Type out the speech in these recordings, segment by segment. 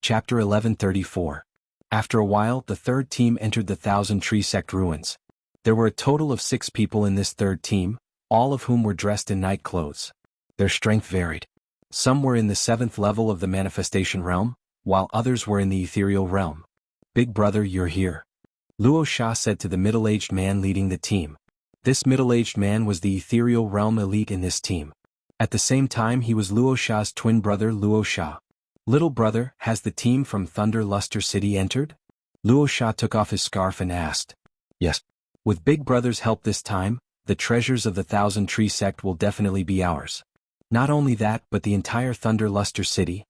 Chapter 1134. After a while, the third team entered the Thousand Tree Sect ruins. There were a total of 6 people in this third team, all of whom were dressed in night clothes. Their strength varied. Some were in the 7th level of the manifestation realm, while others were in the ethereal realm. "Big brother, you're here," Luo Sha said to the middle-aged man leading the team. This middle-aged man was the ethereal realm elite in this team. At the same time, he was Luo Sha's twin brother Luo Sha. "Little brother, has the team from Thunder Luster City entered?" Luo Sha took off his scarf and asked. "Yes. With Big Brother's help this time, the treasures of the Thousand Tree Sect will definitely be ours. Not only that, but the entire Thunder Luster City."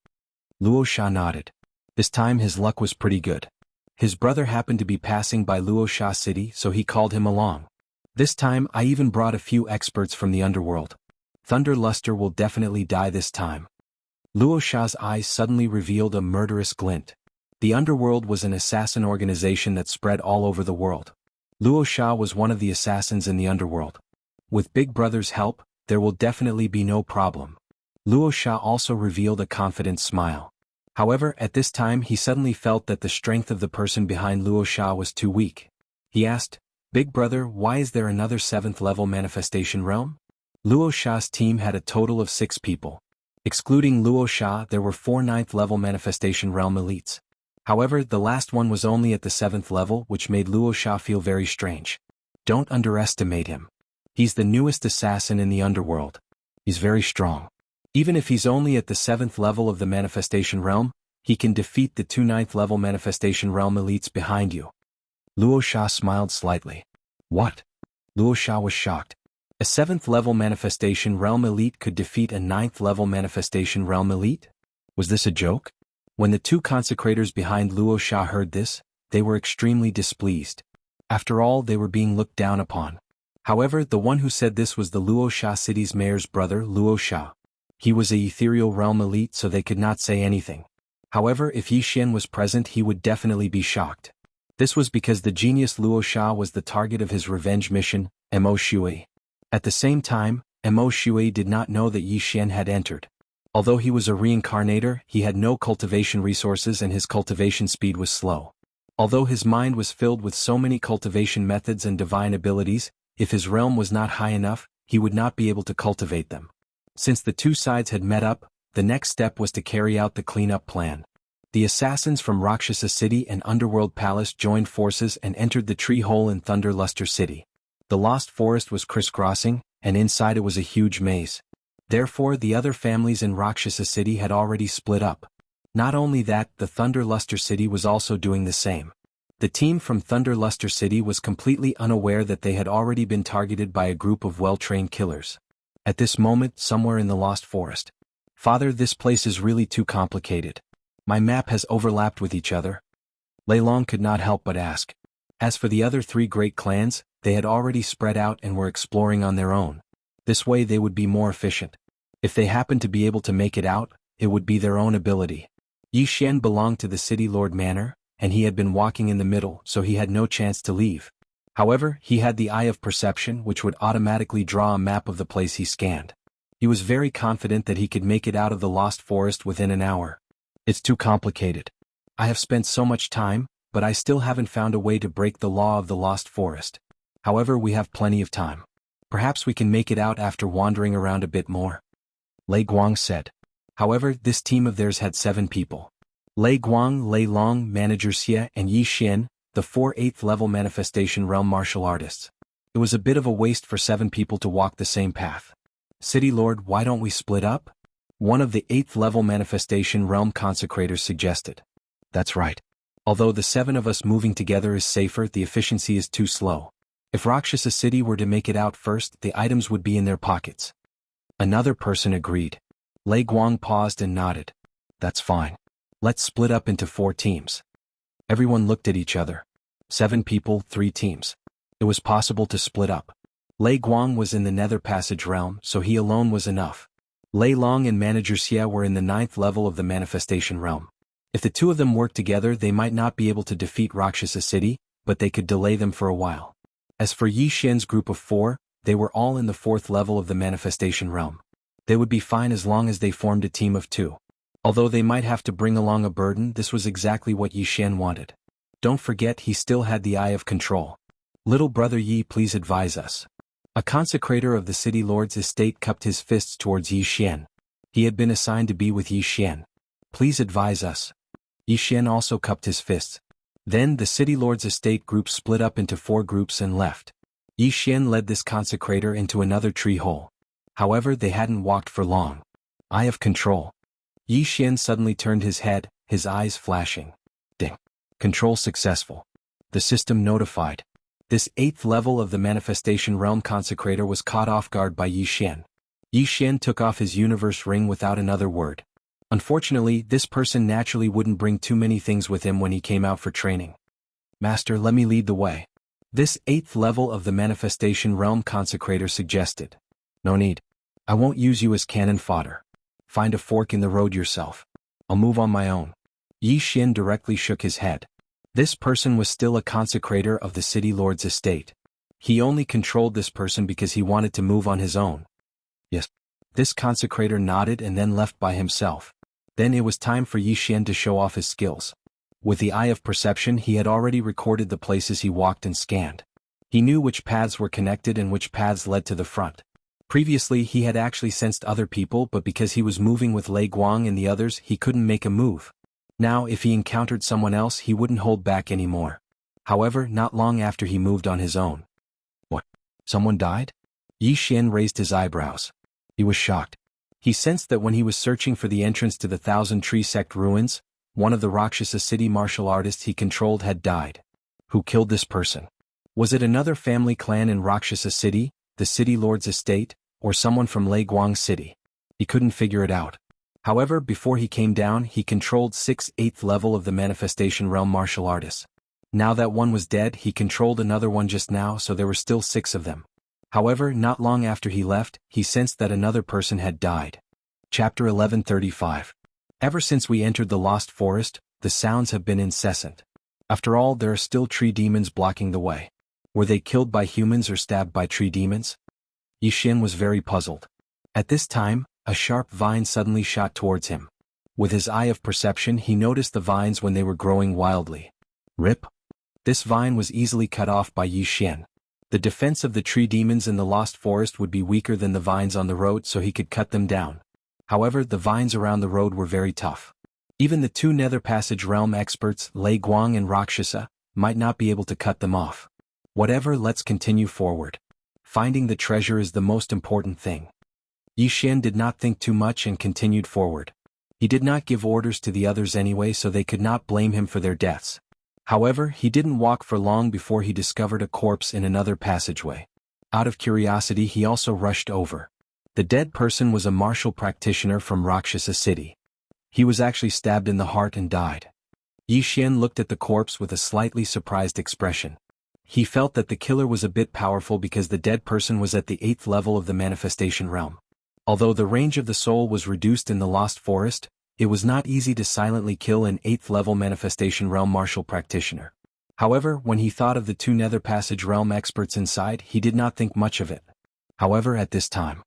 Luo Sha nodded. This time his luck was pretty good. His brother happened to be passing by Luo Sha City, so he called him along. "This time I even brought a few experts from the underworld. Thunder Luster will definitely die this time." Luo Sha's eyes suddenly revealed a murderous glint. The underworld was an assassin organization that spread all over the world. Luo Sha was one of the assassins in the underworld. With Big Brother's help, there will definitely be no problem. Luo Sha also revealed a confident smile. However, at this time he suddenly felt that the strength of the person behind Luo Sha was too weak. He asked, "Big Brother, why is there another 7th level manifestation realm?" Luo Sha's team had a total of 6 people. Excluding Luo Sha, there were 4 9th level manifestation realm elites. However, the last one was only at the 7th level, which made Luo Sha feel very strange. Don't underestimate him. He's the newest assassin in the underworld. He's very strong. Even if he's only at the 7th level of the manifestation realm, he can defeat the 2 9th level manifestation realm elites behind you. Luo Sha smiled slightly. "What?" Luo Sha was shocked. A 7th level manifestation realm elite could defeat a 9th level manifestation realm elite? Was this a joke? When the 2 consecrators behind Luo Sha heard this, they were extremely displeased. After all, they were being looked down upon. However, the one who said this was the Luo Sha city's mayor's brother, Luo Sha. He was a ethereal realm elite, so they could not say anything. However, if Yixian was present, he would definitely be shocked. This was because the genius Luo Sha was the target of his revenge mission, Mo Shui. At the same time, Mo Shui did not know that Yixian had entered. Although he was a reincarnator, he had no cultivation resources and his cultivation speed was slow. Although his mind was filled with so many cultivation methods and divine abilities, if his realm was not high enough, he would not be able to cultivate them. Since the 2 sides had met up, the next step was to carry out the cleanup plan. The assassins from Rakshasa City and Underworld Palace joined forces and entered the tree hole in Thunder Luster City. The Lost Forest was crisscrossing, and inside it was a huge maze. Therefore, the other families in Rakshasa City had already split up. Not only that, the Thunder Luster City was also doing the same. The team from Thunder Luster City was completely unaware that they had already been targeted by a group of well-trained killers. At this moment, somewhere in the Lost Forest. "Father, this place is really too complicated. My map has overlapped with each other." Lei Long could not help but ask. As for the other 3 great clans, they had already spread out and were exploring on their own. This way they would be more efficient. If they happened to be able to make it out, it would be their own ability. Yixian belonged to the City Lord Manor, and he had been walking in the middle, so he had no chance to leave. However, he had the Eye of Perception, which would automatically draw a map of the place he scanned. He was very confident that he could make it out of the Lost Forest within an hour. "It's too complicated. I have spent so much time, but I still haven't found a way to break the law of the Lost Forest. However, we have plenty of time. Perhaps we can make it out after wandering around a bit more," Lei Guang said. However, this team of theirs had 7 people. Lei Guang, Lei Long, Manager Xia, and Yixian, the 4 8th level manifestation realm martial artists. It was a bit of a waste for 7 people to walk the same path. "City Lord, why don't we split up?" one of the 8th level manifestation realm consecrators suggested. "That's right. Although the 7 of us moving together is safer, the efficiency is too slow. If Rakshasa City were to make it out first, the items would be in their pockets." Another person agreed. Lei Guang paused and nodded. "That's fine. Let's split up into 4 teams." Everyone looked at each other. 7 people, 3 teams. It was possible to split up. Lei Guang was in the Nether Passage realm, so he alone was enough. Lei Long and Manager Xia were in the 9th level of the manifestation realm. If the 2 of them worked together, they might not be able to defeat Rakshasa City, but they could delay them for a while. As for Yixian's group of 4, they were all in the 4th level of the manifestation realm. They would be fine as long as they formed a team of 2. Although they might have to bring along a burden, this was exactly what Xian wanted. Don't forget he still had the eye of control. Little brother Yi, please advise us. A consecrator of the city lord's estate cupped his fists towards Xian. He had been assigned to be with Xian. Please advise us. Xian also cupped his fists. Then the city lord's estate group split up into 4 groups and left. Xian led this consecrator into another tree hole. However, they hadn't walked for long. Eye of control. Xian suddenly turned his head, his eyes flashing. Ding. Control successful. The system notified. This 8th level of the Manifestation Realm consecrator was caught off guard by Xian. Xian took off his universe ring without another word. Unfortunately, this person naturally wouldn't bring too many things with him when he came out for training. Master, let me lead the way. This 8th level of the Manifestation Realm consecrator suggested. No need. I won't use you as cannon fodder. Find a fork in the road yourself. I'll move on my own. Xian directly shook his head. This person was still a consecrator of the city lord's estate. He only controlled this person because he wanted to move on his own. Yes. This consecrator nodded and then left by himself. Then it was time for Xian to show off his skills. With the eye of perception, he had already recorded the places he walked and scanned. He knew which paths were connected and which paths led to the front. Previously he had actually sensed other people, but because he was moving with Lei Guang and the others, he couldn't make a move. Now if he encountered someone else, he wouldn't hold back anymore. However, not long after he moved on his own. What? Someone died? Xian raised his eyebrows. He was shocked. He sensed that when he was searching for the entrance to the Thousand Tree Sect ruins, one of the Rakshasa city martial artists he controlled had died. Who killed this person? Was it another family clan in Rakshasa city, the city lord's estate, or someone from Lei Guang city? He couldn't figure it out. However, before he came down, he controlled 8th level of the Manifestation Realm martial artists. Now that one was dead, he controlled another one just now, so there were still 6 of them. However, not long after he left, he sensed that another person had died. Chapter 1135. Ever since we entered the Lost Forest, the sounds have been incessant. After all, there are still tree demons blocking the way. Were they killed by humans or stabbed by tree demons? Xian was very puzzled. At this time, a sharp vine suddenly shot towards him. With his eye of perception, he noticed the vines when they were growing wildly. Rip. This vine was easily cut off by Xian. The defense of the tree demons in the Lost Forest would be weaker than the vines on the road, so he could cut them down. However, the vines around the road were very tough. Even the 2 Nether Passage Realm experts, Lei Guang and Rakshasa, might not be able to cut them off. Whatever, let's continue forward. Finding the treasure is the most important thing. Xian did not think too much and continued forward. He did not give orders to the others anyway, so they could not blame him for their deaths. However, he didn't walk for long before he discovered a corpse in another passageway. Out of curiosity, he also rushed over. The dead person was a martial practitioner from Rakshasa city. He was actually stabbed in the heart and died. Xian looked at the corpse with a slightly surprised expression. He felt that the killer was a bit powerful because the dead person was at the 8th level of the Manifestation Realm. Although the range of the soul was reduced in the Lost Forest, it was not easy to silently kill an 8th level Manifestation Realm martial practitioner. However, when he thought of the 2 Nether Passage Realm experts inside, he did not think much of it. However, at this time,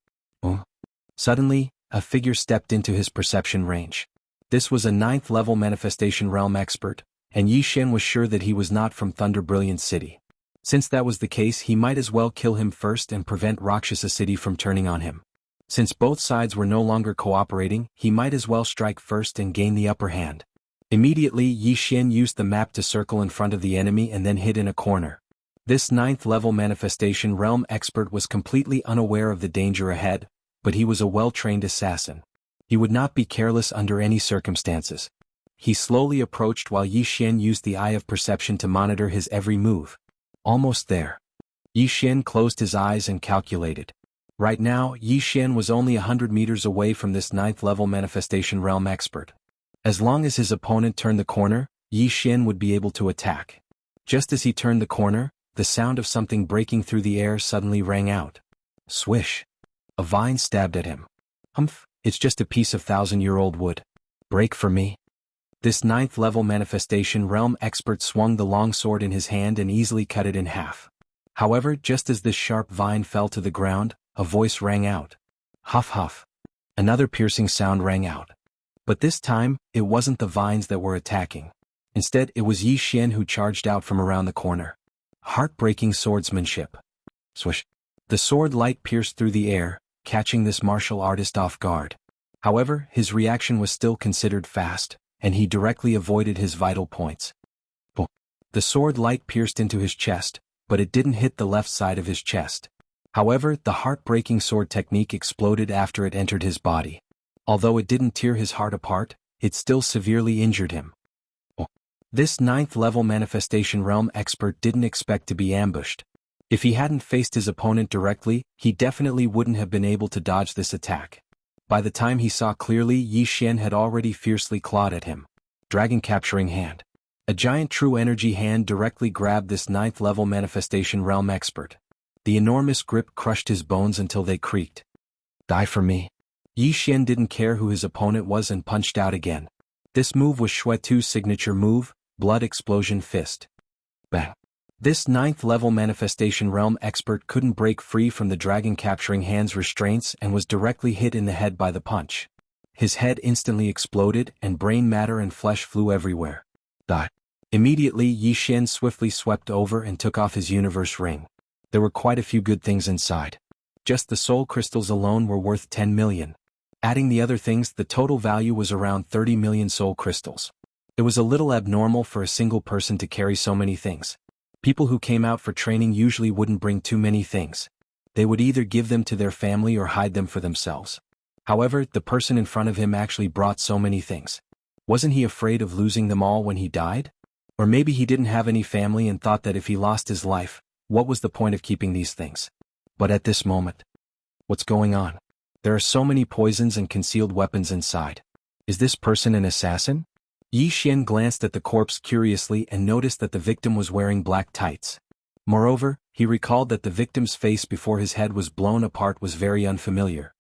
suddenly, a figure stepped into his perception range. This was a 9th level Manifestation Realm expert, and Xian was sure that he was not from Thunder Brilliant City. Since that was the case, he might as well kill him first and prevent Rakshasa city from turning on him. Since both sides were no longer cooperating, he might as well strike first and gain the upper hand. Immediately, Xian used the map to circle in front of the enemy and then hid in a corner. This 9th level Manifestation Realm expert was completely unaware of the danger ahead, but he was a well-trained assassin. He would not be careless under any circumstances. He slowly approached while Xian used the eye of perception to monitor his every move. Almost there. Xian closed his eyes and calculated. Right now, Xian was only 100 meters away from this 9th level Manifestation Realm expert. As long as his opponent turned the corner, Xian would be able to attack. Just as he turned the corner, the sound of something breaking through the air suddenly rang out. Swish. A vine stabbed at him. Humph, it's just a piece of 1,000-year-old wood. Break for me. This 9th level Manifestation Realm expert swung the long sword in his hand and easily cut it in half. However, just as this sharp vine fell to the ground, a voice rang out. Huff huff. Another piercing sound rang out. But this time, it wasn't the vines that were attacking. Instead, it was Yi Xian who charged out from around the corner. Heartbreaking swordsmanship. Swish. The sword light pierced through the air, catching this martial artist off guard. However, his reaction was still considered fast, and he directly avoided his vital points. The sword light pierced into his chest, but it didn't hit the left side of his chest. However, the heartbreaking sword technique exploded after it entered his body. Although it didn't tear his heart apart, it still severely injured him. This 9th level manifestation realm expert didn't expect to be ambushed. If he hadn't faced his opponent directly, he definitely wouldn't have been able to dodge this attack. By the time he saw clearly, Yi Xian had already fiercely clawed at him. Dragon capturing hand. A giant true energy hand directly grabbed this 9th level manifestation realm expert. The enormous grip crushed his bones until they creaked. Die for me. Yi Xian didn't care who his opponent was and punched out again. This move was Xuetu's signature move, Blood Explosion Fist. Bang. This 9th level manifestation realm expert couldn't break free from the dragon capturing hand's restraints and was directly hit in the head by the punch. His head instantly exploded and brain matter and flesh flew everywhere. Die. Immediately, Yi Xian swiftly swept over and took off his universe ring. There were quite a few good things inside. Just the soul crystals alone were worth 10 million. Adding the other things, the total value was around 30 million soul crystals. It was a little abnormal for a single person to carry so many things. People who came out for training usually wouldn't bring too many things. They would either give them to their family or hide them for themselves. However, the person in front of him actually brought so many things. Wasn't he afraid of losing them all when he died? Or maybe he didn't have any family and thought that if he lost his life, what was the point of keeping these things? But at this moment, what's going on? There are so many poisons and concealed weapons inside. Is this person an assassin? Yi Xian glanced at the corpse curiously and noticed that the victim was wearing black tights. Moreover, he recalled that the victim's face before his head was blown apart was very unfamiliar.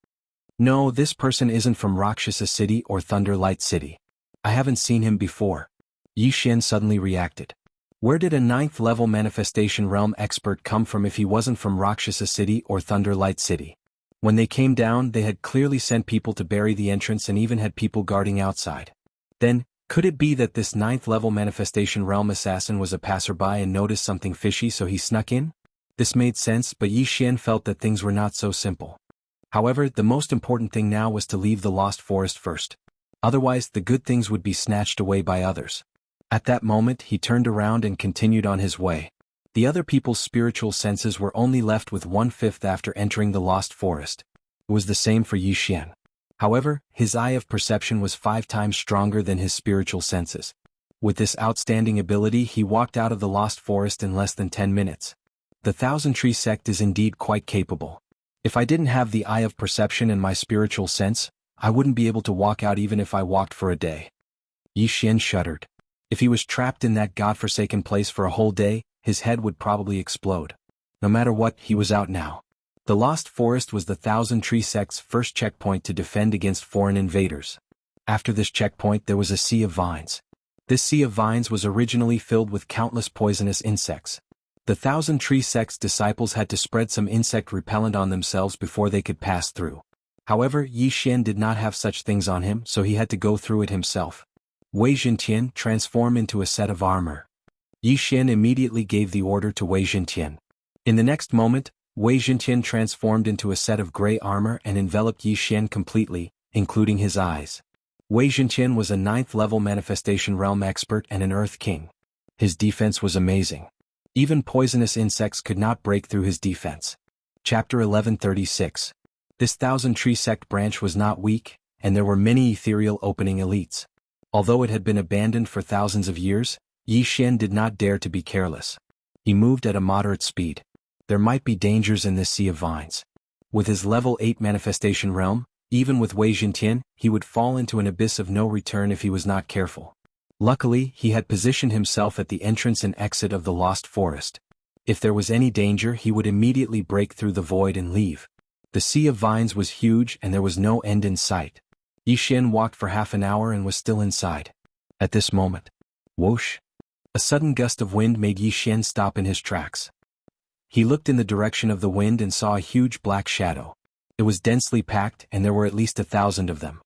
No, this person isn't from Rakshasa City or Thunder Light City. I haven't seen him before. Yi Xian suddenly reacted. Where did a 9th level manifestation realm expert come from if he wasn't from Rakshasa City or Thunder Light City? When they came down, they had clearly sent people to bury the entrance and even had people guarding outside. Then, could it be that this 9th level manifestation realm assassin was a passerby and noticed something fishy so he snuck in? This made sense, but Yi Xian felt that things were not so simple. However, the most important thing now was to leave the lost forest first. Otherwise, the good things would be snatched away by others. At that moment, he turned around and continued on his way. The other people's spiritual senses were only left with 1/5 after entering the lost forest. It was the same for Yi Xian. However, his eye of perception was 5 times stronger than his spiritual senses. With this outstanding ability, he walked out of the lost forest in less than 10 minutes. The Thousand Tree sect is indeed quite capable. If I didn't have the eye of perception and my spiritual sense, I wouldn't be able to walk out even if I walked for a day. Yi Xian shuddered. If he was trapped in that godforsaken place for a whole day, his head would probably explode. No matter what, he was out now. The Lost Forest was the Thousand Tree sect's first checkpoint to defend against foreign invaders. After this checkpoint there was a sea of vines. This sea of vines was originally filled with countless poisonous insects. The Thousand Tree sect's disciples had to spread some insect repellent on themselves before they could pass through. However, Yi Xian did not have such things on him, so he had to go through it himself. Wei Zhentian transformed into a set of armor. Yi Xian immediately gave the order to Wei Zhentian. In the next moment, Wei Zhentian transformed into a set of gray armor and enveloped Yi Xian completely, including his eyes. Wei Zhentian was a 9th level manifestation realm expert and an Earth King. His defense was amazing. Even poisonous insects could not break through his defense. Chapter 1136. This Thousand Tree sect branch was not weak, and there were many ethereal opening elites. Although it had been abandoned for thousands of years, Yi Xian did not dare to be careless. He moved at a moderate speed. There might be dangers in this sea of vines. With his level 8 manifestation realm, even with Wei Zhentian, he would fall into an abyss of no return if he was not careful. Luckily, he had positioned himself at the entrance and exit of the Lost Forest. If there was any danger, he would immediately break through the void and leave. The sea of vines was huge and there was no end in sight. Yi Xian walked for half an hour and was still inside. At this moment, whoosh! A sudden gust of wind made Yi Xian stop in his tracks. He looked in the direction of the wind and saw a huge black shadow. It was densely packed and there were at least 1,000 of them.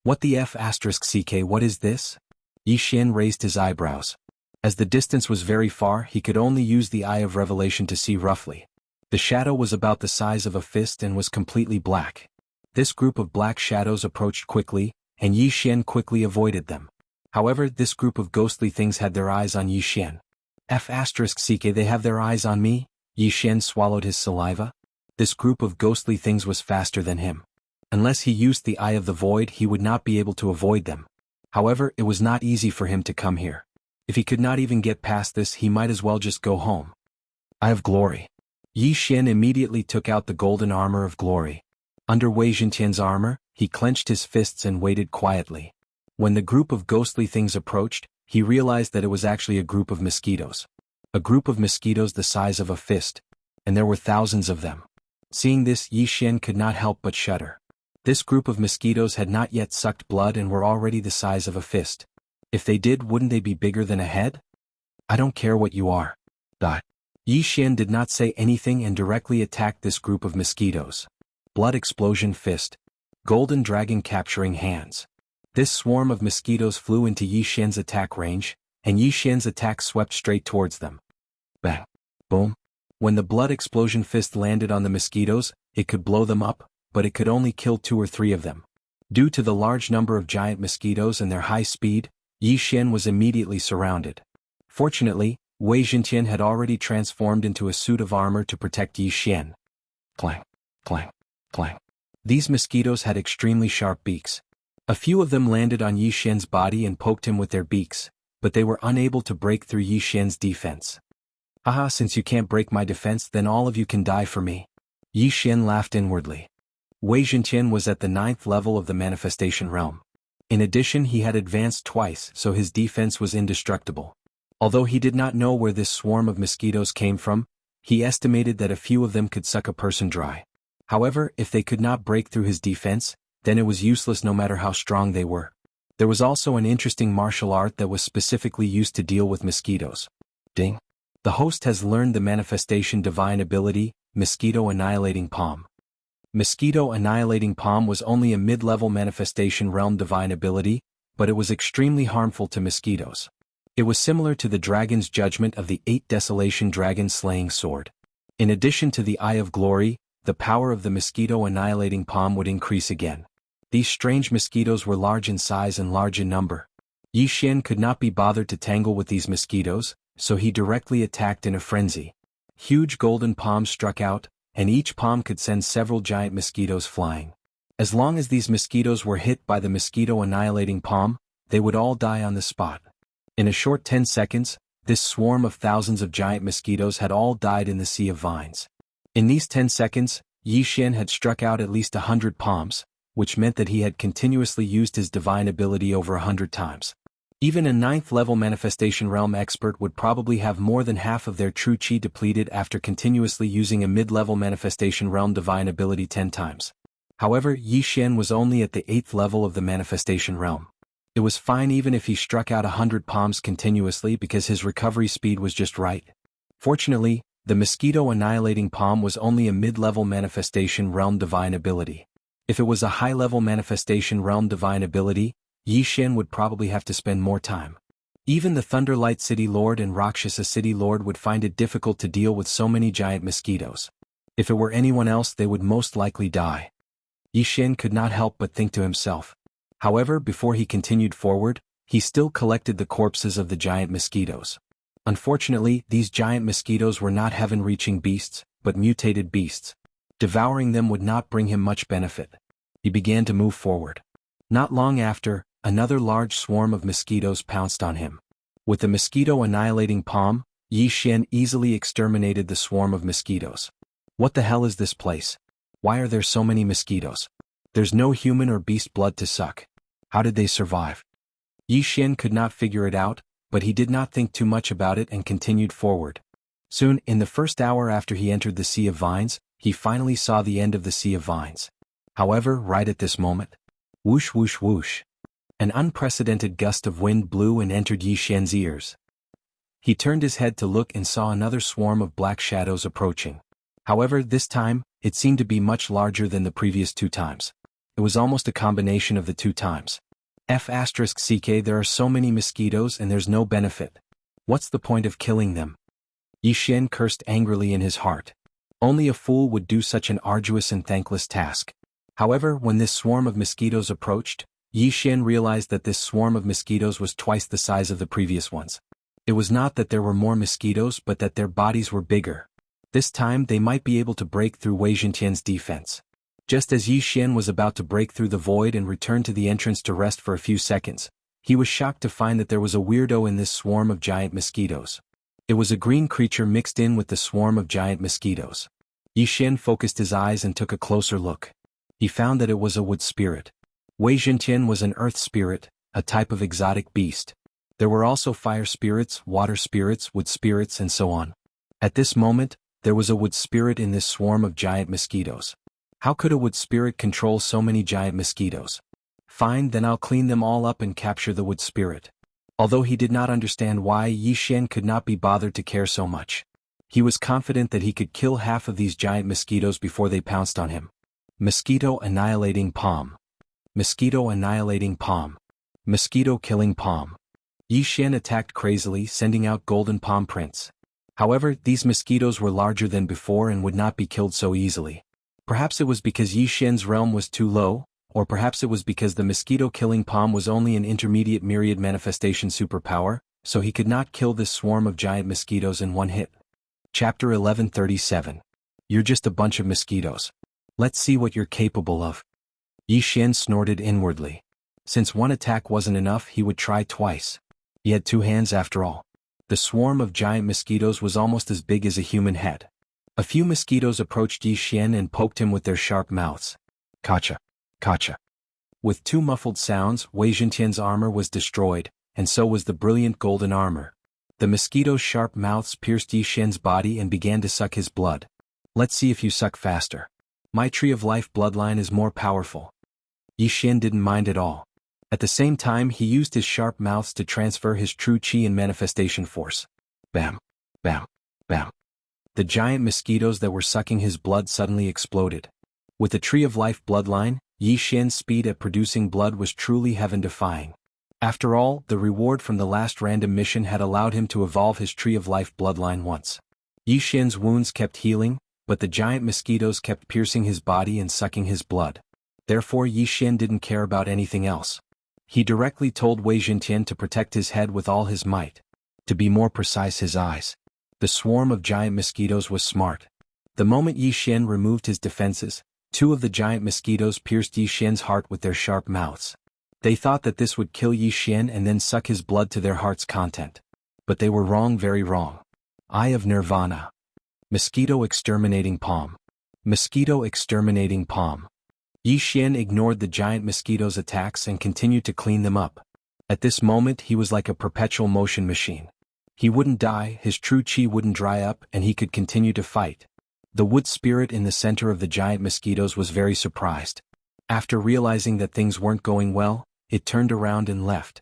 What the F***ck, what is this? Yi Xian raised his eyebrows. As the distance was very far, he could only use the eye of revelation to see roughly. The shadow was about the size of a fist and was completely black. This group of black shadows approached quickly, and Yi Xian quickly avoided them. However, this group of ghostly things had their eyes on Yi Xian. F***ck, they have their eyes on me? Yi Xian swallowed his saliva. This group of ghostly things was faster than him. Unless he used the Eye of the Void, he would not be able to avoid them. However, it was not easy for him to come here. If he could not even get past this, he might as well just go home. Eye of Glory. Yi Xian immediately took out the golden armor of glory. Under Wei Zhentian's armor, he clenched his fists and waited quietly. When the group of ghostly things approached, he realized that it was actually a group of mosquitoes. A group of mosquitoes the size of a fist. And there were thousands of them. Seeing this, Yi Xian could not help but shudder. This group of mosquitoes had not yet sucked blood and were already the size of a fist. If they did, wouldn't they be bigger than a head? I don't care what you are. Yi Xian did not say anything and directly attacked this group of mosquitoes. Blood explosion fist. Golden dragon capturing hands. This swarm of mosquitoes flew into Yi Xian's attack range, and Yi Xian's attack swept straight towards them. Bang. Boom. When the blood explosion fist landed on the mosquitoes, it could blow them up, but it could only kill 2 or 3 of them. Due to the large number of giant mosquitoes and their high speed, Yi Xian was immediately surrounded. Fortunately, Wei Zhentian had already transformed into a suit of armor to protect Yi Xian. Clang, clang, clang. These mosquitoes had extremely sharp beaks. A few of them landed on Yi Xian's body and poked him with their beaks, but they were unable to break through Yi Xian's defense. Haha, since you can't break my defense, then all of you can die for me. Yi Xian laughed inwardly. Wei Zhentian was at the 9th level of the manifestation realm. In addition, he had advanced twice, so his defense was indestructible. Although he did not know where this swarm of mosquitoes came from, he estimated that a few of them could suck a person dry. However, if they could not break through his defense, then it was useless no matter how strong they were. There was also an interesting martial art that was specifically used to deal with mosquitoes. Ding. The host has learned the manifestation divine ability, Mosquito Annihilating Palm. Mosquito Annihilating Palm was only a mid-level manifestation realm divine ability, but it was extremely harmful to mosquitoes. It was similar to the dragon's judgment of the 8 Desolation Dragon Slaying Sword. In addition to the Eye of Glory, the power of the Mosquito Annihilating Palm would increase again. These strange mosquitoes were large in size and large in number. Yi Xian could not be bothered to tangle with these mosquitoes, so he directly attacked in a frenzy. Huge golden palms struck out, and each palm could send several giant mosquitoes flying. As long as these mosquitoes were hit by the Mosquito Annihilating Palm, they would all die on the spot. In a short 10 seconds, this swarm of thousands of giant mosquitoes had all died in the sea of vines. In these 10 seconds, Yi Xian had struck out at least 100 palms, which meant that he had continuously used his divine ability over 100 times. Even a 9th level manifestation realm expert would probably have more than half of their true chi depleted after continuously using a mid-level manifestation realm divine ability 10 times. However, Yi Xian was only at the 8th level of the manifestation realm. It was fine even if he struck out 100 palms continuously because his recovery speed was just right. Fortunately, the Mosquito Annihilating Palm was only a mid-level manifestation realm divine ability. If it was a high-level manifestation realm divine ability, Yi Xian would probably have to spend more time. Even the Thunderlight City Lord and Rakshasa City Lord would find it difficult to deal with so many giant mosquitoes. If it were anyone else, they would most likely die. Yi Xian could not help but think to himself. However, before he continued forward, he still collected the corpses of the giant mosquitoes. Unfortunately, these giant mosquitoes were not heaven-reaching beasts, but mutated beasts. Devouring them would not bring him much benefit. He began to move forward. Not long after, another large swarm of mosquitoes pounced on him. With the Mosquito Annihilating Palm, Yi Xian easily exterminated the swarm of mosquitoes. What the hell is this place? Why are there so many mosquitoes? There's no human or beast blood to suck. How did they survive? Yi Xian could not figure it out, but he did not think too much about it and continued forward. Soon, in the first hour after he entered the Sea of Vines, he finally saw the end of the Sea of Vines. However, right at this moment, whoosh whoosh whoosh, an unprecedented gust of wind blew and entered Yi Xian's ears. He turned his head to look and saw another swarm of black shadows approaching. However, this time, it seemed to be much larger than the previous 2 times. It was almost a combination of the two times. F***ck, there are so many mosquitoes and there's no benefit. What's the point of killing them? Yi Xian cursed angrily in his heart. Only a fool would do such an arduous and thankless task. However, when this swarm of mosquitoes approached, Yi Xian realized that this swarm of mosquitoes was twice the size of the previous ones. It was not that there were more mosquitoes but that their bodies were bigger. This time they might be able to break through Wei Zhentian's defense. Just as Yi Xian was about to break through the void and return to the entrance to rest for a few seconds, he was shocked to find that there was a weirdo in this swarm of giant mosquitoes. It was a green creature mixed in with the swarm of giant mosquitoes. Yi Xian focused his eyes and took a closer look. He found that it was a wood spirit. Wei Zhentian was an earth spirit, a type of exotic beast. There were also fire spirits, water spirits, wood spirits, and so on. At this moment, there was a wood spirit in this swarm of giant mosquitoes. How could a wood spirit control so many giant mosquitoes? Fine, then I'll clean them all up and capture the wood spirit. Although he did not understand why, Yi Xian could not be bothered to care so much. He was confident that he could kill half of these giant mosquitoes before they pounced on him. Mosquito annihilating palm. Mosquito annihilating palm. Mosquito killing palm. Yi Xian attacked crazily, sending out golden palm prints. However, these mosquitoes were larger than before and would not be killed so easily. Perhaps it was because Yi Xian's realm was too low, or perhaps it was because the mosquito-killing palm was only an intermediate myriad manifestation superpower, so he could not kill this swarm of giant mosquitoes in one hit. Chapter 1137. You're just a bunch of mosquitoes. Let's see what you're capable of. Yi Xian snorted inwardly. Since one attack wasn't enough, he would try twice. He had two hands after all. The swarm of giant mosquitoes was almost as big as a human head. A few mosquitoes approached Yi Xian and poked him with their sharp mouths. Kacha. Kacha. With two muffled sounds, Wei Zhentian's armor was destroyed, and so was the brilliant golden armor. The mosquitoes' sharp mouths pierced Yi Xian's body and began to suck his blood. Let's see if you suck faster. My tree of life bloodline is more powerful. Yi Xian didn't mind at all. At the same time, he used his sharp mouths to transfer his true chi and manifestation force. Bam. Bam. Bam. The giant mosquitoes that were sucking his blood suddenly exploded. With the tree of life bloodline, Yi Xian's speed at producing blood was truly heaven-defying. After all, the reward from the last random mission had allowed him to evolve his tree of life bloodline once. Yi Xian's wounds kept healing, but the giant mosquitoes kept piercing his body and sucking his blood. Therefore Yi Xian didn't care about anything else. He directly told Wei Zhentian to protect his head with all his might. To be more precise, his eyes. The swarm of giant mosquitoes was smart. The moment Yi Xian removed his defenses, two of the giant mosquitoes pierced Yi Xian's heart with their sharp mouths. They thought that this would kill Yi Xian and then suck his blood to their heart's content. But they were wrong, very wrong. Eye of Nirvana. Mosquito exterminating palm. Mosquito exterminating palm. Yi Xian ignored the giant mosquitoes' attacks and continued to clean them up. At this moment he was like a perpetual motion machine. He wouldn't die, his true chi wouldn't dry up, and he could continue to fight. The wood spirit in the center of the giant mosquitoes was very surprised. After realizing that things weren't going well, it turned around and left.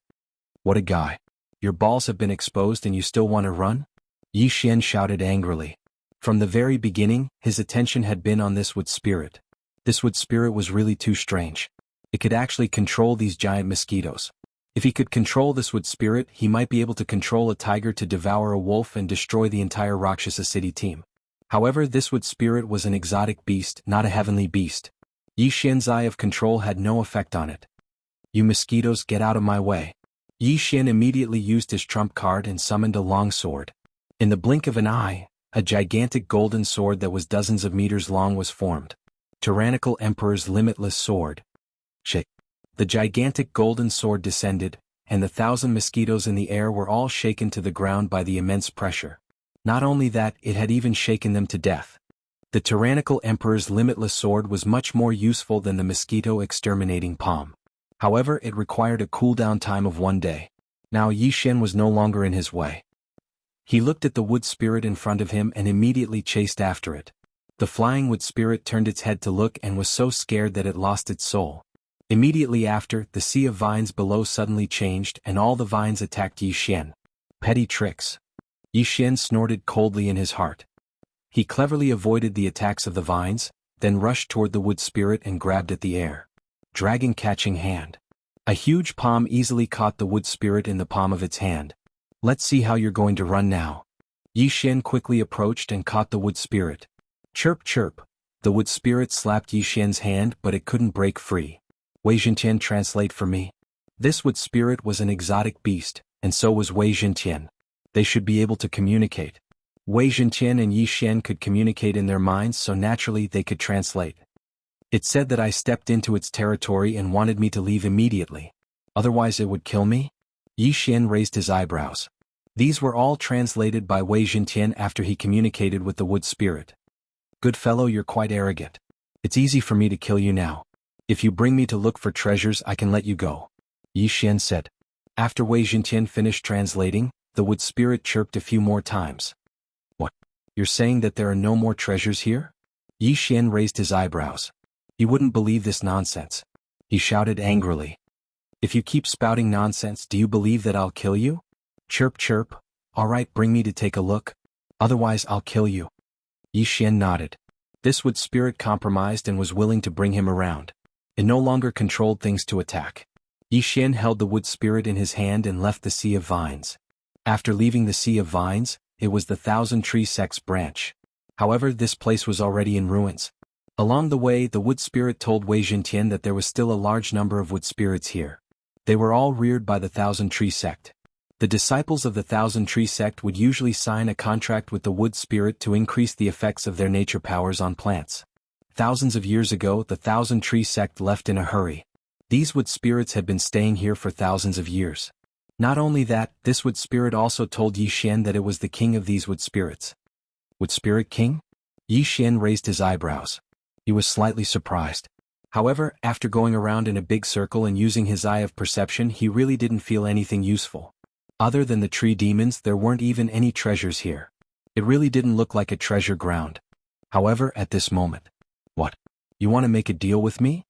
What a guy. Your balls have been exposed and you still want to run? Yi Xian shouted angrily. From the very beginning, his attention had been on this wood spirit. This wood spirit was really too strange. It could actually control these giant mosquitoes. If he could control this wood spirit, he might be able to control a tiger to devour a wolf and destroy the entire Rakshasa city team. However, this wood spirit was an exotic beast, not a heavenly beast. Yi Xian's eye of control had no effect on it. You mosquitoes, get out of my way. Yi Xian immediately used his trump card and summoned a long sword. In the blink of an eye, a gigantic golden sword that was dozens of meters long was formed. Tyrannical Emperor's limitless sword. Shake. The gigantic golden sword descended, and the 1,000 mosquitoes in the air were all shaken to the ground by the immense pressure. Not only that, it had even shaken them to death. The tyrannical emperor's limitless sword was much more useful than the mosquito exterminating palm. However, it required a cooldown time of 1 day. Now Yi Xian was no longer in his way. He looked at the wood spirit in front of him and immediately chased after it. The flying wood spirit turned its head to look and was so scared that it lost its soul. Immediately after, the sea of vines below suddenly changed and all the vines attacked Yi Xian. Petty tricks. Yi Xian snorted coldly in his heart. He cleverly avoided the attacks of the vines, then rushed toward the wood spirit and grabbed at the air. dragon-catching hand. A huge palm easily caught the wood spirit in the palm of its hand. Let's see how you're going to run now. Yi Xian quickly approached and caught the wood spirit. Chirp chirp. The wood spirit slapped Yi Xian's hand, but it couldn't break free. Wei Zhentian, translate for me. This wood spirit was an exotic beast, and so was Wei Zhentian. They should be able to communicate. Wei Zhentian and Yi Xian could communicate in their minds, so naturally they could translate. It said that I stepped into its territory and wanted me to leave immediately. Otherwise it would kill me? Yi Xian raised his eyebrows. These were all translated by Wei Zhentian after he communicated with the wood spirit. Good fellow, you're quite arrogant. It's easy for me to kill you now. If you bring me to look for treasures, I can let you go. Yi Xian said. After Wei Zhentian finished translating, the wood spirit chirped a few more times. What? You're saying that there are no more treasures here? Yi Xian raised his eyebrows. You wouldn't believe this nonsense. He shouted angrily. If you keep spouting nonsense, do you believe that I'll kill you? Chirp chirp. All right, bring me to take a look. Otherwise I'll kill you. Yi Xian nodded. This wood spirit compromised and was willing to bring him around. It no longer controlled things to attack. Yi Xian held the wood spirit in his hand and left the Sea of Vines. After leaving the Sea of Vines, it was the Thousand Tree Sect's branch. However, this place was already in ruins. Along the way, the wood spirit told Wei Zhentian that there was still a large number of wood spirits here. They were all reared by the Thousand Tree Sect. The disciples of the Thousand Tree Sect would usually sign a contract with the wood spirit to increase the effects of their nature powers on plants. Thousands of years ago, the Thousand Tree Sect left in a hurry. These wood spirits had been staying here for thousands of years. Not only that, this wood spirit also told Yi Xian that it was the king of these wood spirits. Wood spirit king? Yi Xian raised his eyebrows. He was slightly surprised. However, after going around in a big circle and using his eye of perception, he really didn't feel anything useful. Other than the tree demons, there weren't even any treasures here. It really didn't look like a treasure ground. However, at this moment. What? You want to make a deal with me?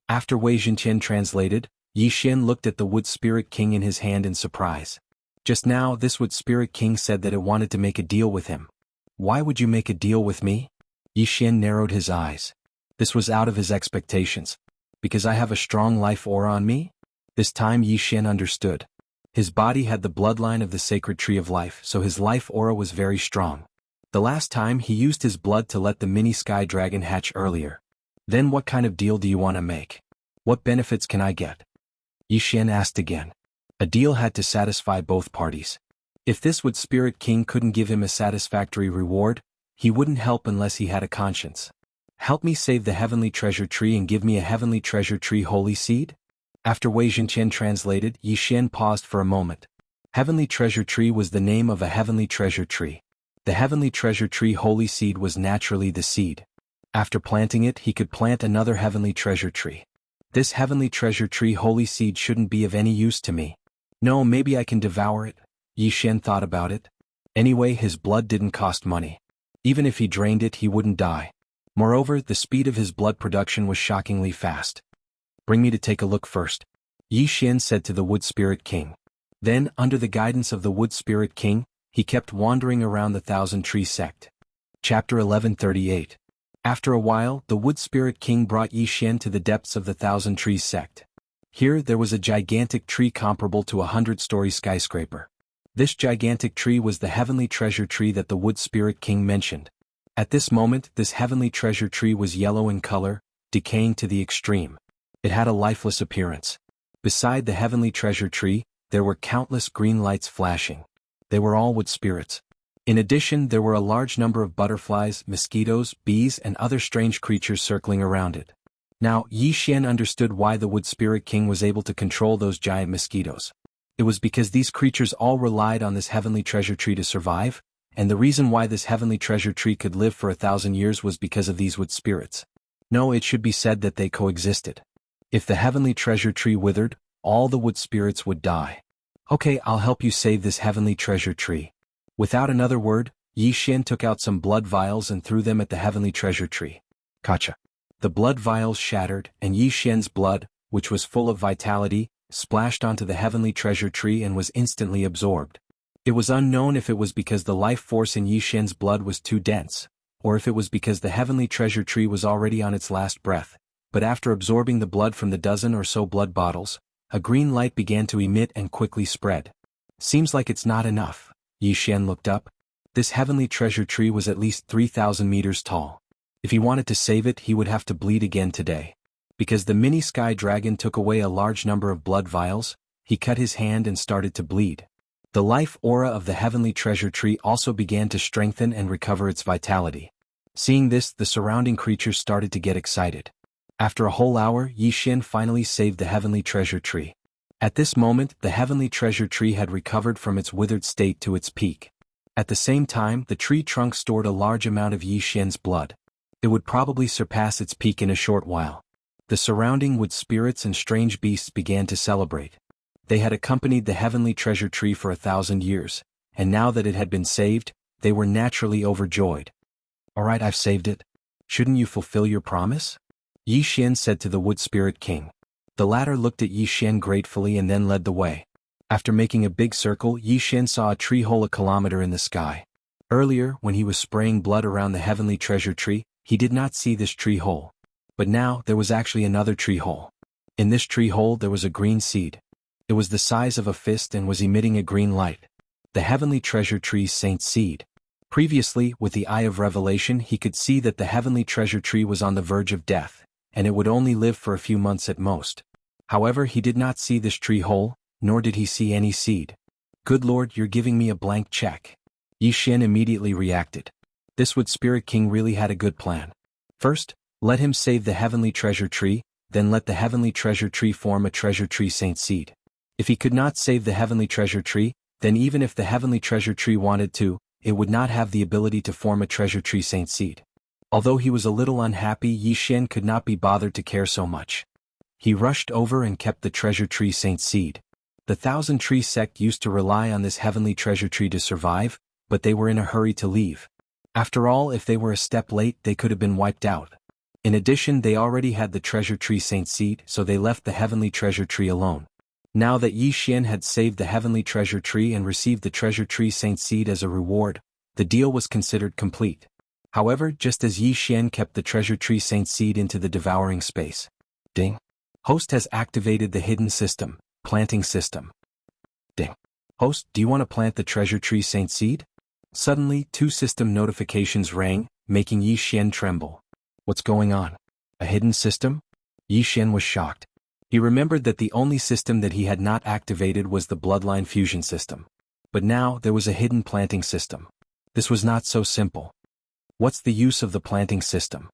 After Wei Zhentian translated, Yi Xian looked at the wood spirit king in his hand in surprise. Just now, this wood spirit king said that it wanted to make a deal with him. Why would you make a deal with me? Yi Xian narrowed his eyes. This was out of his expectations. Because I have a strong life aura on me? This time Yi Xian understood. His body had the bloodline of the sacred tree of life, so his life aura was very strong. The last time he used his blood to let the mini sky dragon hatch earlier. Then what kind of deal do you want to make? What benefits can I get? Yi Xian asked again. A deal had to satisfy both parties. If this wood spirit king couldn't give him a satisfactory reward, he wouldn't help unless he had a conscience. Help me save the heavenly treasure tree and give me a heavenly treasure tree holy seed? After Wei Zhentian translated, Yi Xian paused for a moment. Heavenly treasure tree was the name of a heavenly treasure tree. The heavenly treasure tree holy seed was naturally the seed. After planting it, he could plant another heavenly treasure tree. This heavenly treasure tree holy seed shouldn't be of any use to me. No, maybe I can devour it. Yi Xian thought about it. Anyway, his blood didn't cost money. Even if he drained it, he wouldn't die. Moreover, the speed of his blood production was shockingly fast. Bring me to take a look first. Yi Xian said to the wood spirit king. Then, under the guidance of the wood spirit king, he kept wandering around the Thousand Tree Sect. Chapter 1138. After a while, the wood spirit king brought Yi Xian to the depths of the Thousand Tree Sect. Here there was a gigantic tree comparable to a 100-story skyscraper. This gigantic tree was the heavenly treasure tree that the wood spirit king mentioned. At this moment, this heavenly treasure tree was yellow in color, decaying to the extreme. It had a lifeless appearance. Beside the heavenly treasure tree, there were countless green lights flashing. They were all wood spirits. In addition, there were a large number of butterflies, mosquitoes, bees, and other strange creatures circling around it. Now, Yi Xian understood why the wood spirit king was able to control those giant mosquitoes. It was because these creatures all relied on this heavenly treasure tree to survive, and the reason why this heavenly treasure tree could live for 1,000 years was because of these wood spirits. No, it should be said that they coexisted. If the heavenly treasure tree withered, all the wood spirits would die. Okay, I'll help you save this heavenly treasure tree. Without another word, Yi Xian took out some blood vials and threw them at the heavenly treasure tree. Gotcha. The blood vials shattered, and Yi Xian's blood, which was full of vitality, splashed onto the heavenly treasure tree and was instantly absorbed. It was unknown if it was because the life force in Yi Xian's blood was too dense, or if it was because the heavenly treasure tree was already on its last breath, but after absorbing the blood from the dozen or so blood bottles, a green light began to emit and quickly spread. Seems like it's not enough. Yixian looked up. This heavenly treasure tree was at least 3,000 meters tall. If he wanted to save it, he would have to bleed again today. Because the mini sky dragon took away a large number of blood vials, he cut his hand and started to bleed. The life aura of the heavenly treasure tree also began to strengthen and recover its vitality. Seeing this, the surrounding creatures started to get excited. After a whole hour, Yixian finally saved the heavenly treasure tree. At this moment, the heavenly treasure tree had recovered from its withered state to its peak. At the same time, the tree trunk stored a large amount of Yixian's blood. It would probably surpass its peak in a short while. The surrounding wood spirits and strange beasts began to celebrate. They had accompanied the heavenly treasure tree for 1,000 years, and now that it had been saved, they were naturally overjoyed. "Alright, I've saved it. Shouldn't you fulfill your promise?" Yixian said to the Wood Spirit King. The latter looked at Yixian gratefully and then led the way. After making a big circle, Yixian saw a tree hole a kilometer in the sky. Earlier, when he was spraying blood around the heavenly treasure tree, he did not see this tree hole. But now, there was actually another tree hole. In this tree hole there was a green seed. It was the size of a fist and was emitting a green light. The heavenly treasure tree's saint seed. Previously, with the eye of revelation, he could see that the heavenly treasure tree was on the verge of death, and it would only live for a few months at most. However, he did not see this tree hole, nor did he see any seed. "Good Lord, you're giving me a blank check." Yixian immediately reacted. This Wood Spirit King really had a good plan. First, let him save the heavenly treasure tree, then let the heavenly treasure tree form a treasure tree saint seed. If he could not save the heavenly treasure tree, then even if the heavenly treasure tree wanted to, it would not have the ability to form a treasure tree saint seed. Although he was a little unhappy, Yixian could not be bothered to care so much. He rushed over and kept the treasure tree saint seed. The Thousand Tree sect used to rely on this heavenly treasure tree to survive, but they were in a hurry to leave. After all, if they were a step late, they could have been wiped out. In addition, they already had the treasure tree saint seed, so they left the heavenly treasure tree alone. Now that Yixian had saved the heavenly treasure tree and received the treasure tree saint seed as a reward, the deal was considered complete. However, just as Yixian kept the treasure tree saint seed into the devouring space. Ding. Host has activated the hidden system, planting system. Ding. Host, do you want to plant the treasure tree saint seed? Suddenly, 2 system notifications rang, making Yixian tremble. What's going on? A hidden system? Yixian was shocked. He remembered that the only system that he had not activated was the bloodline fusion system. But now, there was a hidden planting system. This was not so simple. What's the use of the planting system?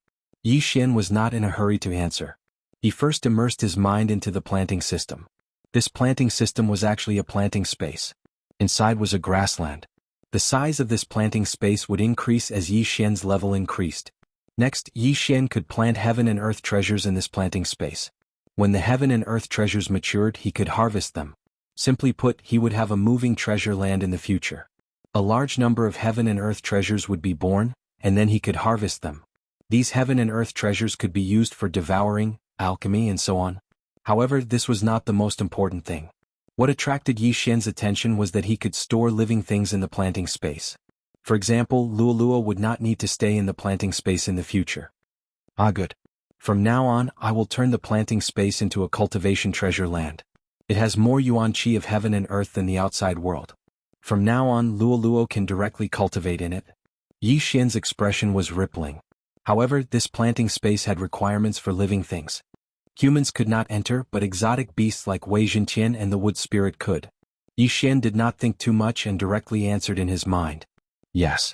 Yixian was not in a hurry to answer. He first immersed his mind into the planting system. This planting system was actually a planting space. Inside was a grassland. The size of this planting space would increase as Yixian's level increased. Next, Yixian could plant heaven and earth treasures in this planting space. When the heaven and earth treasures matured, he could harvest them. Simply put, he would have a moving treasure land in the future. A large number of heaven and earth treasures would be born, and then he could harvest them. These heaven and earth treasures could be used for devouring, alchemy, and so on. However, this was not the most important thing. What attracted Yixian's attention was that he could store living things in the planting space. For example, Luolua would not need to stay in the planting space in the future. Ah, good. From now on, I will turn the planting space into a cultivation treasure land. It has more yuan qi of heaven and earth than the outside world. From now on, Luoluo can directly cultivate in it. Yixian's expression was rippling. However, this planting space had requirements for living things. Humans could not enter, but exotic beasts like Wei Zhentian and the Wood Spirit could. Yixian did not think too much and directly answered in his mind. Yes.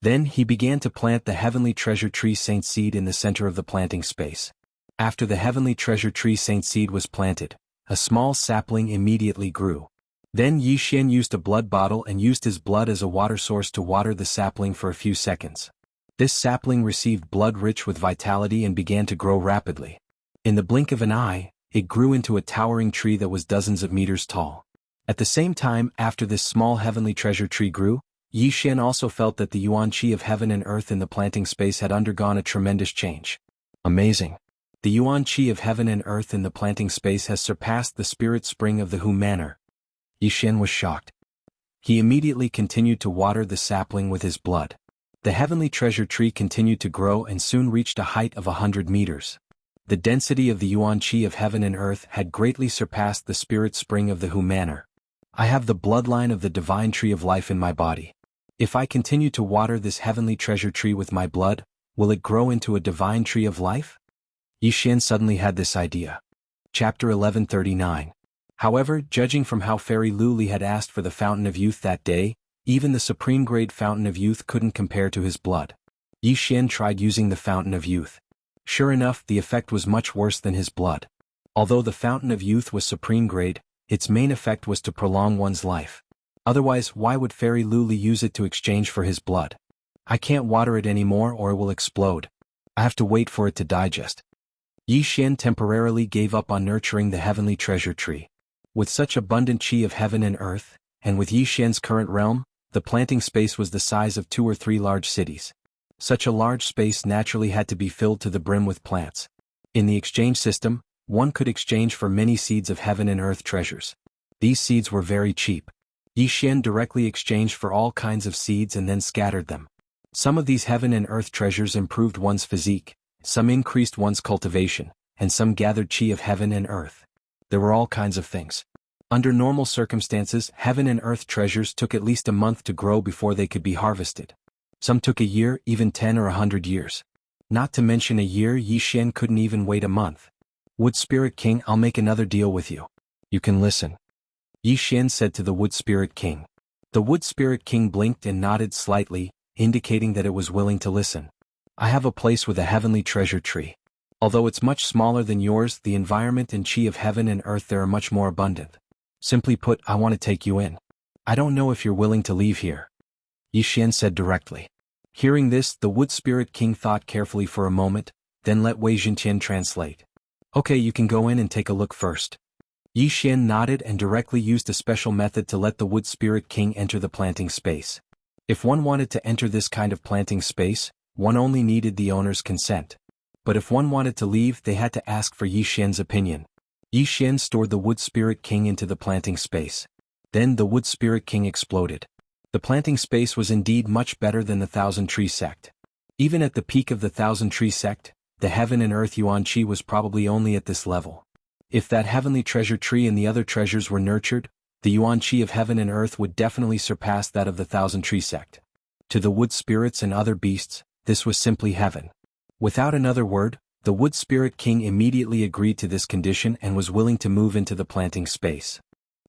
Then he began to plant the heavenly treasure tree saint seed in the center of the planting space. After the heavenly treasure tree saint seed was planted, a small sapling immediately grew. Then Yixian used a blood bottle and used his blood as a water source to water the sapling for a few seconds. This sapling received blood rich with vitality and began to grow rapidly. In the blink of an eye, it grew into a towering tree that was dozens of meters tall. At the same time, after this small heavenly treasure tree grew, Yixian also felt that the yuan qi of heaven and earth in the planting space had undergone a tremendous change. Amazing. The yuan qi of heaven and earth in the planting space has surpassed the spirit spring of the Hu Manor. Yixian was shocked. He immediately continued to water the sapling with his blood. The heavenly treasure tree continued to grow and soon reached a height of 100 meters. The density of the yuan qi of heaven and earth had greatly surpassed the spirit spring of the Hu manor. I have the bloodline of the divine tree of life in my body. If I continue to water this heavenly treasure tree with my blood, will it grow into a divine tree of life? Yixian suddenly had this idea. Chapter 1139. However, judging from how Fairy Luli had asked for the Fountain of Youth that day, even the supreme grade Fountain of Youth couldn't compare to his blood. Yixian tried using the Fountain of Youth. Sure enough, the effect was much worse than his blood. Although the Fountain of Youth was supreme grade, its main effect was to prolong one's life. Otherwise, why would Fairy Luli use it to exchange for his blood? I can't water it anymore or it will explode. I have to wait for it to digest. Yixian temporarily gave up on nurturing the heavenly treasure tree. With such abundant qi of heaven and earth, and with Yixian's current realm, the planting space was the size of 2 or 3 large cities. Such a large space naturally had to be filled to the brim with plants. In the exchange system, one could exchange for many seeds of heaven and earth treasures. These seeds were very cheap. Yixian directly exchanged for all kinds of seeds and then scattered them. Some of these heaven and earth treasures improved one's physique, some increased one's cultivation, and some gathered qi of heaven and earth. There were all kinds of things. Under normal circumstances, heaven and earth treasures took at least a month to grow before they could be harvested. Some took a year, even 10 or 100 years. Not to mention a year, Yixian couldn't even wait a month. Wood Spirit King, I'll make another deal with you. You can listen. Yixian said to the Wood Spirit King. The Wood Spirit King blinked and nodded slightly, indicating that it was willing to listen. I have a place with a heavenly treasure tree. Although it's much smaller than yours, the environment and qi of heaven and earth there are much more abundant. Simply put, I want to take you in. I don't know if you're willing to leave here. Yixian said directly. Hearing this, the Wood Spirit King thought carefully for a moment, then let Wei Jintian translate. Okay, you can go in and take a look first. Yixian nodded and directly used a special method to let the Wood Spirit King enter the planting space. If one wanted to enter this kind of planting space, one only needed the owner's consent. But if one wanted to leave, they had to ask for Yixian's opinion. Yixian stored the Wood Spirit King into the planting space. Then the Wood Spirit King exploded. The planting space was indeed much better than the Thousand Tree Sect. Even at the peak of the Thousand Tree Sect, the heaven and earth yuan qi was probably only at this level. If that heavenly treasure tree and the other treasures were nurtured, the yuan qi of heaven and earth would definitely surpass that of the Thousand Tree Sect. To the wood spirits and other beasts, this was simply heaven. Without another word, the Wood Spirit King immediately agreed to this condition and was willing to move into the planting space.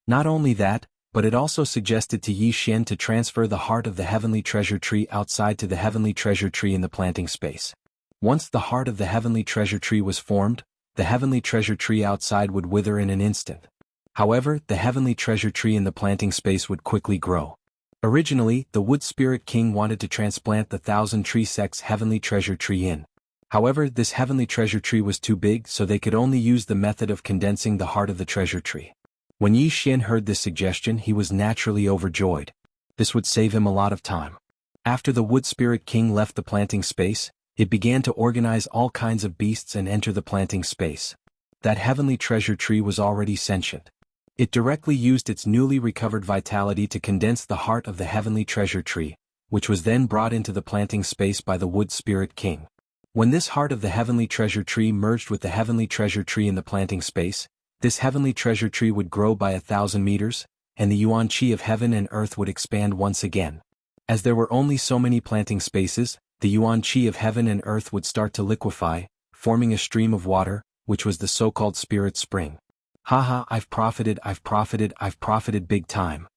Not only that, but it also suggested to Yixian to transfer the heart of the heavenly treasure tree outside to the heavenly treasure tree in the planting space. Once the heart of the heavenly treasure tree was formed, the heavenly treasure tree outside would wither in an instant. However, the heavenly treasure tree in the planting space would quickly grow. Originally, the Wood Spirit King wanted to transplant the Thousand Tree Sect's heavenly treasure tree in. However, this heavenly treasure tree was too big, so they could only use the method of condensing the heart of the treasure tree. When Yixian heard this suggestion, he was naturally overjoyed. This would save him a lot of time. After the Wood Spirit King left the planting space, it began to organize all kinds of beasts and enter the planting space. That heavenly treasure tree was already sentient. It directly used its newly recovered vitality to condense the heart of the heavenly treasure tree, which was then brought into the planting space by the Wood Spirit King. When this heart of the heavenly treasure tree merged with the heavenly treasure tree in the planting space, this heavenly treasure tree would grow by 1,000 meters, and the yuan qi of heaven and earth would expand once again. As there were only so many planting spaces, the yuan qi of heaven and earth would start to liquefy, forming a stream of water, which was the so-called spirit spring. Haha, I've profited big time.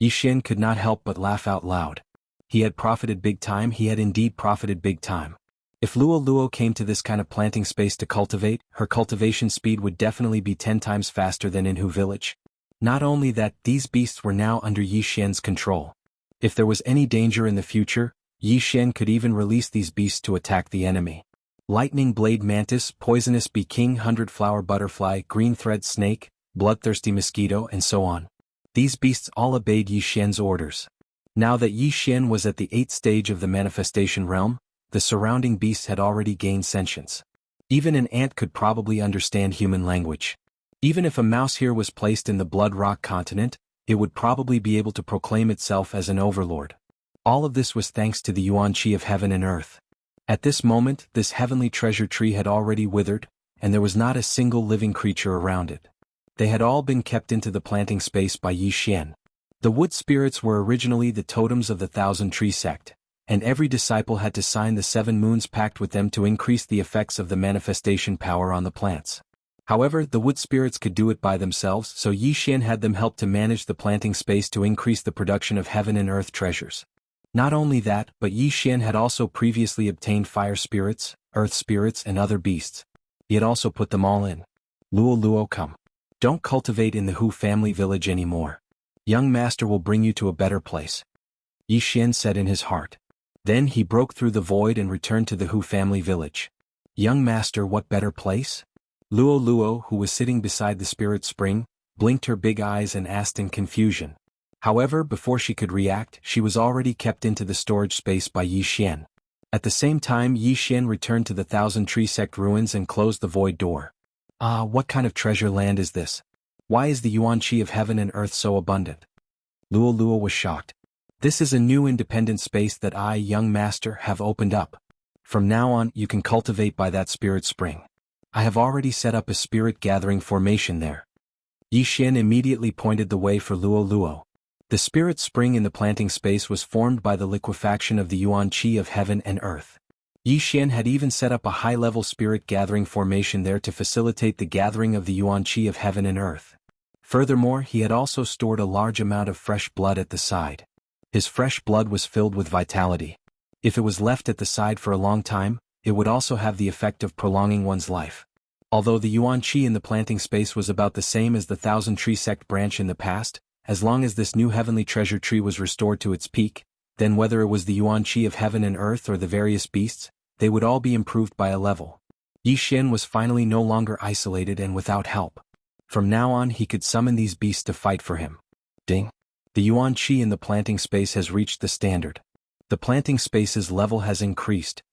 Yixian could not help but laugh out loud. He had profited big time, he had indeed profited big time. If Luo came to this kind of planting space to cultivate, her cultivation speed would definitely be 10 times faster than in Hu village. Not only that, these beasts were now under Yixian's control. If there was any danger in the future, Yixian could even release these beasts to attack the enemy. Lightning Blade Mantis, Poisonous Bee King, 100-Flower Butterfly, Green Thread Snake, Bloodthirsty Mosquito, and so on. These beasts all obeyed Yixian's orders. Now that Yixian was at the 8th stage of the manifestation realm, the surrounding beasts had already gained sentience. Even an ant could probably understand human language. Even if a mouse here was placed in the Blood Rock continent, it would probably be able to proclaim itself as an overlord. All of this was thanks to the yuan qi of heaven and earth. At this moment, this heavenly treasure tree had already withered, and there was not a single living creature around it. They had all been kept into the planting space by Yixian. The wood spirits were originally the totems of the Thousand Tree sect, and every disciple had to sign the 7 moons pact with them to increase the effects of the manifestation power on the plants. However, the wood spirits could do it by themselves, so Yixian had them help to manage the planting space to increase the production of heaven and earth treasures. Not only that, but Yixian had also previously obtained fire spirits, earth spirits and other beasts. He had also put them all in. Luo Luo, come. Don't cultivate in the Hu family village anymore. Young master will bring you to a better place. Yixian said in his heart. Then he broke through the void and returned to the Hu family village. Young master, what better place? Luo Luo, who was sitting beside the spirit spring, blinked her big eyes and asked in confusion. However, before she could react, she was already kept into the storage space by Yixian. At the same time, Yixian returned to the Thousand Tree sect ruins and closed the void door. Ah, what kind of treasure land is this? Why is the yuan qi of heaven and earth so abundant? Luo Luo was shocked. This is a new independent space that I, young master, have opened up. From now on, you can cultivate by that spirit spring. I have already set up a spirit gathering formation there. Yixian immediately pointed the way for Luo Luo. The spirit spring in the planting space was formed by the liquefaction of the yuan qi of heaven and earth. Yixian had even set up a high-level spirit gathering formation there to facilitate the gathering of the yuan qi of heaven and earth. Furthermore, he had also stored a large amount of fresh blood at the side. His fresh blood was filled with vitality. If it was left at the side for a long time, it would also have the effect of prolonging one's life. Although the yuan qi in the planting space was about the same as the Thousand Tree sect branch in the past, as long as this new heavenly treasure tree was restored to its peak, then whether it was the yuan qi of heaven and earth or the various beasts, they would all be improved by a level. Yixian was finally no longer isolated and without help. From now on he could summon these beasts to fight for him. Ding! The yuan qi in the planting space has reached the standard. The planting space's level has increased.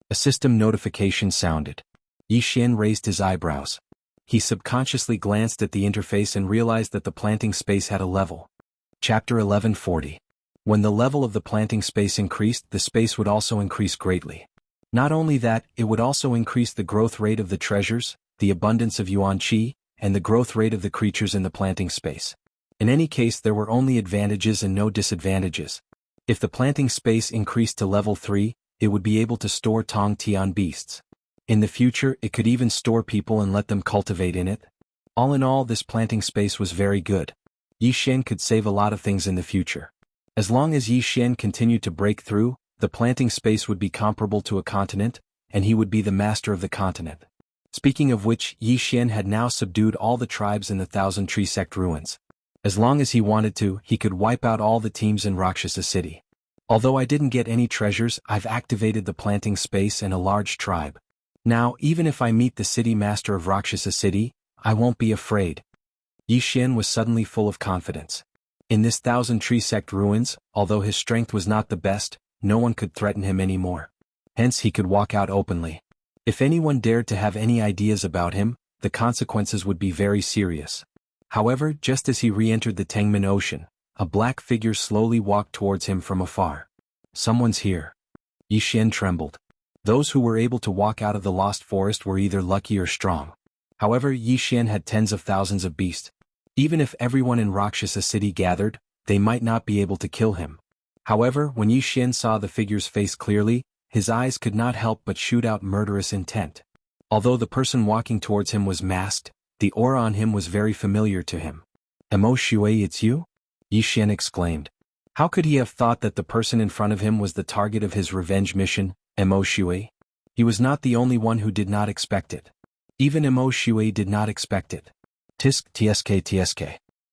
A system notification sounded. Yixian raised his eyebrows. He subconsciously glanced at the interface and realized that the planting space had a level. Chapter 1140. When the level of the planting space increased, the space would also increase greatly. Not only that, it would also increase the growth rate of the treasures, the abundance of yuan qi, and the growth rate of the creatures in the planting space. In any case, there were only advantages and no disadvantages. If the planting space increased to level 3, it would be able to store Tong Tian beasts. In the future, it could even store people and let them cultivate in it. All in all, this planting space was very good. Yixian could save a lot of things in the future. As long as Yixian continued to break through, the planting space would be comparable to a continent, and he would be the master of the continent. Speaking of which, Yixian had now subdued all the tribes in the Thousand Tree sect ruins. As long as he wanted to, he could wipe out all the teams in Rakshasa City. Although I didn't get any treasures, I've activated the planting space and a large tribe. Now, even if I meet the city master of Rakshasa City, I won't be afraid. Yixian was suddenly full of confidence. In this Thousand Tree sect ruins, although his strength was not the best, no one could threaten him anymore. Hence he could walk out openly. If anyone dared to have any ideas about him, the consequences would be very serious. However, just as he re-entered the Tengman Ocean, a black figure slowly walked towards him from afar. Someone's here. Yixian trembled. Those who were able to walk out of the lost forest were either lucky or strong. However, Yixian had tens of thousands of beasts. Even if everyone in Rakshasa City gathered, they might not be able to kill him. However, when Yixian saw the figure's face clearly, his eyes could not help but shoot out murderous intent. Although the person walking towards him was masked, the aura on him was very familiar to him. "Mo Shui, it's you?" Yixian exclaimed. How could he have thought that the person in front of him was the target of his revenge mission, Mo Shui? He was not the only one who did not expect it. Even Mo Shui did not expect it. Tsk.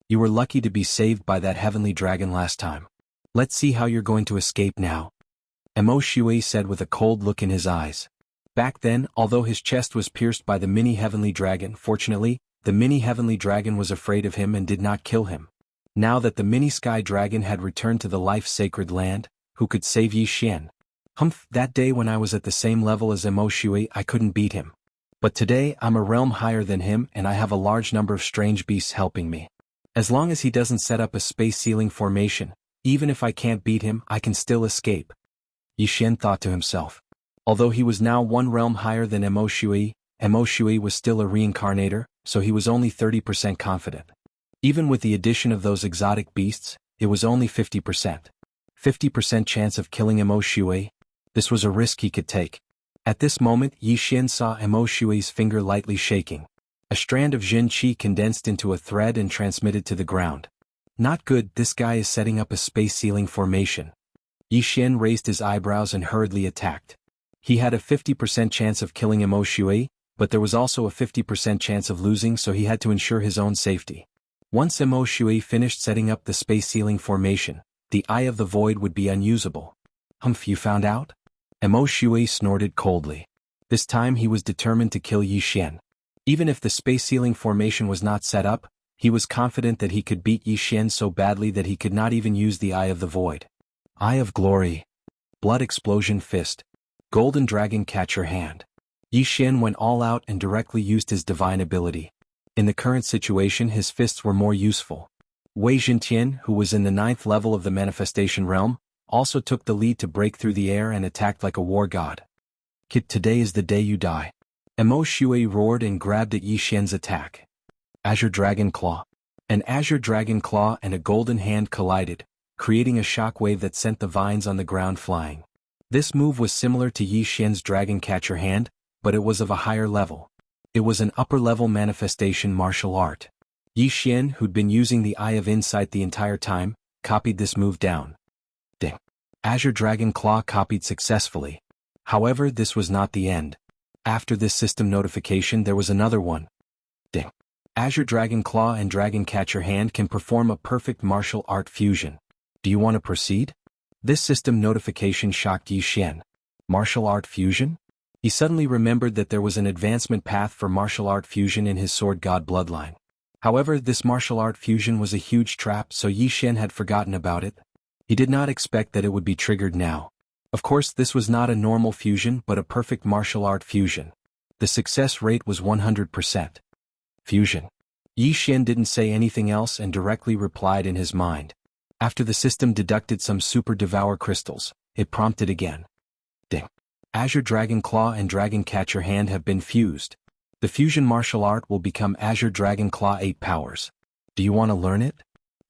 You were lucky to be saved by that heavenly dragon last time. Let's see how you're going to escape now. Mo Shui said with a cold look in his eyes. Back then, although his chest was pierced by the mini-heavenly dragon, fortunately, the mini-heavenly dragon was afraid of him and did not kill him. Now that the mini-sky dragon had returned to the life-sacred land, who could save Yixian? That day when I was at the same level as Mo Shui, I couldn't beat him. But today, I'm a realm higher than him and I have a large number of strange beasts helping me. As long as he doesn't set up a space ceiling formation, even if I can't beat him, I can still escape. Yixian thought to himself. Although he was now one realm higher than Mo Shui, Mo Shui was still a reincarnator, so he was only 30% confident. Even with the addition of those exotic beasts, it was only 50%. 50% chance of killing Mo Shui? This was a risk he could take. At this moment, Yi Xian saw Mo Shui's finger lightly shaking. A strand of Jin Qi condensed into a thread and transmitted to the ground. Not good, this guy is setting up a space ceiling formation. Yi Xian raised his eyebrows and hurriedly attacked. He had a 50% chance of killing Mo Shui, but there was also a 50% chance of losing, so he had to ensure his own safety. Once Mo Shui finished setting up the space ceiling formation, the Eye of the Void would be unusable. Humph, you found out? Mo Shui snorted coldly. This time he was determined to kill Yi Xian. Even if the space ceiling formation was not set up, he was confident that he could beat Yi Xian so badly that he could not even use the Eye of the Void. Eye of Glory. Blood Explosion Fist. Golden Dragon Catcher Hand. Yi Xian went all out and directly used his divine ability. In the current situation, his fists were more useful. Wei Zhentian, who was in the 9th level of the manifestation realm, also took the lead to break through the air and attacked like a war god. Kid, today is the day you die. Mo Shui roared and grabbed at Yi Xian's attack. Azure Dragon Claw. An Azure Dragon Claw and a golden hand collided, creating a shockwave that sent the vines on the ground flying. This move was similar to Yi Xian's Dragon Catcher Hand, but it was of a higher level. It was an upper-level manifestation martial art. Yi Xian, who'd been using the Eye of Insight the entire time, copied this move down. Ding. Azure Dragon Claw copied successfully. However, this was not the end. After this system notification, there was another one. Ding. Azure Dragon Claw and Dragon Catcher Hand can perform a perfect martial art fusion. Do you want to proceed? This system notification shocked Yi Xian. Martial art fusion? He suddenly remembered that there was an advancement path for martial art fusion in his sword god bloodline. However, this martial art fusion was a huge trap, so Yi Xian had forgotten about it. He did not expect that it would be triggered now. Of course, this was not a normal fusion but a perfect martial art fusion. The success rate was 100%. Fusion. Yi Xian didn't say anything else and directly replied in his mind. After the system deducted some super devour crystals, it prompted again. Ding. Azure Dragon Claw and Dragon Catcher Hand have been fused. The fusion martial art will become Azure Dragon Claw 8 powers. Do you want to learn it?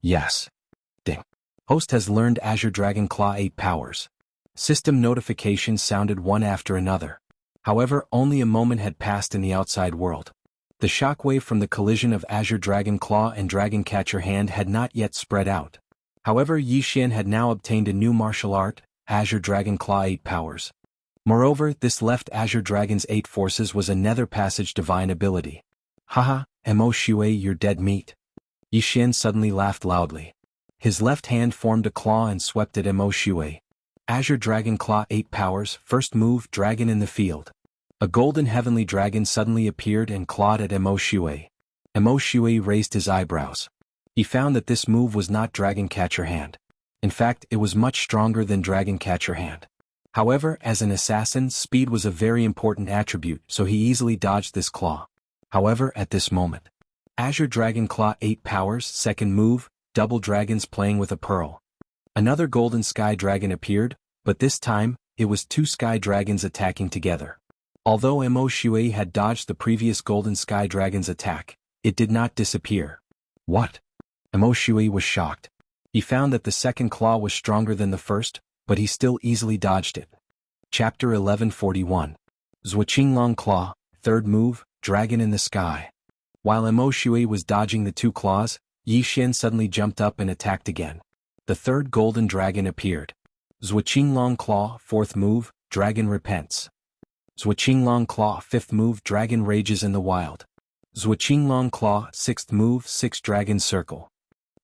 Yes. Ding. Host has learned Azure Dragon Claw 8 powers. System notifications sounded one after another. However, only a moment had passed in the outside world. The shockwave from the collision of Azure Dragon Claw and Dragon Catcher Hand had not yet spread out. However, Yi Xian had now obtained a new martial art, Azure Dragon Claw 8 powers. Moreover, this left Azure Dragon's 8 forces was a Nether Passage divine ability. Haha, Mo Shui, you're dead meat. Yi Xian suddenly laughed loudly. His left hand formed a claw and swept at Mo Shui. Azure Dragon Claw 8 powers, first move, Dragon in the Field. A golden heavenly dragon suddenly appeared and clawed at Mo Shui. Mo Shui raised his eyebrows. He found that this move was not Dragon Catcher Hand. In fact, it was much stronger than Dragon Catcher Hand. However, as an assassin, speed was a very important attribute, so he easily dodged this claw. However, at this moment, Azure Dragon Claw 8 powers, second move, double dragons playing with a pearl. Another golden sky dragon appeared, but this time, it was 2 sky dragons attacking together. Although Mo Shui had dodged the previous golden sky dragon's attack, it did not disappear. What? Mo Shui was shocked. He found that the second claw was stronger than the first, but he still easily dodged it. Chapter 1141. Zhuqinglong Claw, third move, Dragon in the Sky. While Mo Shui was dodging the 2 claws, Yi Xian suddenly jumped up and attacked again. The third golden dragon appeared. Zhuqinglong Claw, fourth move, Dragon Repents. Zhuqinglong Claw, fifth move, Dragon Rages in the Wild. Zhuqinglong Claw, sixth move, 6 Dragon Circle.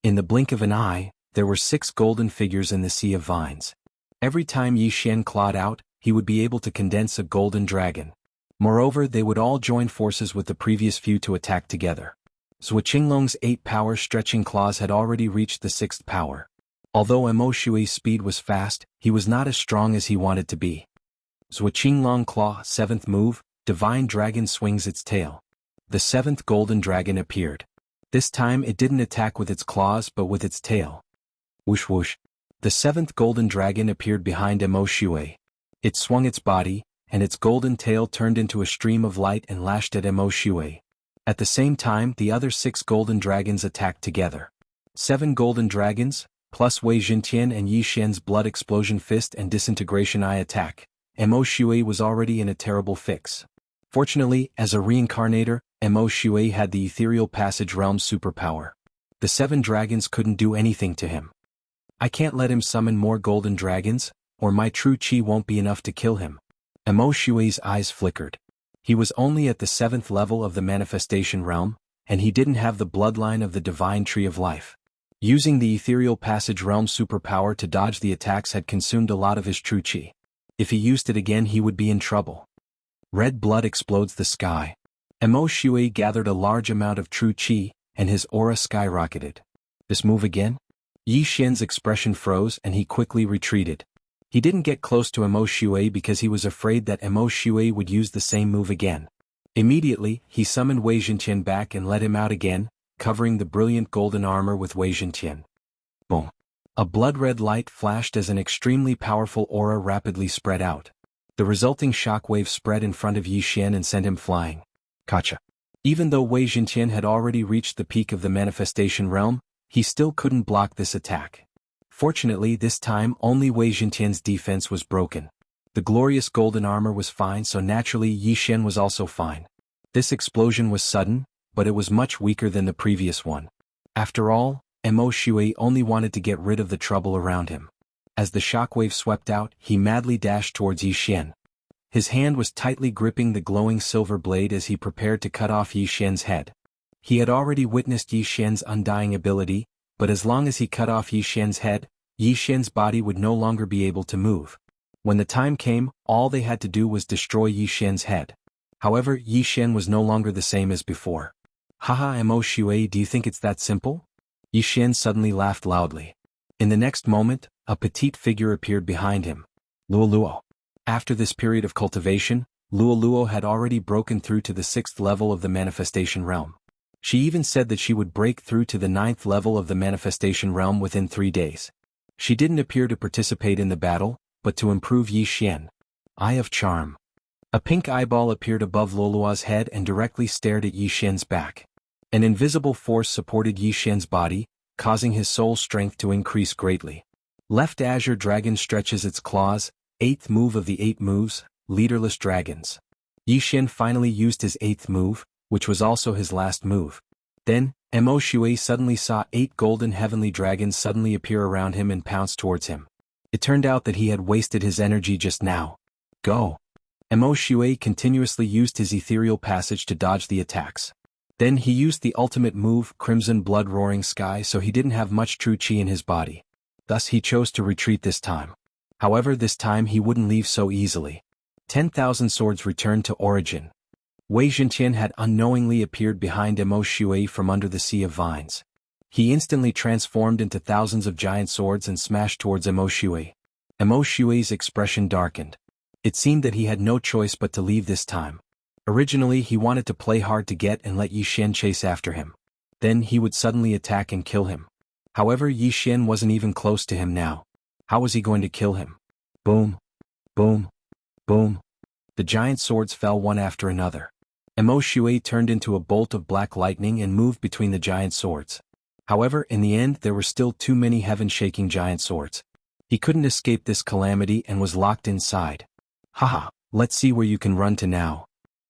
In the blink of an eye, there were 6 golden figures in the sea of vines. Every time Yi Xian clawed out, he would be able to condense a golden dragon. Moreover, they would all join forces with the previous few to attack together. Zhuqinglong's 8 power stretching claws had already reached the 6th power. Although Mo Shui's speed was fast, he was not as strong as he wanted to be. Zhuqinglong Claw, 7th move, Divine Dragon swings its tail. The 7th golden dragon appeared. This time it didn't attack with its claws but with its tail. Whoosh whoosh. The 7th golden dragon appeared behind Mo Shui. It swung its body, and its golden tail turned into a stream of light and lashed at Mo Shui. At the same time, the other 6 golden dragons attacked together. 7 golden dragons, plus Wei Jintian and Yi Xian's blood explosion fist and disintegration eye attack. Mo Shui was already in a terrible fix. Fortunately, as a reincarnator, Mo Shui had the ethereal passage realm's superpower. The 7 dragons couldn't do anything to him. I can't let him summon more golden dragons, or my true chi won't be enough to kill him. Mo Shui's eyes flickered. He was only at the 7th level of the manifestation realm, and he didn't have the bloodline of the divine tree of life. Using the ethereal passage realm's superpower to dodge the attacks had consumed a lot of his true chi. If he used it again, he would be in trouble. Red blood explodes the sky. Mo Shui gathered a large amount of true chi, and his aura skyrocketed. This move again? Yi Xian's expression froze and he quickly retreated. He didn't get close to Mo Shui because he was afraid that Mo Shui would use the same move again. Immediately, he summoned Wei Jintian back and let him out again, covering the brilliant golden armor with Wei Jintian. Boom. A blood-red light flashed as an extremely powerful aura rapidly spread out. The resulting shockwave spread in front of Yi Xian and sent him flying. Gotcha. Even though Wei Jintian had already reached the peak of the manifestation realm, he still couldn't block this attack. Fortunately, this time only Wei Jintian's defense was broken. The glorious golden armor was fine, so naturally Yi Xian was also fine. This explosion was sudden, but it was much weaker than the previous one. After all, Mo Shui only wanted to get rid of the trouble around him. As the shockwave swept out, he madly dashed towards Yi Xian. His hand was tightly gripping the glowing silver blade as he prepared to cut off Yi Xian's head. He had already witnessed Yi Xian's undying ability, but as long as he cut off Yi Xian's head, Yi Xian's body would no longer be able to move. When the time came, all they had to do was destroy Yi Xian's head. However, Yi Xian was no longer the same as before. Haha, Mo Shui, do you think it's that simple? Yi Xian suddenly laughed loudly. In the next moment, a petite figure appeared behind him. Luo. After this period of cultivation, Luo had already broken through to the 6th level of the manifestation realm. She even said that she would break through to the 9th level of the manifestation realm within 3 days. She didn't appear to participate in the battle, but to improve Yi Xian. Eye of Charm. A pink eyeball appeared above Luo's head and directly stared at Yi Xian's back. An invisible force supported Yi Xian's body, causing his soul strength to increase greatly. Left Azure Dragon stretches its claws, 8th move of the 8 moves, Leaderless Dragons. Yi Xian finally used his 8th move, which was also his last move. Then, Mo Shui suddenly saw 8 golden heavenly dragons suddenly appear around him and pounce towards him. It turned out that he had wasted his energy just now. Go! Mo Shui continuously used his ethereal passage to dodge the attacks. Then he used the ultimate move, Crimson Blood Roaring Sky, so he didn't have much true chi in his body. Thus he chose to retreat this time. However, this time he wouldn't leave so easily. 10,000 swords returned to origin. Wei Jintian had unknowingly appeared behind Mo Shui from under the sea of vines. He instantly transformed into thousands of giant swords and smashed towards Mo Shui. Mo Shui's expression darkened. It seemed that he had no choice but to leave this time. Originally he wanted to play hard to get and let Yi Xian chase after him. Then he would suddenly attack and kill him. However, Yi Xian wasn't even close to him now. How was he going to kill him? Boom. Boom. Boom. The giant swords fell one after another. Mo Shui turned into a bolt of black lightning and moved between the giant swords. However, in the end there were still too many heaven-shaking giant swords. He couldn't escape this calamity and was locked inside. Haha, let's see where you can run to now.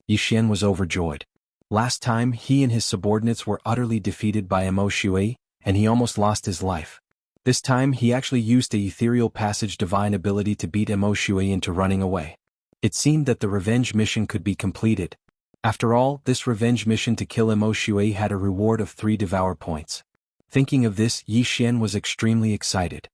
Yi Xian was overjoyed. Last time he and his subordinates were utterly defeated by Mo Shui, and he almost lost his life. This time he actually used the ethereal passage divine ability to beat Mo Shui into running away. It seemed that the revenge mission could be completed. After all, this revenge mission to kill Mo Shui had a reward of 3 devour points. Thinking of this, Yi Xian was extremely excited.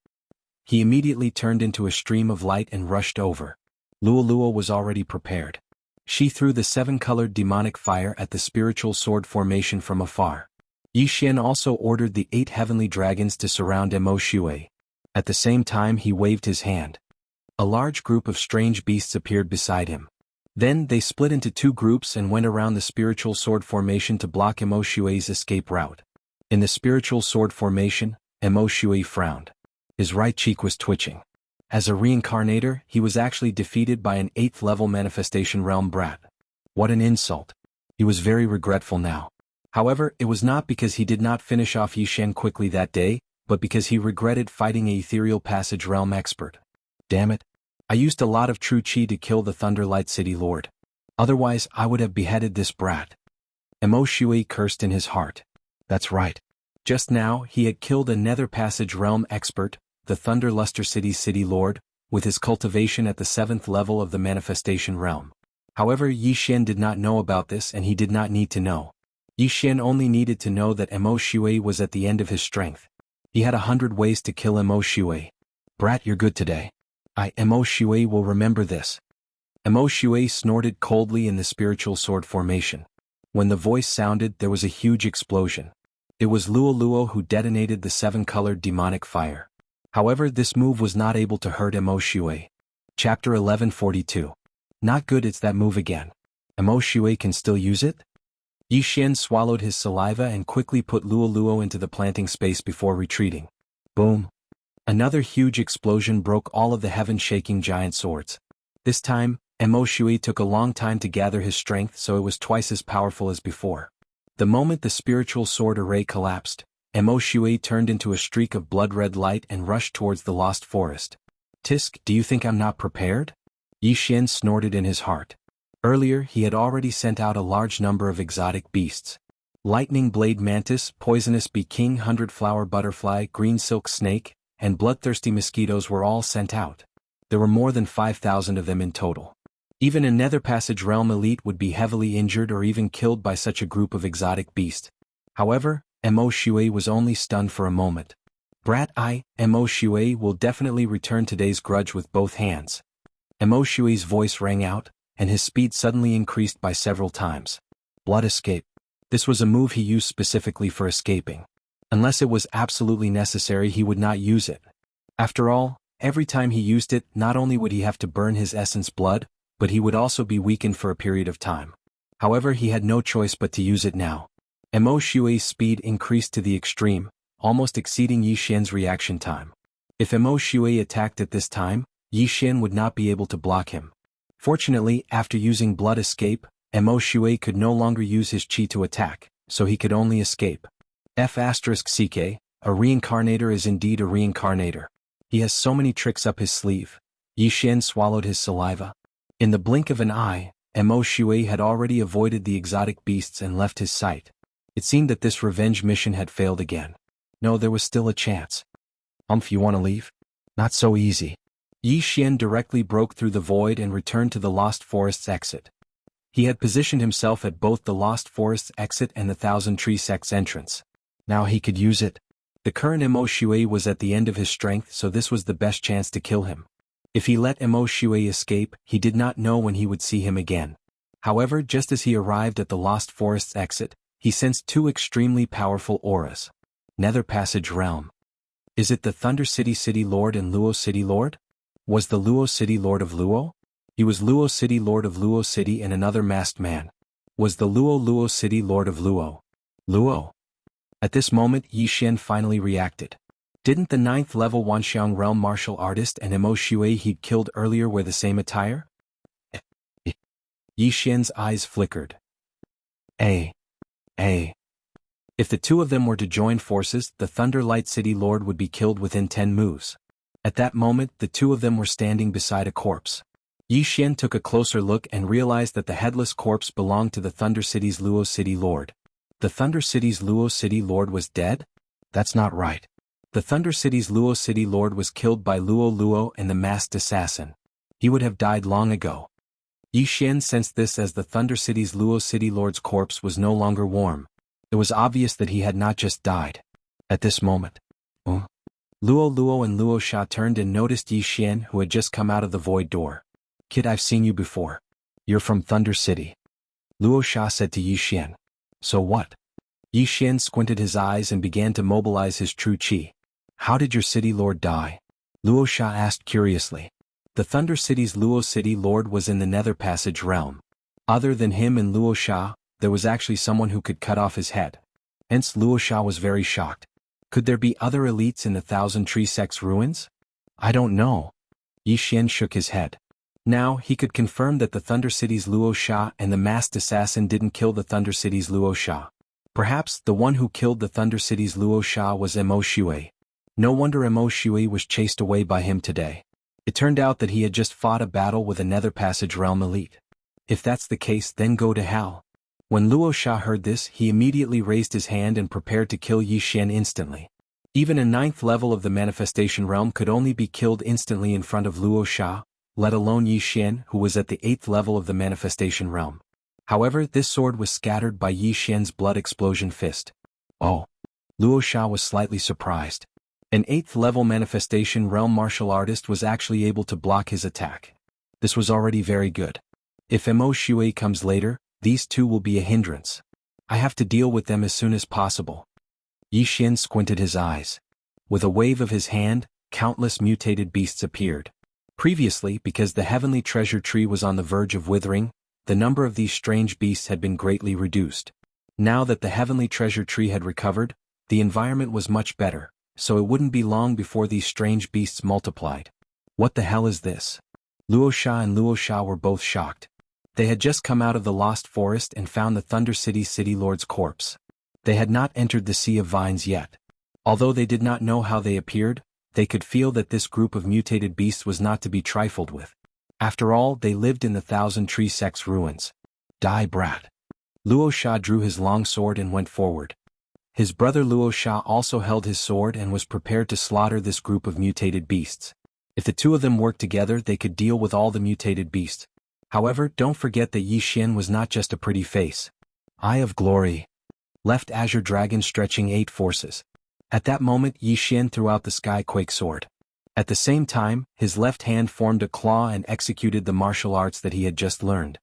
He immediately turned into a stream of light and rushed over. Luo was already prepared. She threw the 7-colored demonic fire at the spiritual sword formation from afar. Yi Xian also ordered the 8 heavenly dragons to surround Mo Shui. At the same time he waved his hand. A large group of strange beasts appeared beside him. Then they split into 2 groups and went around the spiritual sword formation to block Mo Shui's escape route. In the spiritual sword formation, Mo Shui frowned. His right cheek was twitching. As a reincarnator, he was actually defeated by an 8th level manifestation realm brat. What an insult. He was very regretful now. However, it was not because he did not finish off Xianxia quickly that day, but because he regretted fighting a ethereal passage realm expert. Damn it. I used a lot of true chi to kill the Thunderlight City Lord. Otherwise, I would have beheaded this brat. Shui cursed in his heart. That's right. Just now, he had killed a Nether Passage realm expert, the Thunderluster City Lord, with his cultivation at the 7th level of the manifestation realm. However, Xianxia did not know about this and he did not need to know. Xianxia only needed to know that Shui was at the end of his strength. He had 100 ways to kill Shui. Brat, you're good today. Shui will remember this. Shui snorted coldly in the spiritual sword formation. When the voice sounded, there was a huge explosion. It was Luo who detonated the 7-colored demonic fire. However, this move was not able to hurt Shui. Chapter 1142. Not good, it's that move again. Shui can still use it? Xianxia swallowed his saliva and quickly put Luo into the planting space before retreating. Boom. Another huge explosion broke all of the heaven-shaking giant swords. This time, Shui took a long time to gather his strength, so it was twice as powerful as before. The moment the spiritual sword array collapsed, Shui turned into a streak of blood-red light and rushed towards the lost forest. Tisk, do you think I'm not prepared? Xianxia snorted in his heart. Earlier, he had already sent out a large number of exotic beasts. Lightning blade mantis, poisonous bee king, 100-flower butterfly, green silk snake, and bloodthirsty mosquitoes were all sent out. There were more than 5,000 of them in total. Even a Nether Passage realm elite would be heavily injured or even killed by such a group of exotic beasts. However, Shui was only stunned for a moment. Brat, Shui will definitely return today's grudge with both hands. Shui's voice rang out, and his speed suddenly increased by several times. Blood escape. This was a move he used specifically for escaping. Unless it was absolutely necessary, he would not use it. After all, every time he used it, not only would he have to burn his essence blood, but he would also be weakened for a period of time. However, he had no choice but to use it now. Shui's speed increased to the extreme, almost exceeding Xianxia's reaction time. If Shui attacked at this time, Xianxia would not be able to block him. Fortunately, after using Blood Escape, Shui could no longer use his chi to attack, so he could only escape. Ck, a reincarnator is indeed a reincarnator. He has so many tricks up his sleeve. Xianxia swallowed his saliva. In the blink of an eye, Shui had already avoided the exotic beasts and left his sight. It seemed that this revenge mission had failed again. No, there was still a chance. You want to leave? Not so easy. Xianxia directly broke through the void and returned to the Lost Forest's exit. He had positioned himself at both the Lost Forest's exit and the Thousand Tree Sect's entrance. Now he could use it. The current Shui was at the end of his strength, so this was the best chance to kill him. If he let Shui escape, he did not know when he would see him again. However, just as he arrived at the Lost Forest's exit, he sensed two extremely powerful auras. Nether Passage Realm. Is it the Thunder City Lord and Luo City Lord? Was the Luo City Lord of Luo? He was Luo City Lord of Luo City and another masked man. Was the Luo City Lord of Luo? Luo. At this moment, Xianxia finally reacted. Didn't the 9th level Wanxiang realm martial artist and Shui he'd killed earlier wear the same attire? Xianxia's eyes flickered. If the two of them were to join forces, the Thunderlight City Lord would be killed within 10 moves. At that moment, the two of them were standing beside a corpse. Xianxia took a closer look and realized that the headless corpse belonged to the Thunder City's Luo City Lord. The Thunder City's Luo City Lord was dead? That's not right. The Thunder City's Luo City Lord was killed by Luo and the masked assassin. He would have died long ago. Xianxia sensed this as the Thunder City's Luo City Lord's corpse was no longer warm. It was obvious that he had not just died. At this moment, Luo and Luo Sha turned and noticed Xianxia, who had just come out of the void door. Kid, I've seen you before. You're from Thunder City. Luo Sha said to Xianxia. So what? Xianxia squinted his eyes and began to mobilize his true chi. How did your city lord die? Luo Sha asked curiously. The Thunder City's Luo City Lord was in the Nether Passage realm. Other than him and Luo Sha, there was actually someone who could cut off his head. Hence Luo Sha was very shocked. Could there be other elites in the Thousand Tree Sect's ruins? I don't know. Yi Xian shook his head. Now, he could confirm that the Thunder City's Luo Sha and the masked assassin didn't kill the Thunder City's Luo Sha. Perhaps the one who killed the Thunder City's Luo Sha was Mo Shui. No wonder Mo Shui was chased away by him today. It turned out that he had just fought a battle with a Nether Passage Realm elite. If that's the case, then go to hell. When Luo Sha heard this, he immediately raised his hand and prepared to kill Yi Xian instantly. Even a 9th level of the Manifestation Realm could only be killed instantly in front of Luo Sha, let alone Yi Xian, who was at the 8th level of the Manifestation Realm. However, this sword was scattered by Yi Xian's blood explosion fist. Oh. Luo Sha was slightly surprised. An 8th level Manifestation Realm martial artist was actually able to block his attack. This was already very good. If Mo Shui comes later, these two will be a hindrance. I have to deal with them as soon as possible. Yi Xian squinted his eyes. With a wave of his hand, countless mutated beasts appeared. Previously, because the heavenly treasure tree was on the verge of withering, the number of these strange beasts had been greatly reduced. Now that the heavenly treasure tree had recovered, the environment was much better, so it wouldn't be long before these strange beasts multiplied. What the hell is this? Luo Sha and Luo Sha were both shocked. They had just come out of the Lost Forest and found the Thunder City's City Lord's corpse. They had not entered the Sea of Vines yet. Although they did not know how they appeared, they could feel that this group of mutated beasts was not to be trifled with. After all, they lived in the Thousand Tree Sect's ruins. Die, brat. Luo Sha drew his long sword and went forward. His brother Luo Sha also held his sword and was prepared to slaughter this group of mutated beasts. If the two of them worked together, they could deal with all the mutated beasts. However, don't forget that Yi Xian was not just a pretty face. Eye of Glory. Left Azure Dragon stretching 8 forces. At that moment, Yi Xian threw out the Skyquake sword. At the same time, his left hand formed a claw and executed the martial arts that he had just learned.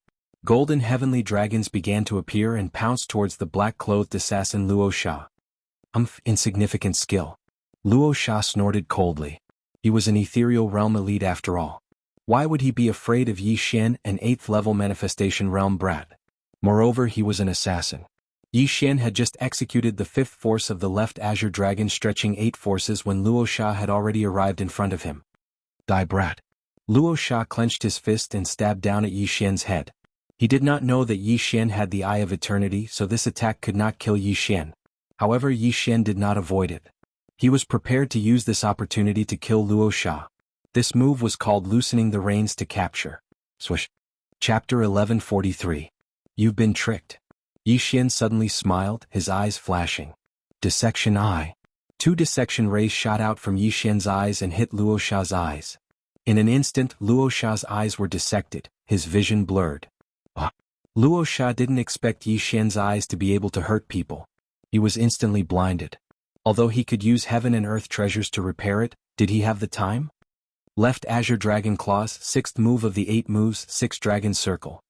Golden heavenly dragons began to appear and pounced towards the black-clothed assassin Luo Sha. Insignificant skill. Luo Sha snorted coldly. He was an ethereal realm elite after all. Why would he be afraid of Yi Xian, an 8th level Manifestation Realm brat? Moreover, he was an assassin. Yi Xian had just executed the 5th force of the left Azure Dragon stretching 8 forces when Luo Sha had already arrived in front of him. Die, brat. Luo Sha clenched his fist and stabbed down at Yi Xian's head. He did not know that Yi Xian had the Eye of Eternity, so this attack could not kill Yi Xian. However, Yi Xian did not avoid it. He was prepared to use this opportunity to kill Luo Sha. This move was called loosening the reins to capture. Swish. Chapter 1143. You've been tricked. Yi Xian suddenly smiled, his eyes flashing. Dissection Eye. 2 dissection rays shot out from Yi Xian's eyes and hit Luo Sha's eyes. In an instant, Luo Sha's eyes were dissected, his vision blurred. Luo Sha didn't expect Yi Xian's eyes to be able to hurt people. He was instantly blinded. Although he could use heaven and earth treasures to repair it, did he have the time? Left Azure Dragon Claws, 6th move of the 8 moves, 6 Dragon Circle.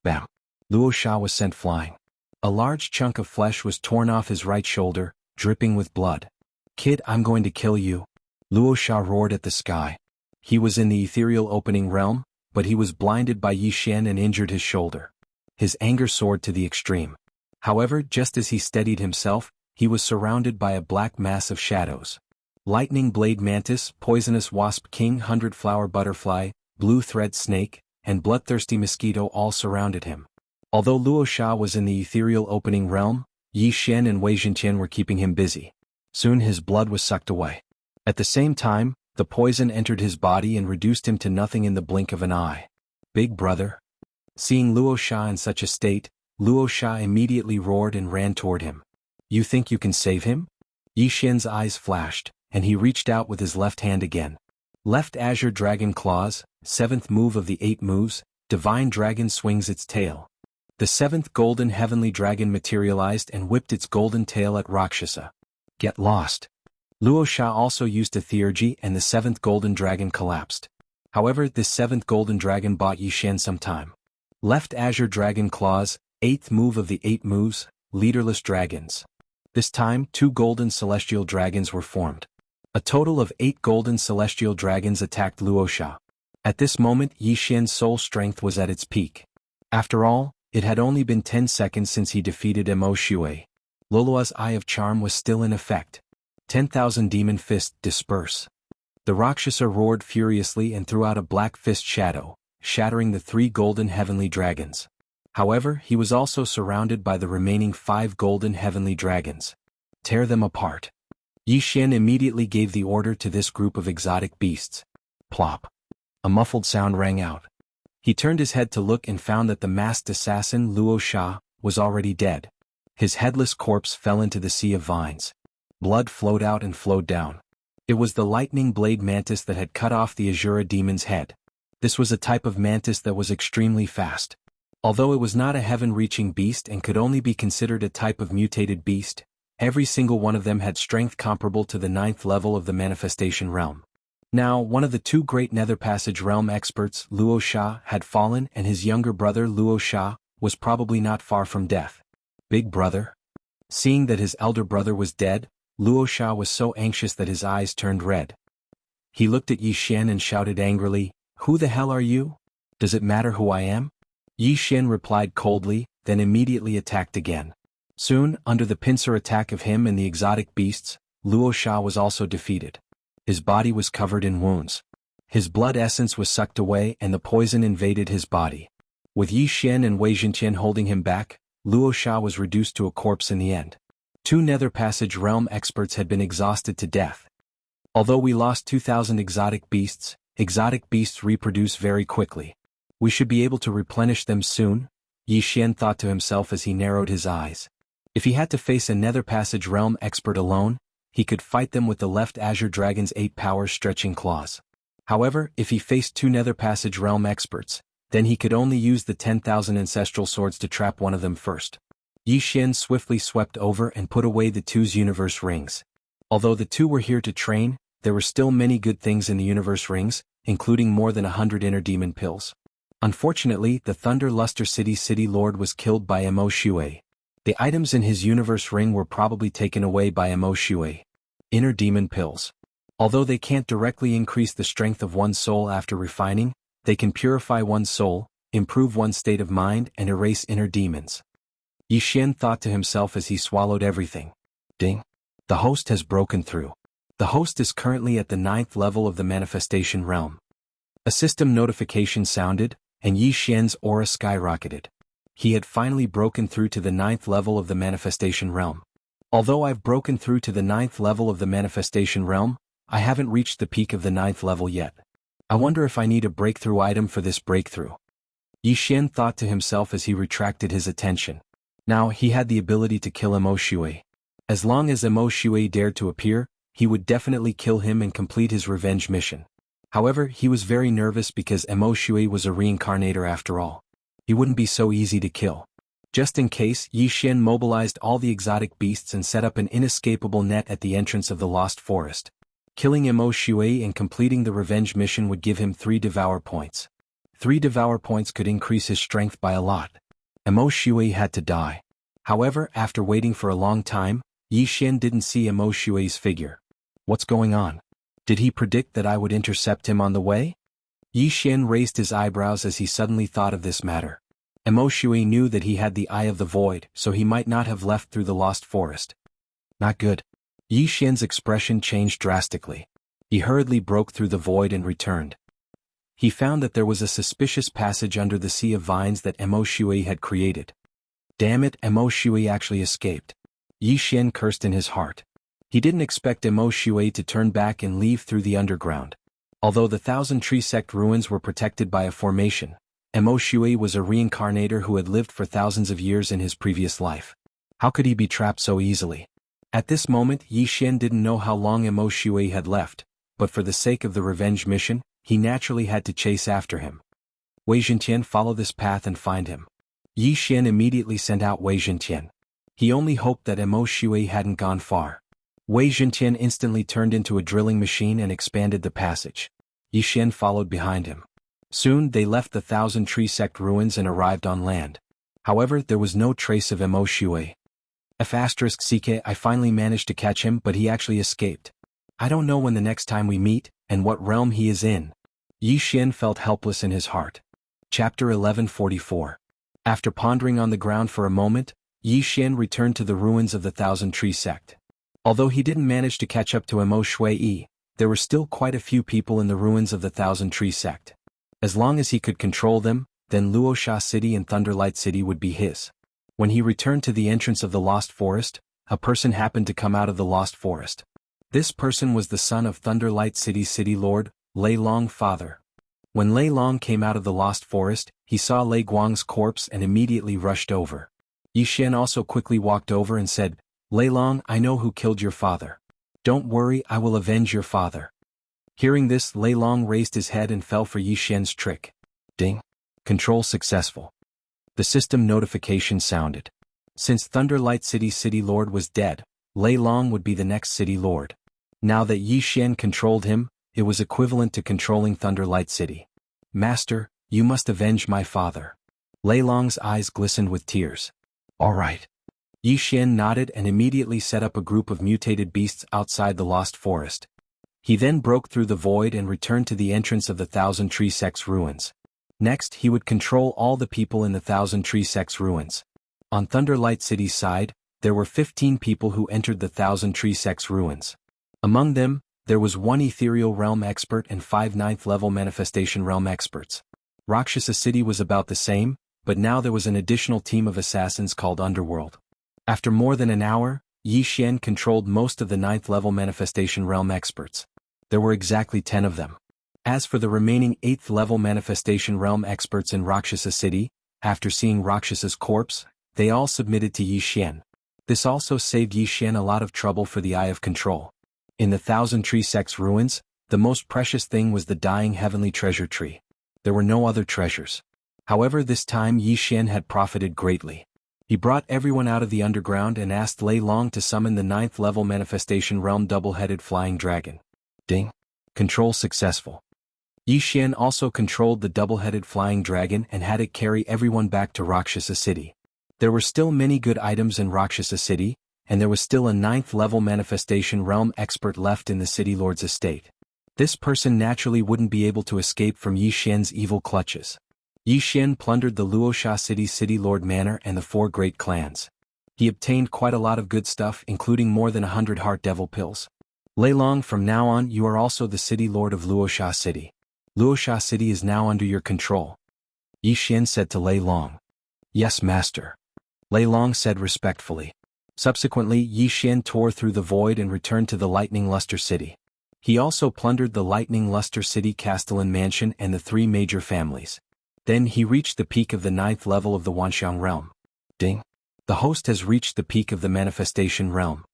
Bam. Luo Sha was sent flying. A large chunk of flesh was torn off his right shoulder, dripping with blood. Kid, I'm going to kill you. Luo Sha roared at the sky. He was in the ethereal opening realm, but he was blinded by Yi Xian and injured his shoulder. His anger soared to the extreme. However, just as he steadied himself, he was surrounded by a black mass of shadows. Lightning Blade Mantis, Poisonous Wasp King, 100-Flower Butterfly, Blue Thread Snake, and Bloodthirsty Mosquito all surrounded him. Although Luo Sha was in the ethereal opening realm, Yi Xian and Wei Zhenqian were keeping him busy. Soon his blood was sucked away. At the same time, the poison entered his body and reduced him to nothing in the blink of an eye. Big brother. Seeing Luo Sha in such a state, Luo Sha immediately roared and ran toward him. You think you can save him? Yi Xian's eyes flashed, and he reached out with his left hand again. Left Azure Dragon Claws, 7th move of the 8 moves, Divine Dragon swings its tail. The 7th golden heavenly dragon materialized and whipped its golden tail at Rakshasa. Get lost. Luo Sha also used a theurgy and the 7th golden dragon collapsed. However, this 7th golden dragon bought Yi Xian some time. Left Azure Dragon Claws, 8th move of the 8 moves, Leaderless Dragons. This time, 2 golden celestial dragons were formed. A total of 8 golden celestial dragons attacked Luo Sha. At this moment, Yi Xian's soul strength was at its peak. After all, it had only been 10 seconds since he defeated Mo Shui. Lolua's Eye of Charm was still in effect. 10,000 Demon Fist, disperse. The Rakshasa roared furiously and threw out a black fist shadow, shattering the 3 golden heavenly dragons. However, he was also surrounded by the remaining 5 golden heavenly dragons. Tear them apart. Yi Xian immediately gave the order to this group of exotic beasts. Plop. A muffled sound rang out. He turned his head to look and found that the masked assassin Luo Sha was already dead. His headless corpse fell into the sea of vines. Blood flowed out and flowed down. It was the lightning blade mantis that had cut off the Azura demon's head. This was a type of mantis that was extremely fast. Although it was not a heaven-reaching beast and could only be considered a type of mutated beast, every single one of them had strength comparable to the 9th level of the manifestation realm. Now, one of the 2 great Nether Passage realm experts, Luo Sha, had fallen, and his younger brother Luo Sha was probably not far from death. Big brother? Seeing that his elder brother was dead, Luo Sha was so anxious that his eyes turned red. He looked at Yi Xian and shouted angrily, "Who the hell are you? Does it matter who I am?" Yi Xian replied coldly, then immediately attacked again. Soon, under the pincer attack of him and the exotic beasts, Luo Sha was also defeated. His body was covered in wounds. His blood essence was sucked away and the poison invaded his body. With Yi Xian and Wei Zhenqian holding him back, Luo Sha was reduced to a corpse in the end. 2 Nether Passage realm experts had been exhausted to death. Although we lost 2,000 exotic beasts reproduce very quickly. We should be able to replenish them soon, Yi Xian thought to himself as he narrowed his eyes. If he had to face a Nether Passage realm expert alone, he could fight them with the left Azure Dragon's 8 powers stretching claws. However, if he faced 2 Nether Passage realm experts, then he could only use the 10,000 ancestral swords to trap one of them first. Yi Xian swiftly swept over and put away the 2's universe rings. Although the 2 were here to train, there were still many good things in the universe rings, including more than 100 inner demon pills. Unfortunately, the Thunder Luster City Lord was killed by Mo Shui. The items in his universe ring were probably taken away by Mo Shui. Inner demon pills. Although they can't directly increase the strength of one's soul after refining, they can purify one's soul, improve one's state of mind and erase inner demons. Yi Xian thought to himself as he swallowed everything. Ding. The host has broken through. The host is currently at the 9th level of the manifestation realm. A system notification sounded, and Yi Xian's aura skyrocketed. He had finally broken through to the 9th level of the manifestation realm. Although I've broken through to the 9th level of the manifestation realm, I haven't reached the peak of the 9th level yet. I wonder if I need a breakthrough item for this breakthrough. Yi Xian thought to himself as he retracted his attention. Now he had the ability to kill Mo Shui. As long as Mo Shui dared to appear, he would definitely kill him and complete his revenge mission. However, he was very nervous because Mo Shui was a reincarnator after all. He wouldn't be so easy to kill. Just in case, Yi Xian mobilized all the exotic beasts and set up an inescapable net at the entrance of the Lost Forest. Killing Mo Shui and completing the revenge mission would give him 3 Devour points. 3 Devour points could increase his strength by a lot. Mo Shui had to die. However, after waiting for a long time, Yi Xian didn't see Mo Shui's figure. What's going on? Did he predict that I would intercept him on the way? Yi Xian raised his eyebrows as he suddenly thought of this matter. Mo Shui knew that he had the Eye of the Void, so he might not have left through the Lost Forest. Not good. Yi Xian's expression changed drastically. He hurriedly broke through the void and returned. He found that there was a suspicious passage under the sea of vines that Mo Shui had created. Damn it, Mo Shui actually escaped. Yi Xian cursed in his heart. He didn't expect Mo Shui to turn back and leave through the underground. Although the Thousand Tree Sect ruins were protected by a formation, Mo Shui was a reincarnator who had lived for thousands of years in his previous life. How could he be trapped so easily? At this moment, Yi Xian didn't know how long Mo Shui had left, but for the sake of the revenge mission, he naturally had to chase after him. Wei Zhenqian, follow this path and find him. Yi Xian immediately sent out Wei Zhenqian. He only hoped that Mo Shui hadn't gone far. Wei Zhenqian instantly turned into a drilling machine and expanded the passage. Yi Xian followed behind him. Soon they left the Thousand Tree Sect ruins and arrived on land. However, there was no trace of Mo Shui. *CK, I finally managed to catch him, but he actually escaped. I don't know when the next time we meet, and what realm he is in. Yi Xian felt helpless in his heart. Chapter 1144. After pondering on the ground for a moment, Yi Xian returned to the ruins of the Thousand Tree Sect. Although he didn't manage to catch up to Mo Shui, there were still quite a few people in the ruins of the Thousand Tree sect. As long as he could control them, then Luoxia City and Thunderlight City would be his. When he returned to the entrance of the Lost Forest, a person happened to come out of the Lost Forest. This person was the son of Thunderlight City's city lord, Lei Long's father. When Lei Long came out of the Lost Forest, he saw Lei Guang's corpse and immediately rushed over. Yi Xian also quickly walked over and said, "Lei Long, I know who killed your father. Don't worry, I will avenge your father." Hearing this, Lei Long raised his head and fell for Yi Xian's trick. Ding. Control successful. The system notification sounded. Since Thunderlight City's city lord was dead, Lei Long would be the next city lord. Now that Yi Xian controlled him, it was equivalent to controlling Thunderlight City. "Master, you must avenge my father." Lei Long's eyes glistened with tears. "All right." Yi Xian nodded and immediately set up a group of mutated beasts outside the Lost Forest. He then broke through the void and returned to the entrance of the Thousand Tree Sect's ruins. Next, he would control all the people in the Thousand Tree Sect's ruins. On Thunderlight City's side, there were 15 people who entered the Thousand Tree Sect's ruins. Among them, there was one Ethereal Realm expert and 5 9th-level Manifestation Realm experts. Rakshasa City was about the same, but now there was an additional team of assassins called Underworld. After more than an hour, Yi Xian controlled most of the 9th-level Manifestation Realm experts. There were exactly 10 of them. As for the remaining 8th-level Manifestation Realm experts in Rakshasa City, after seeing Rakshasa's corpse, they all submitted to Yi Xian. This also saved Yi Xian a lot of trouble for the Eye of Control. In the Thousand Tree Sect's ruins, the most precious thing was the dying heavenly treasure tree. There were no other treasures. However, this time Yi Xian had profited greatly. He brought everyone out of the underground and asked Lei Long to summon the 9th-level Manifestation Realm double-headed flying dragon. Ding. Control successful. Yi Xian also controlled the double-headed flying dragon and had it carry everyone back to Rakshasa City. There were still many good items in Rakshasa City, and there was still a 9th-level Manifestation Realm expert left in the City Lord's estate. This person naturally wouldn't be able to escape from Yi Xian's evil clutches. Yi Xian plundered the Luoxia City's City Lord Manor and the 4 great clans. He obtained quite a lot of good stuff, including more than 100 Heart Devil pills. Lei Long, from now on you are also the City Lord of Luoxia City. Luoxia City is now under your control. Yi Xian said to Lei Long. "Yes, master." Lei Long said respectfully. Subsequently, Yi Xian tore through the void and returned to the Lightning Luster City. He also plundered the Lightning Luster City Castellan Mansion and the 3 major families. Then he reached the peak of the 9th level of the Wanxiang realm. Ding. The host has reached the peak of the Manifestation Realm.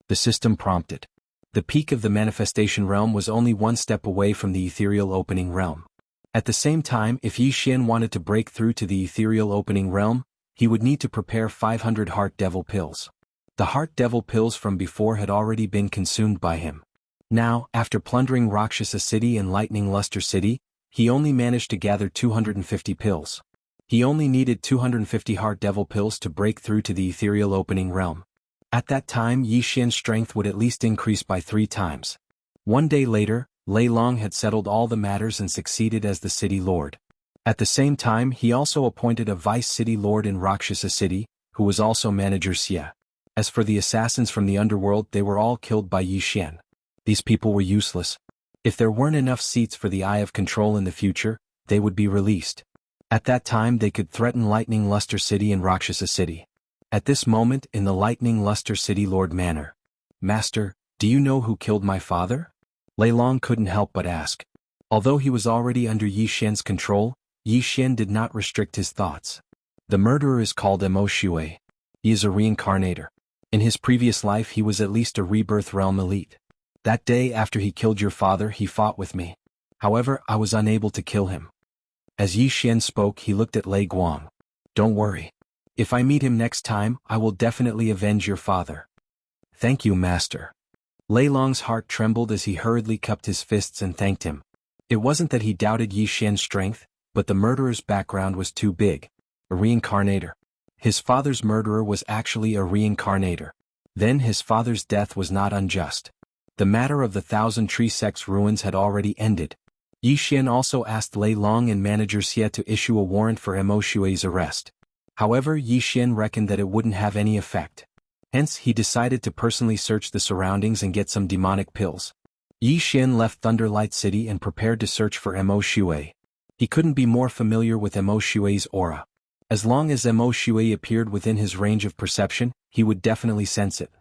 The system prompted. The peak of the Manifestation Realm was only 1 step away from the Ethereal Opening Realm. At the same time, if Yi Xian wanted to break through to the Ethereal Opening Realm, he would need to prepare 500 Heart Devil pills. The Heart Devil pills from before had already been consumed by him. Now, after plundering Rakshasa City and Lightning Luster City, he only managed to gather 250 pills. He only needed 250 Heart Devil pills to break through to the Ethereal Opening Realm. At that time, Yi Xian's strength would at least increase by 3 times. One day later, Lei Long had settled all the matters and succeeded as the City Lord. At the same time, he also appointed a Vice City Lord in Rakshasa City, who was also Manager Xia. As for the assassins from the underworld, they were all killed by Yi Xian. These people were useless. If there weren't enough seats for the Eye of Control in the future, they would be released. At that time they could threaten Lightning Luster City and Rakshasa City. At this moment, in the Lightning Luster City Lord Manor. "Master, do you know who killed my father?" Lei Long couldn't help but ask. Although he was already under Yi Xian's control, Yi Xian did not restrict his thoughts. The murderer is called Immortal. He is a reincarnator. In his previous life he was at least a rebirth realm elite. That day after he killed your father he fought with me. However, I was unable to kill him. As Yi Xian spoke, he looked at Lei Guang. "Don't worry. If I meet him next time, I will definitely avenge your father." "Thank you, master." Lei Long's heart trembled as he hurriedly cupped his fists and thanked him. It wasn't that he doubted Yi Xian's strength, but the murderer's background was too big. A reincarnator. His father's murderer was actually a reincarnator. Then his father's death was not unjust. The matter of the Thousand Tree Sect's ruins had already ended. Yi Xian also asked Lei Long and Manager Xia to issue a warrant for Mo Shui's arrest. However, Yi Xian reckoned that it wouldn't have any effect. Hence, he decided to personally search the surroundings and get some demonic pills. Yi Xian left Thunderlight City and prepared to search for Mo Shui. He couldn't be more familiar with Mo Shui's aura. As long as Mo Shui appeared within his range of perception, he would definitely sense it.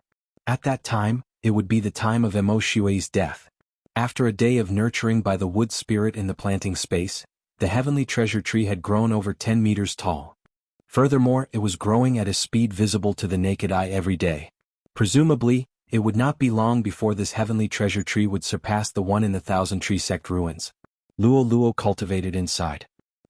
At that time, it would be the time of Mo Shui's death. After a day of nurturing by the wood spirit in the planting space, the heavenly treasure tree had grown over 10 meters tall. Furthermore, it was growing at a speed visible to the naked eye every day. Presumably, it would not be long before this heavenly treasure tree would surpass the one in the Thousand Tree Sect ruins. Luo cultivated inside.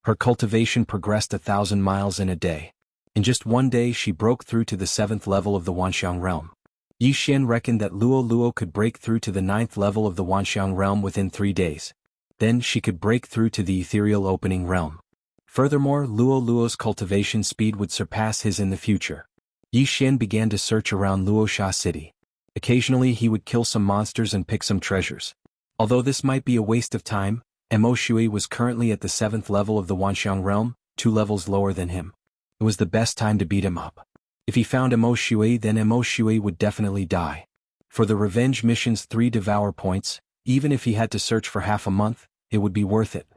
Her cultivation progressed 1,000 miles in a day. In just one day she broke through to the 7th level of the Wanxiang realm. Yi Xian reckoned that Luo could break through to the 9th level of the Wanxiang realm within 3 days. Then she could break through to the ethereal opening realm. Furthermore, Luo's cultivation speed would surpass his in the future. Yi Xian began to search around Luoxia city. Occasionally he would kill some monsters and pick some treasures. Although this might be a waste of time, Mo Shui was currently at the 7th level of the Wanxiang realm, 2 levels lower than him. It was the best time to beat him up. If he found Mo Shui, then Mo Shui would definitely die. For the revenge mission's 3 devour points, even if he had to search for half a month, it would be worth it.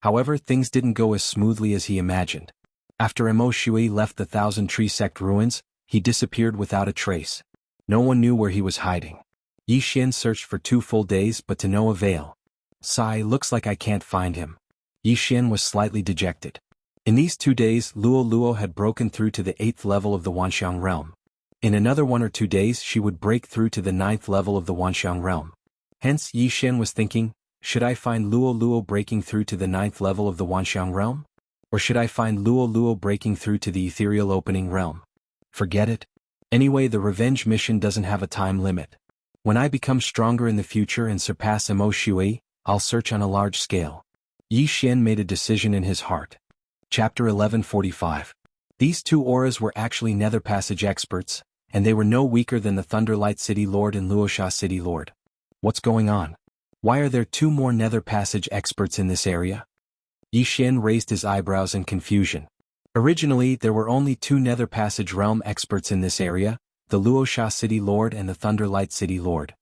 However, things didn't go as smoothly as he imagined. After Mo Shui left the Thousand Tree Sect ruins, he disappeared without a trace. No one knew where he was hiding. Yi Xian searched for 2 full days but to no avail. Sigh, looks like I can't find him. Yi Xian was slightly dejected. In these 2 days, Luo had broken through to the 8th level of the Wanxiang realm. In another 1 or 2 days she would break through to the 9th level of the Wanxiang realm. Hence, Yi Xian was thinking, should I find Luo breaking through to the 9th level of the Wanxiang realm? Or should I find Luo breaking through to the ethereal opening realm? Forget it. Anyway, the revenge mission doesn't have a time limit. When I become stronger in the future and surpass Mo Shui, I'll search on a large scale. Yi Xian made a decision in his heart. Chapter 1145. These 2 auras were actually Nether Passage experts, and they were no weaker than the Thunderlight City Lord and Luoxia City Lord. What's going on? Why are there 2 more Nether Passage experts in this area? Yi Xian raised his eyebrows in confusion. Originally, there were only 2 Nether Passage realm experts in this area, the Luoxia City Lord and the Thunderlight City Lord.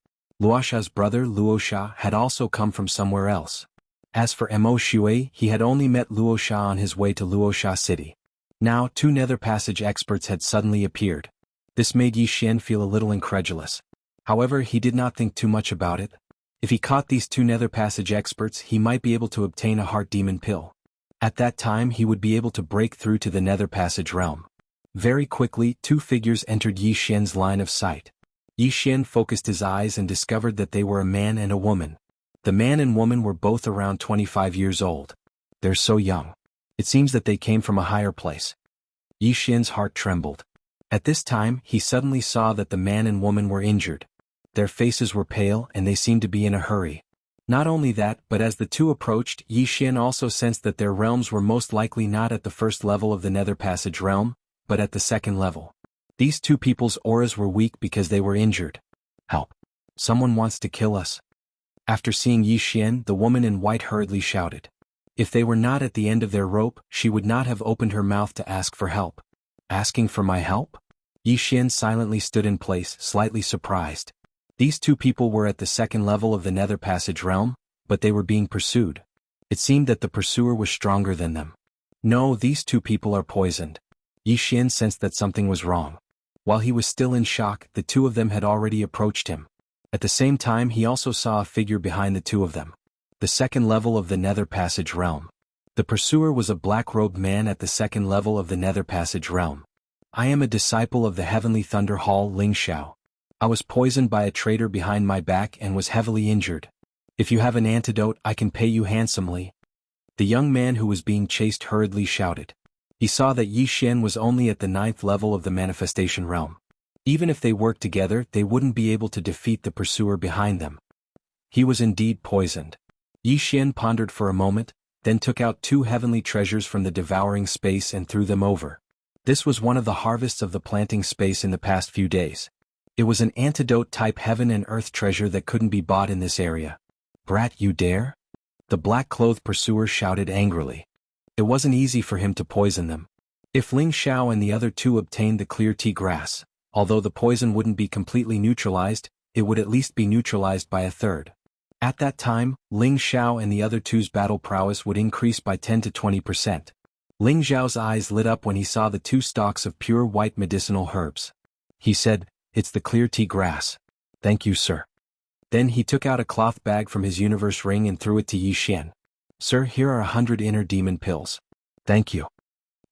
Luoxia's brother Luoxia had also come from somewhere else. As for Mo Shui, he had only met Luoxia on his way to Luoxia City. Now 2 Nether Passage experts had suddenly appeared. This made Yi Xian feel a little incredulous. However, he did not think too much about it. If he caught these 2 Nether Passage experts, he might be able to obtain a Heart Demon Pill. At that time he would be able to break through to the Nether Passage realm. Very quickly 2 figures entered Yi Xian's line of sight. Yi Xian focused his eyes and discovered that they were a man and a woman. The man and woman were both around 25 years old. They're so young. It seems that they came from a higher place. Yi Xian's heart trembled. At this time he suddenly saw that the man and woman were injured. Their faces were pale and they seemed to be in a hurry. Not only that, but as the 2 approached, Yi Xian also sensed that their realms were most likely not at the 1st level of the Nether Passage realm, but at the 2nd level. These 2 people's auras were weak because they were injured. Help! Someone wants to kill us. After seeing Yi Xian, the woman in white hurriedly shouted. If they were not at the end of their rope, she would not have opened her mouth to ask for help. Asking for my help? Yi Xian silently stood in place, slightly surprised. These 2 people were at the 2nd level of the Nether Passage realm, but they were being pursued. It seemed that the pursuer was stronger than them. No, these 2 people are poisoned. Yi Xian sensed that something was wrong. While he was still in shock, the 2 of them had already approached him. At the same time he also saw a figure behind the 2 of them. The 2nd level of the Nether Passage realm. The pursuer was a black-robed man at the 2nd level of the Nether Passage realm. I am a disciple of the Heavenly Thunder Hall Ling Xiao. I was poisoned by a traitor behind my back and was heavily injured. If you have an antidote, I can pay you handsomely. The young man who was being chased hurriedly shouted. He saw that Yi Xian was only at the 9th level of the manifestation realm. Even if they worked together, they wouldn't be able to defeat the pursuer behind them. He was indeed poisoned. Yi Xian pondered for a moment, then took out 2 heavenly treasures from the devouring space and threw them over. This was one of the harvests of the planting space in the past few days. It was an antidote-type heaven and earth treasure that couldn't be bought in this area. Brat, you dare? The black-clothed pursuer shouted angrily. It wasn't easy for him to poison them. If Ling Xiao and the other 2 obtained the clear tea grass, although the poison wouldn't be completely neutralized, it would at least be neutralized by a third. At that time, Ling Xiao and the other two's battle prowess would increase by 10 to 20%. Ling Xiao's eyes lit up when he saw the 2 stalks of pure white medicinal herbs. He said, "It's the clear tea grass. Thank you, sir." Then he took out a cloth bag from his universe ring and threw it to Yi Xian. "Sir, here are 100 inner demon pills. Thank you."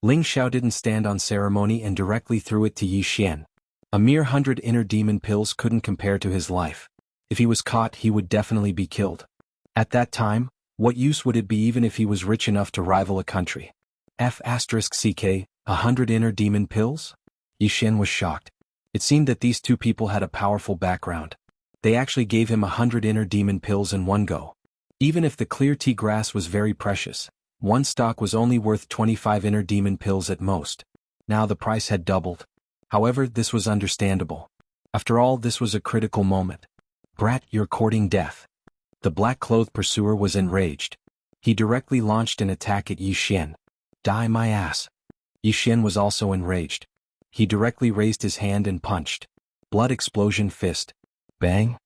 Ling Xiao didn't stand on ceremony and directly threw it to Yi Xian. A mere 100 inner demon pills couldn't compare to his life. If he was caught, he would definitely be killed. At that time, what use would it be even if he was rich enough to rival a country? F***ck, 100 inner demon pills? Yi Xian was shocked. It seemed that these 2 people had a powerful background. They actually gave him 100 inner demon pills in one go. Even if the clear tea grass was very precious, one stock was only worth 25 inner demon pills at most. Now the price had doubled. However, this was understandable. After all, this was a critical moment. "Brat, you're courting death." The black-clothed pursuer was enraged. He directly launched an attack at Yi Xian. "Die my ass." Yi Xian was also enraged. He directly raised his hand and punched. Blood explosion fist. Bang!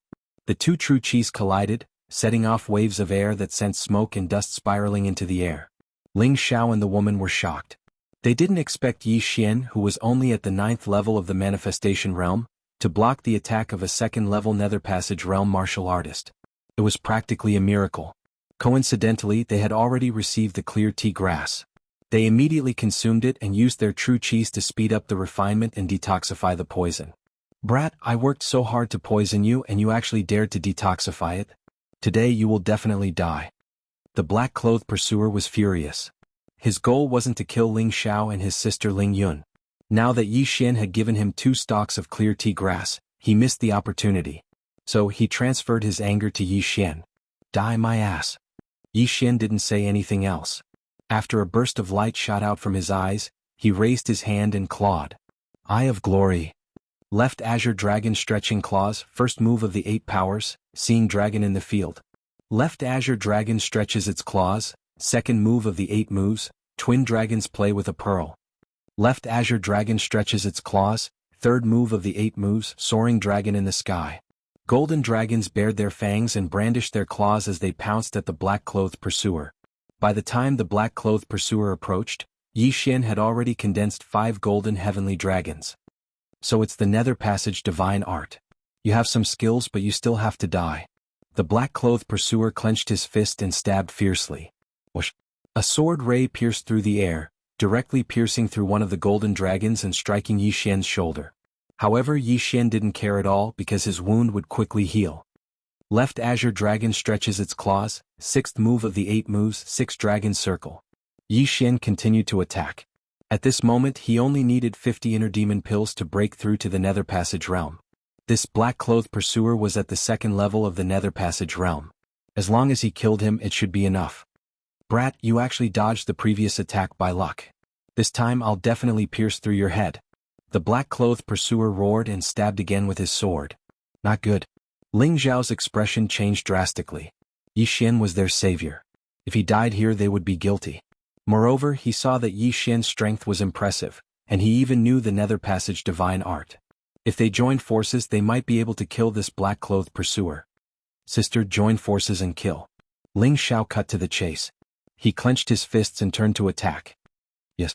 The 2 true chis collided, setting off waves of air that sent smoke and dust spiraling into the air. Ling Xiao and the woman were shocked. They didn't expect Yi Xian, who was only at the 9th level of the manifestation realm, to block the attack of a 2nd-level Nether Passage realm martial artist. It was practically a miracle. Coincidentally, they had already received the clear tea grass. They immediately consumed it and used their true chis to speed up the refinement and detoxify the poison. "Brat, I worked so hard to poison you and you actually dared to detoxify it? Today you will definitely die." The black-clothed pursuer was furious. His goal wasn't to kill Ling Xiao and his sister Ling Yun. Now that Yi Xian had given him 2 stalks of clear tea grass, he missed the opportunity. So he transferred his anger to Yi Xian. "Die my ass." Yi Xian didn't say anything else. After a burst of light shot out from his eyes, he raised his hand and clawed. "Eye of Glory." Left Azure Dragon Stretching Claws, first move of the 8 powers, Seeing Dragon in the field. Left Azure Dragon stretches its claws, second move of the 8 moves, Twin Dragons Play with a Pearl. Left Azure Dragon stretches its claws, third move of the 8 moves, Soaring Dragon in the Sky. Golden dragons bared their fangs and brandished their claws as they pounced at the black-clothed pursuer. By the time the black-clothed pursuer approached, Yi Xian had already condensed 5 golden heavenly dragons. "So it's the Nether Passage divine art. You have some skills but you still have to die." The black-clothed pursuer clenched his fist and stabbed fiercely. Whoosh! A sword ray pierced through the air, directly piercing through one of the golden dragons and striking Yi Xian's shoulder. However, Yi Xian didn't care at all because his wound would quickly heal. Left Azure Dragon stretches its claws, 6th move of the 8 moves, 6 Dragon Circle. Yi Xian continued to attack. At this moment he only needed 50 inner demon pills to break through to the Nether Passage realm. This black-clothed pursuer was at the 2nd level of the Nether Passage realm. As long as he killed him, it should be enough. "Brat, you actually dodged the previous attack by luck. This time I'll definitely pierce through your head." The black-clothed pursuer roared and stabbed again with his sword. Not good. Ling Zhao's expression changed drastically. Yi Xian was their savior. If he died here they would be guilty. Moreover, he saw that Yi Xian's strength was impressive, and he even knew the Nether Passage divine art. If they joined forces they might be able to kill this black-clothed pursuer. "Sister, join forces and kill." Ling Xiao cut to the chase. He clenched his fists and turned to attack. "Yes."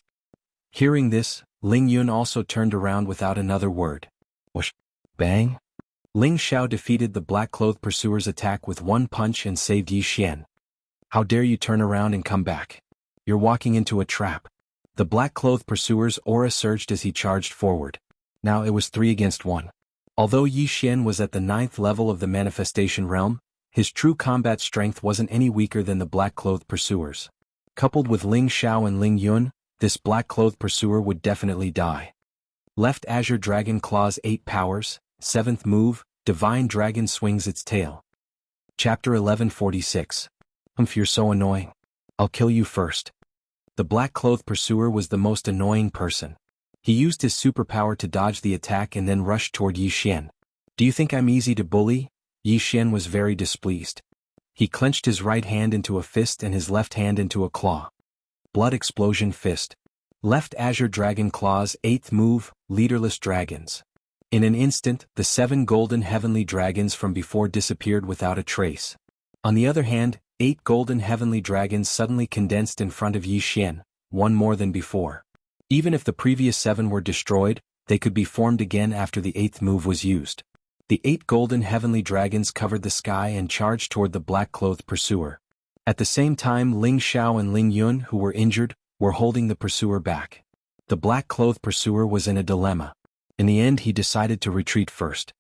Hearing this, Ling Yun also turned around without another word. Whoosh! Bang! Ling Xiao defeated the black-clothed pursuer's attack with one punch and saved Yi Xian. "How dare you turn around and come back? You're walking into a trap." The black-clothed pursuer's aura surged as he charged forward. Now it was 3 against 1. Although Yi Xian was at the 9th level of the manifestation realm, his true combat strength wasn't any weaker than the black-clothed pursuer's. Coupled with Ling Xiao and Ling Yun, this black-clothed pursuer would definitely die. Left Azure Dragon Claws 8 powers, 7th move, Divine Dragon swings its tail. Chapter 1146. You're so annoying. I'll kill you first." The black-clothed pursuer was the most annoying person. He used his superpower to dodge the attack and then rushed toward Yi Xian. "Do you think I'm easy to bully?" Yi Xian was very displeased. He clenched his right hand into a fist and his left hand into a claw. Blood explosion fist. Left Azure Dragon Claws 8th move, Leaderless Dragons. In an instant, the 7 golden heavenly dragons from before disappeared without a trace. On the other hand, 8 golden heavenly dragons suddenly condensed in front of Xian, one more than before. Even if the previous 7 were destroyed, they could be formed again after the 8th move was used. The 8 golden heavenly dragons covered the sky and charged toward the black-clothed pursuer. At the same time, Ling Xiao and Ling Yun, who were injured, were holding the pursuer back. The black-clothed pursuer was in a dilemma. In the end, he decided to retreat first.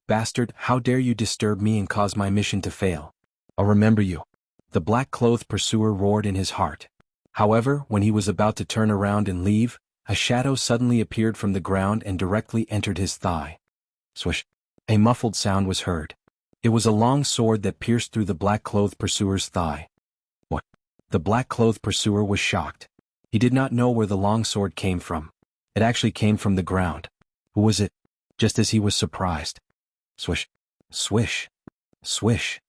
"Bastard, how dare you disturb me and cause my mission to fail? I'll remember you," the black-clothed pursuer roared in his heart. However, when he was about to turn around and leave, a shadow suddenly appeared from the ground and directly entered his thigh. Swish! A muffled sound was heard. It was a long sword that pierced through the black-clothed pursuer's thigh. What? The black-clothed pursuer was shocked. He did not know where the long sword came from. It actually came from the ground. Who was it? Just as he was surprised. Swish! Swish! Swish!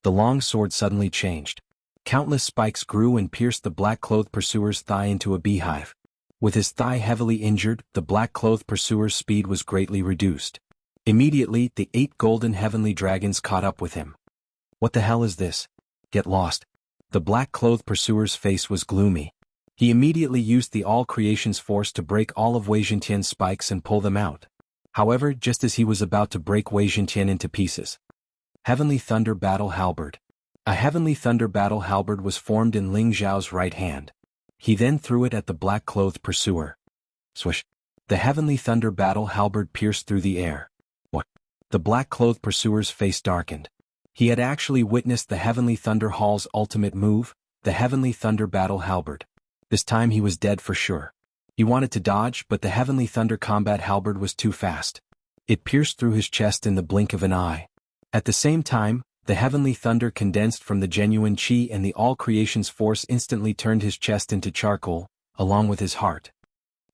The long sword suddenly changed. Countless spikes grew and pierced the black-clothed pursuer's thigh into a beehive. With his thigh heavily injured, the black-clothed pursuer's speed was greatly reduced. Immediately, the 8 golden heavenly dragons caught up with him. "What the hell is this? Get lost." The black-clothed pursuer's face was gloomy. He immediately used the all-creation's force to break all of Wei Zhentian's spikes and pull them out. However, just as he was about to break Wei Zhentian into pieces. Heavenly Thunder Battle Halberd. A Heavenly Thunder Battle Halberd was formed in Ling Xiao's right hand. He then threw it at the black-clothed pursuer. Swish! The Heavenly Thunder Battle Halberd pierced through the air. What? The black-clothed pursuer's face darkened. He had actually witnessed the Heavenly Thunder Hall's ultimate move, the Heavenly Thunder Battle Halberd. This time he was dead for sure. He wanted to dodge, but the Heavenly Thunder Combat Halberd was too fast. It pierced through his chest in the blink of an eye. At the same time, the Heavenly Thunder condensed from the genuine Qi and the all-creation's force instantly turned his chest into charcoal, along with his heart.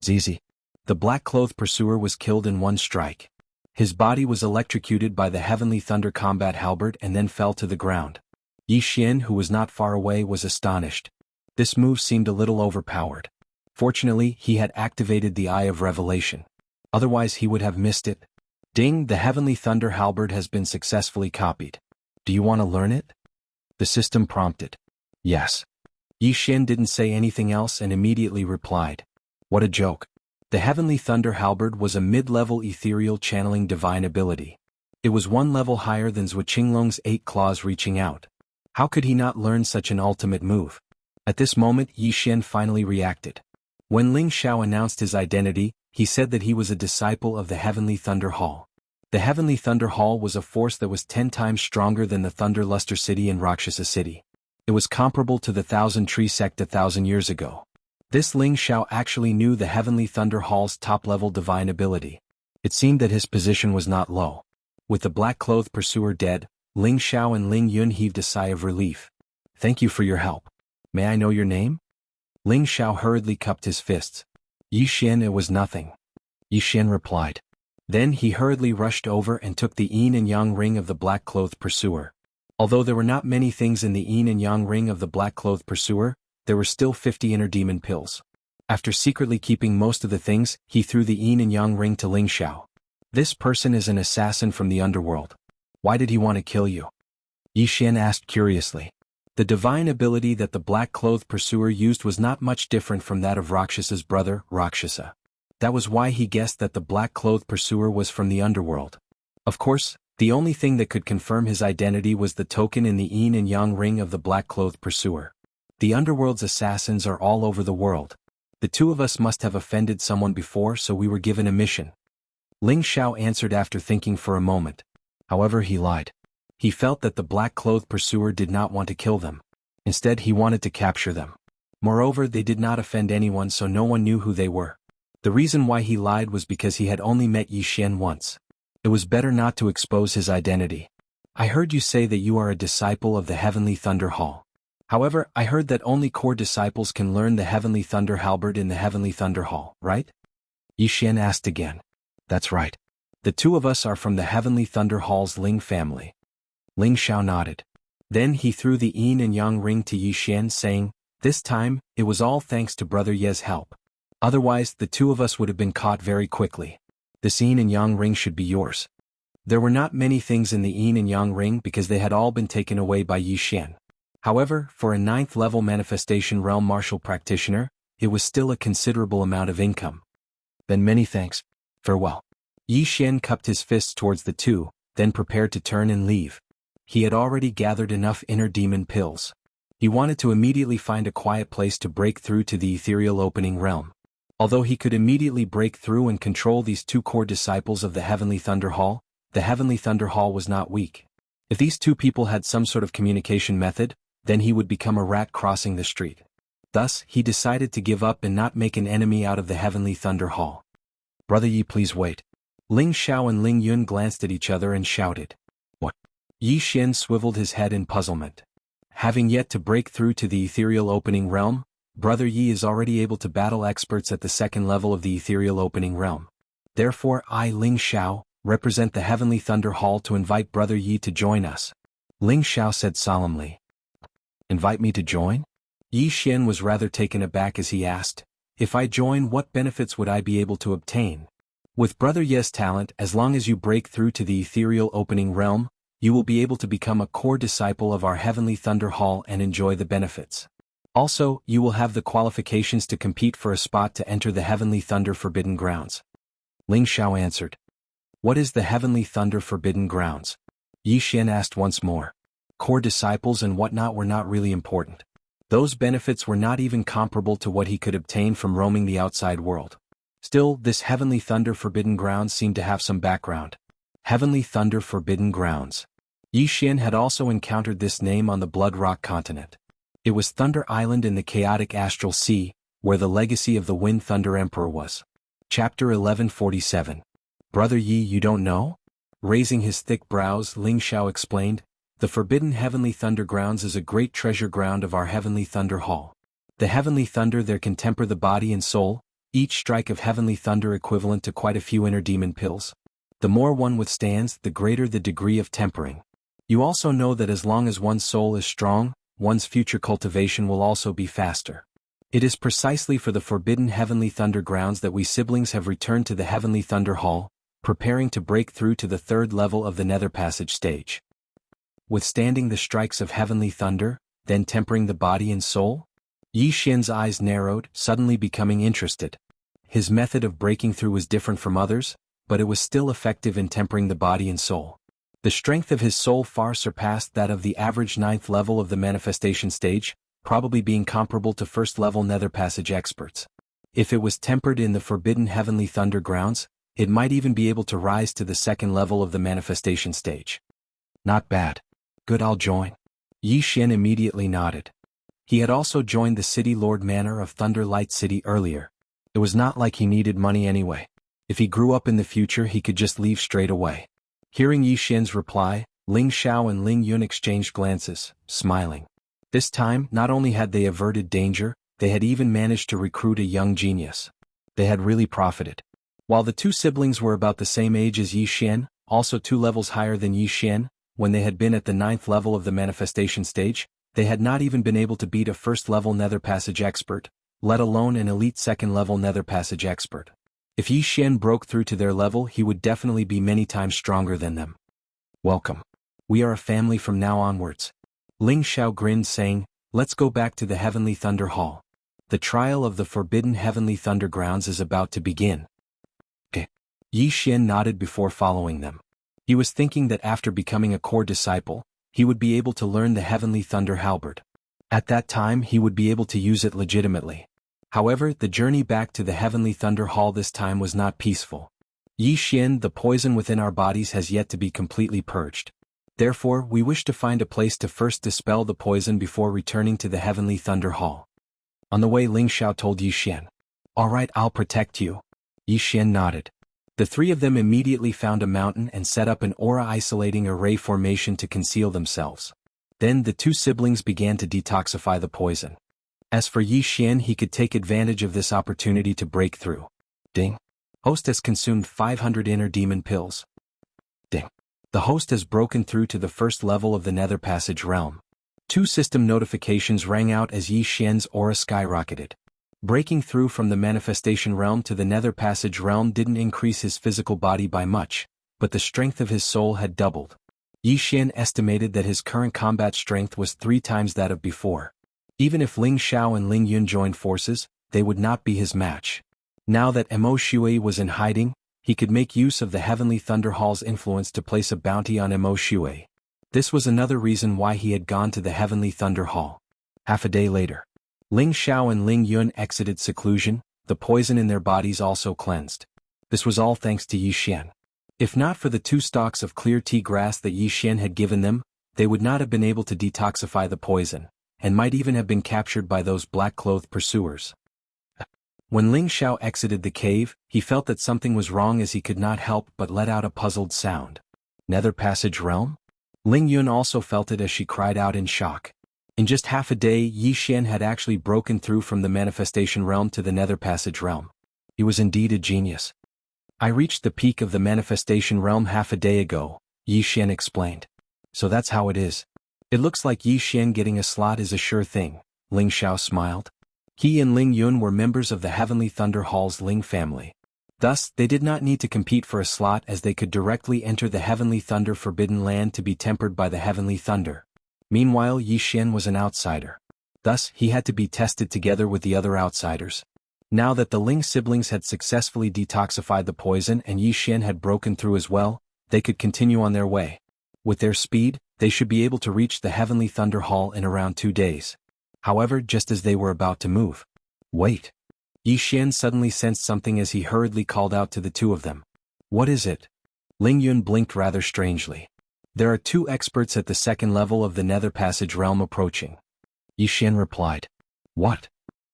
Zizi. The black-clothed pursuer was killed in one strike. His body was electrocuted by the Heavenly Thunder Combat Halberd and then fell to the ground. Yi Xian, who was not far away, was astonished. This move seemed a little overpowered. Fortunately, he had activated the Eye of Revelation. Otherwise he would have missed it. Ding, the Heavenly Thunder Halberd has been successfully copied. Do you want to learn it? The system prompted. Yes. Yi Xian didn't say anything else and immediately replied. What a joke. The Heavenly Thunder Halberd was a mid-level ethereal channeling divine ability. It was 1 level higher than Zhuo Qinglong's 8 claws reaching out. How could he not learn such an ultimate move? At this moment, Yi Xian finally reacted. When Ling Xiao announced his identity, he said that he was a disciple of the Heavenly Thunder Hall. The Heavenly Thunder Hall was a force that was 10 times stronger than the Thunder Luster City in Rakshasa City. It was comparable to the Thousand Tree Sect 1,000 years ago. This Ling Xiao actually knew the Heavenly Thunder Hall's top-level divine ability. It seemed that his position was not low. With the black-clothed pursuer dead, Ling Xiao and Ling Yun heaved a sigh of relief. Thank you for your help. May I know your name? Ling Xiao hurriedly cupped his fists. Yi Xian, it was nothing. Yi Xian replied. Then he hurriedly rushed over and took the yin and yang ring of the black-clothed pursuer. Although there were not many things in the yin and yang ring of the black-clothed pursuer, there were still 50 inner demon pills. After secretly keeping most of the things, he threw the yin and yang ring to Ling Xiao. This person is an assassin from the underworld. Why did he want to kill you? Yi Xian asked curiously. The divine ability that the black-clothed pursuer used was not much different from that of Rakshasa's brother, Rakshasa. That was why he guessed that the black-clothed pursuer was from the underworld. Of course, the only thing that could confirm his identity was the token in the yin and yang ring of the black-clothed pursuer. The underworld's assassins are all over the world. The two of us must have offended someone before, so we were given a mission. Ling Xiao answered after thinking for a moment. However, he lied. He felt that the black-clothed pursuer did not want to kill them. Instead, he wanted to capture them. Moreover, they did not offend anyone, so no one knew who they were. The reason why he lied was because he had only met Yi Xian once. It was better not to expose his identity. I heard you say that you are a disciple of the Heavenly Thunder Hall. However, I heard that only core disciples can learn the Heavenly Thunder Halberd in the Heavenly Thunder Hall, right? Yi Xian asked again. That's right. The two of us are from the Heavenly Thunder Hall's Ling family. Ling Xiao nodded. Then he threw the yin and yang ring to Yi Xian, saying, this time, it was all thanks to Brother Ye's help. Otherwise, the two of us would have been caught very quickly. This yin and yang ring should be yours. There were not many things in the yin and yang ring because they had all been taken away by Yi Xian. However, for a 9th level manifestation realm martial practitioner, it was still a considerable amount of income. Then many thanks. Farewell. Yi Xian cupped his fists towards the two, then prepared to turn and leave. He had already gathered enough inner demon pills. He wanted to immediately find a quiet place to break through to the ethereal opening realm. Although he could immediately break through and control these two core disciples of the Heavenly Thunder Hall, the Heavenly Thunder Hall was not weak. If these two people had some sort of communication method, then he would become a rat crossing the street. Thus, he decided to give up and not make an enemy out of the Heavenly Thunder Hall. Brother Yi, please wait. Ling Xiao and Ling Yun glanced at each other and shouted. What? Yi Xian swiveled his head in puzzlement. Having yet to break through to the ethereal opening realm, Brother Yi is already able to battle experts at the 2nd level of the ethereal opening realm. Therefore I, Ling Xiao, represent the Heavenly Thunder Hall to invite Brother Yi to join us. Ling Xiao said solemnly. Invite me to join? Yi Xian was rather taken aback as he asked, if I join, what benefits would I be able to obtain? With Brother Yi's talent, as long as you break through to the ethereal opening realm, you will be able to become a core disciple of our Heavenly Thunder Hall and enjoy the benefits. Also, you will have the qualifications to compete for a spot to enter the Heavenly Thunder Forbidden Grounds. Ling Xiao answered. What is the Heavenly Thunder Forbidden Grounds? Yi Xian asked once more. Core disciples and whatnot were not really important. Those benefits were not even comparable to what he could obtain from roaming the outside world. Still, this Heavenly Thunder Forbidden Grounds seemed to have some background. Heavenly Thunder Forbidden Grounds. Yi Xian had also encountered this name on the Blood Rock continent. It was Thunder Island in the chaotic astral sea, where the legacy of the Wind Thunder Emperor was. Chapter 1147. Brother Yi, you don't know? Raising his thick brows, Ling Xiao explained, the Forbidden Heavenly Thunder Grounds is a great treasure ground of our Heavenly Thunder Hall. The Heavenly Thunder there can temper the body and soul, each strike of Heavenly Thunder equivalent to quite a few inner demon pills. The more one withstands, the greater the degree of tempering. You also know that as long as one's soul is strong, one's future cultivation will also be faster. It is precisely for the Forbidden Heavenly Thunder Grounds that we siblings have returned to the Heavenly Thunder Hall, preparing to break through to the 3rd level of the Nether Passage stage. Withstanding the strikes of Heavenly Thunder, then tempering the body and soul? Yi Xian's eyes narrowed, suddenly becoming interested. His method of breaking through was different from others, but it was still effective in tempering the body and soul. The strength of his soul far surpassed that of the average 9th level of the manifestation stage, probably being comparable to 1st level Nether Passage experts. If it was tempered in the Forbidden Heavenly Thunder Grounds, it might even be able to rise to the 2nd level of the manifestation stage. Not bad. Good, I'll join. Yi Xian immediately nodded. He had also joined the City Lord Manor of Thunder Light City earlier. It was not like he needed money anyway. If he grew up in the future, he could just leave straight away. Hearing Yi Xian's reply, Ling Xiao and Ling Yun exchanged glances, smiling. This time, not only had they averted danger, they had even managed to recruit a young genius. They had really profited. While the two siblings were about the same age as Yi Xian, also 2 levels higher than Yi Xian, when they had been at the 9th level of the manifestation stage, they had not even been able to beat a 1st level Nether Passage expert, let alone an elite 2nd level Nether Passage expert. If Yi Xian broke through to their level, he would definitely be many times stronger than them. Welcome. We are a family from now onwards. Ling Xiao grinned, saying, let's go back to the Heavenly Thunder Hall. The trial of the Forbidden Heavenly Thunder Grounds is about to begin. Okay. Yi Xian nodded before following them. He was thinking that after becoming a core disciple, he would be able to learn the Heavenly Thunder Halberd. At that time he would be able to use it legitimately. However, the journey back to the Heavenly Thunder Hall this time was not peaceful. Yi Xian, the poison within our bodies has yet to be completely purged. Therefore, we wish to find a place to first dispel the poison before returning to the Heavenly Thunder Hall. On the way, Ling Xiao told Yi Xian. Alright, I'll protect you. Yi Xian nodded. The 3 of them immediately found a mountain and set up an aura-isolating array formation to conceal themselves. Then the 2 siblings began to detoxify the poison. As for Yi Xian, he could take advantage of this opportunity to break through. Ding. Host has consumed 500 inner demon pills. Ding. The host has broken through to the 1st level of the Nether Passage realm. 2 system notifications rang out as Yi Xian's aura skyrocketed. Breaking through from the manifestation realm to the Nether Passage realm didn't increase his physical body by much, but the strength of his soul had doubled. Yixian estimated that his current combat strength was 3 times that of before. Even if Ling Xiao and Ling Yun joined forces, they would not be his match. Now that Mo Shui was in hiding, he could make use of the Heavenly Thunder Hall's influence to place a bounty on Mo Shui. This was another reason why he had gone to the Heavenly Thunder Hall. Half a day later, Ling Xiao and Ling Yun exited seclusion, the poison in their bodies also cleansed. This was all thanks to Yixian. If not for the 2 stalks of clear tea grass that Yixian had given them, they would not have been able to detoxify the poison, and might even have been captured by those black-clothed pursuers. When Ling Xiao exited the cave, he felt that something was wrong as he could not help but let out a puzzled sound. Nether Passage Realm? Ling Yun also felt it as she cried out in shock. In just half a day, Yixian had actually broken through from the Manifestation Realm to the Nether Passage Realm. He was indeed a genius. I reached the peak of the Manifestation Realm half a day ago, Yixian explained. So that's how it is. It looks like Yixian getting a slot is a sure thing, Ling Xiao smiled. He and Ling Yun were members of the Heavenly Thunder Hall's Ling family. Thus, they did not need to compete for a slot as they could directly enter the Heavenly Thunder Forbidden Land to be tempered by the Heavenly Thunder. Meanwhile, Yixian was an outsider. Thus, he had to be tested together with the other outsiders. Now that the Ling siblings had successfully detoxified the poison and Yixian had broken through as well, they could continue on their way. With their speed, they should be able to reach the Heavenly Thunder Hall in around 2 days. However, just as they were about to move. Wait. Yixian suddenly sensed something as he hurriedly called out to the 2 of them. What is it? Ling Yun blinked rather strangely. There are 2 experts at the 2nd level of the Nether Passage Realm approaching. Yixian replied. What?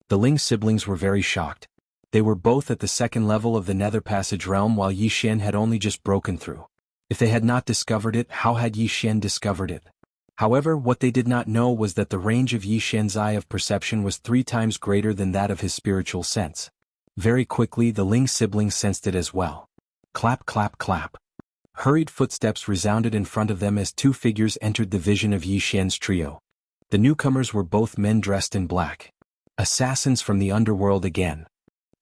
The Ling siblings were very shocked. They were both at the 2nd level of the Nether Passage Realm while Yixian had only just broken through. If they had not discovered it, how had Yixian discovered it? However, what they did not know was that the range of Yixian's eye of perception was 3 times greater than that of his spiritual sense. Very quickly the Ling siblings sensed it as well. Clap clap clap. Hurried footsteps resounded in front of them as 2 figures entered the vision of Yixian's trio. The newcomers were both men dressed in black. Assassins from the underworld again.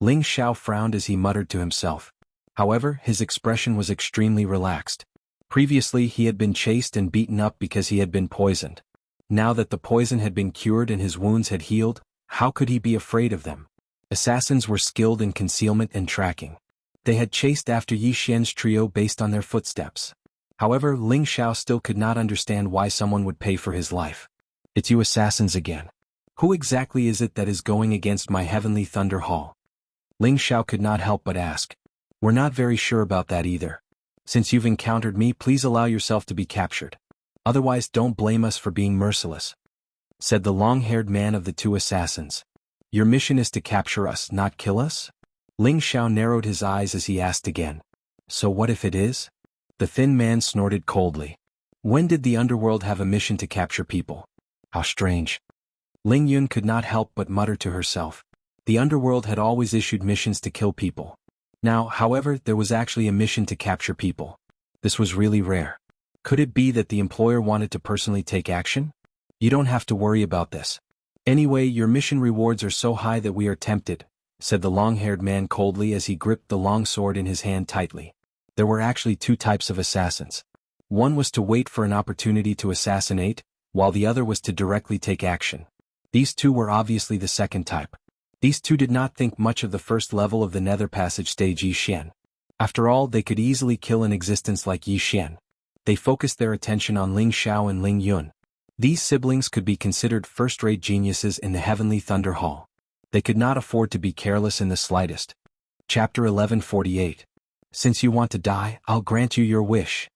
Ling Xiao frowned as he muttered to himself. However, his expression was extremely relaxed. Previously he had been chased and beaten up because he had been poisoned. Now that the poison had been cured and his wounds had healed, how could he be afraid of them? Assassins were skilled in concealment and tracking. They had chased after Yixian's trio based on their footsteps. However, Ling Xiao still could not understand why someone would pay for his life. It's you assassins again. Who exactly is it that is going against my Heavenly Thunder Hall? Ling Xiao could not help but ask. We're not very sure about that either. Since you've encountered me, please allow yourself to be captured. Otherwise don't blame us for being merciless, said the long-haired man of the 2 assassins. Your mission is to capture us, not kill us? Ling Xiao narrowed his eyes as he asked again. So what if it is? The thin man snorted coldly. When did the underworld have a mission to capture people? How strange. Ling Yun could not help but mutter to herself. The underworld had always issued missions to kill people. Now, however, there was actually a mission to capture people. This was really rare. Could it be that the employer wanted to personally take action? You don't have to worry about this. Anyway, your mission rewards are so high that we are tempted, said the long-haired man coldly as he gripped the long sword in his hand tightly. There were actually 2 types of assassins. One was to wait for an opportunity to assassinate, while the other was to directly take action. These 2 were obviously the 2nd type. These 2 did not think much of the 1st level of the Nether Passage stage Yixian. After all, they could easily kill an existence like Yixian. They focused their attention on Ling Xiao and Ling Yun. These siblings could be considered first-rate geniuses in the Heavenly Thunder Hall. They could not afford to be careless in the slightest. Chapter 1148. Since you want to die, I'll grant you your wish.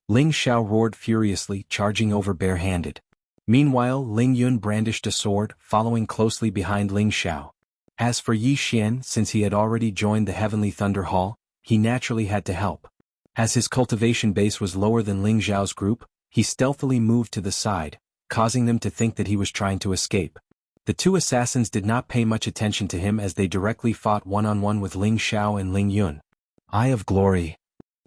Ling Xiao roared furiously, charging over barehanded. Meanwhile, Ling Yun brandished a sword, following closely behind Ling Xiao. As for Yixian, since he had already joined the Heavenly Thunder Hall, he naturally had to help. As his cultivation base was lower than Ling Xiao's group, he stealthily moved to the side, causing them to think that he was trying to escape. The 2 assassins did not pay much attention to him as they directly fought one-on-one with Ling Xiao and Ling Yun. Eye of Glory.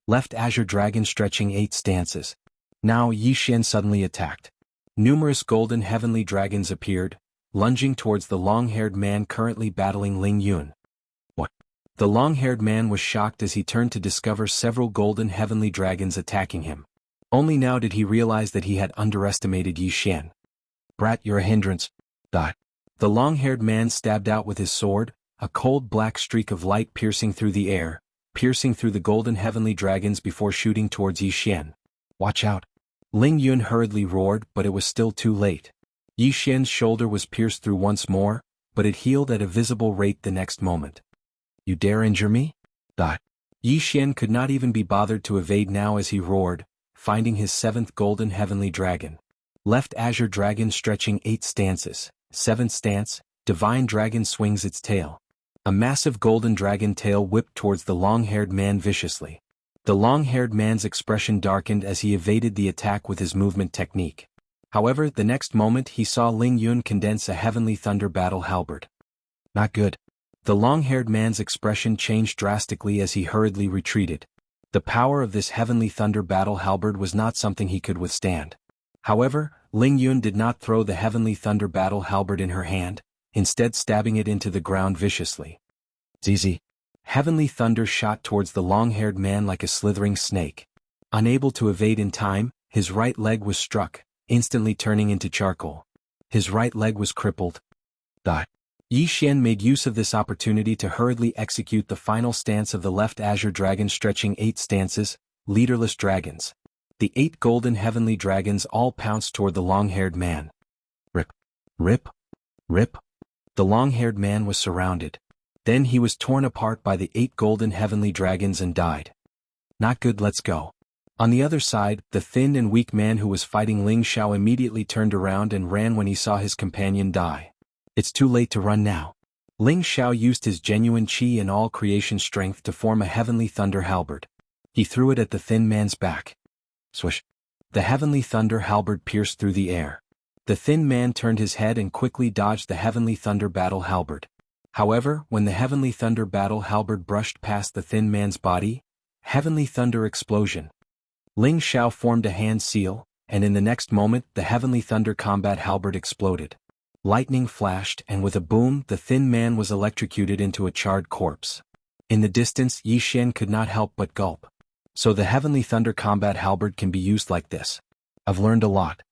Left Azure Dragon stretching 8 stances. Now Yixian suddenly attacked. Numerous golden heavenly dragons appeared, lunging towards the long-haired man currently battling Ling Yun. What? The long-haired man was shocked as he turned to discover several golden heavenly dragons attacking him. Only now did he realize that he had underestimated Yi Xian. "Brat, you're a hindrance." The long-haired man stabbed out with his sword, a cold black streak of light piercing through the air, piercing through the golden heavenly dragons before shooting towards Yi Xian. "Watch out!" Ling Yun hurriedly roared, but it was still too late. Yi Xian's shoulder was pierced through once more, but it healed at a visible rate the next moment. "You dare injure me?" Yi Xian could not even be bothered to evade now as he roared, finding his seventh golden heavenly dragon. Left azure dragon stretching 8 stances. 7th stance, divine dragon swings its tail. A massive golden dragon tail whipped towards the long-haired man viciously. The long-haired man's expression darkened as he evaded the attack with his movement technique. However, the next moment he saw Ling Yun condense a heavenly thunder battle halberd. Not good. The long-haired man's expression changed drastically as he hurriedly retreated. The power of this heavenly thunder battle halberd was not something he could withstand. However, Ling Yun did not throw the heavenly thunder battle halberd in her hand, instead stabbing it into the ground viciously. "Zizi." Heavenly thunder shot towards the long-haired man like a slithering snake. Unable to evade in time, his right leg was struck, instantly turning into charcoal. His right leg was crippled. Yi Xian made use of this opportunity to hurriedly execute the final stance of the left azure dragon stretching 8 stances, leaderless dragons. The 8 golden heavenly dragons all pounced toward the long-haired man. Rip, rip, rip. The long-haired man was surrounded. Then he was torn apart by the 8 golden heavenly dragons and died. Not good, let's go. On the other side, the thin and weak man who was fighting Ling Xiao immediately turned around and ran when he saw his companion die. It's too late to run now. Ling Xiao used his genuine qi and all creation strength to form a heavenly thunder halberd. He threw it at the thin man's back. Swish. The heavenly thunder halberd pierced through the air. The thin man turned his head and quickly dodged the heavenly thunder battle halberd. However, when the heavenly thunder battle halberd brushed past the thin man's body, heavenly thunder explosion. Ling Xiao formed a hand seal, and in the next moment the heavenly thunder combat halberd exploded. Lightning flashed, and with a boom the thin man was electrocuted into a charred corpse. In the distance Yi Xian could not help but gulp. So the heavenly thunder combat halberd can be used like this. I've learned a lot,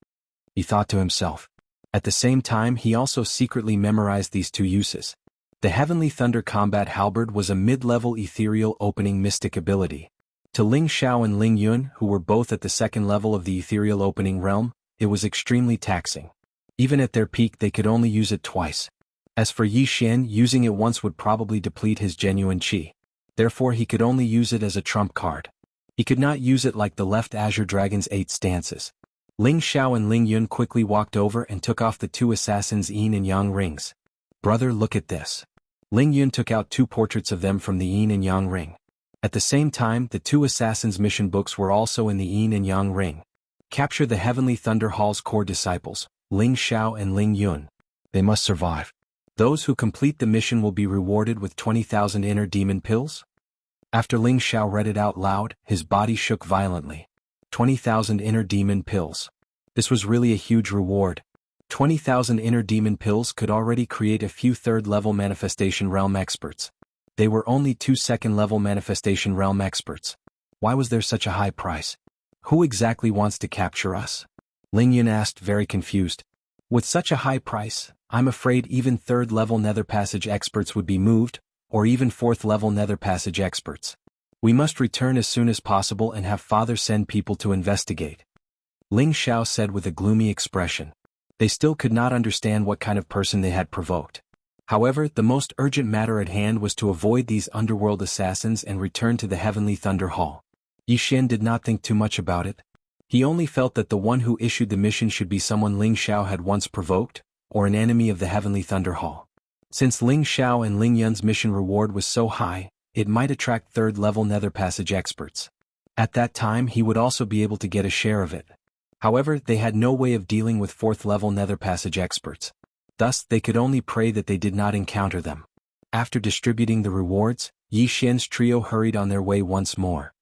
he thought to himself. At the same time he also secretly memorized these 2 uses. The heavenly thunder combat halberd was a mid-level ethereal opening mystic ability. To Ling Xiao and Ling Yun, who were both at the 2nd level of the ethereal opening realm, it was extremely taxing. Even at their peak they could only use it twice. As for Yi Xian, using it once would probably deplete his genuine qi. Therefore he could only use it as a trump card. He could not use it like the left azure dragon's 8 stances. Ling Xiao and Ling Yun quickly walked over and took off the 2 assassins' yin and yang rings. Brother, look at this. Ling Yun took out 2 portraits of them from the yin and yang ring. At the same time the 2 assassins' mission books were also in the yin and yang ring. Capture the Heavenly Thunder Hall's core disciples, Ling Xiao and Ling Yun. They must survive. Those who complete the mission will be rewarded with 20,000 inner demon pills? After Ling Xiao read it out loud, his body shook violently. 20,000 inner demon pills. This was really a huge reward. 20,000 inner demon pills could already create a few 3rd-level manifestation realm experts. They were only 2 2nd-level manifestation realm experts. Why was there such a high price? Who exactly wants to capture us? Ling Yun asked, very confused. With such a high price, I'm afraid even 3rd-level nether passage experts would be moved, or even 4th-level nether passage experts. We must return as soon as possible and have Father send people to investigate. Ling Xiao said with a gloomy expression. They still could not understand what kind of person they had provoked. However, the most urgent matter at hand was to avoid these underworld assassins and return to the Heavenly Thunder Hall. Yi Xian did not think too much about it. He only felt that the one who issued the mission should be someone Ling Xiao had once provoked, or an enemy of the Heavenly Thunder Hall. Since Ling Xiao and Ling Yun's mission reward was so high, it might attract 3rd-level nether passage experts. At that time he would also be able to get a share of it. However, they had no way of dealing with 4th-level nether passage experts. Thus, they could only pray that they did not encounter them. After distributing the rewards, Yi Xian's trio hurried on their way once more.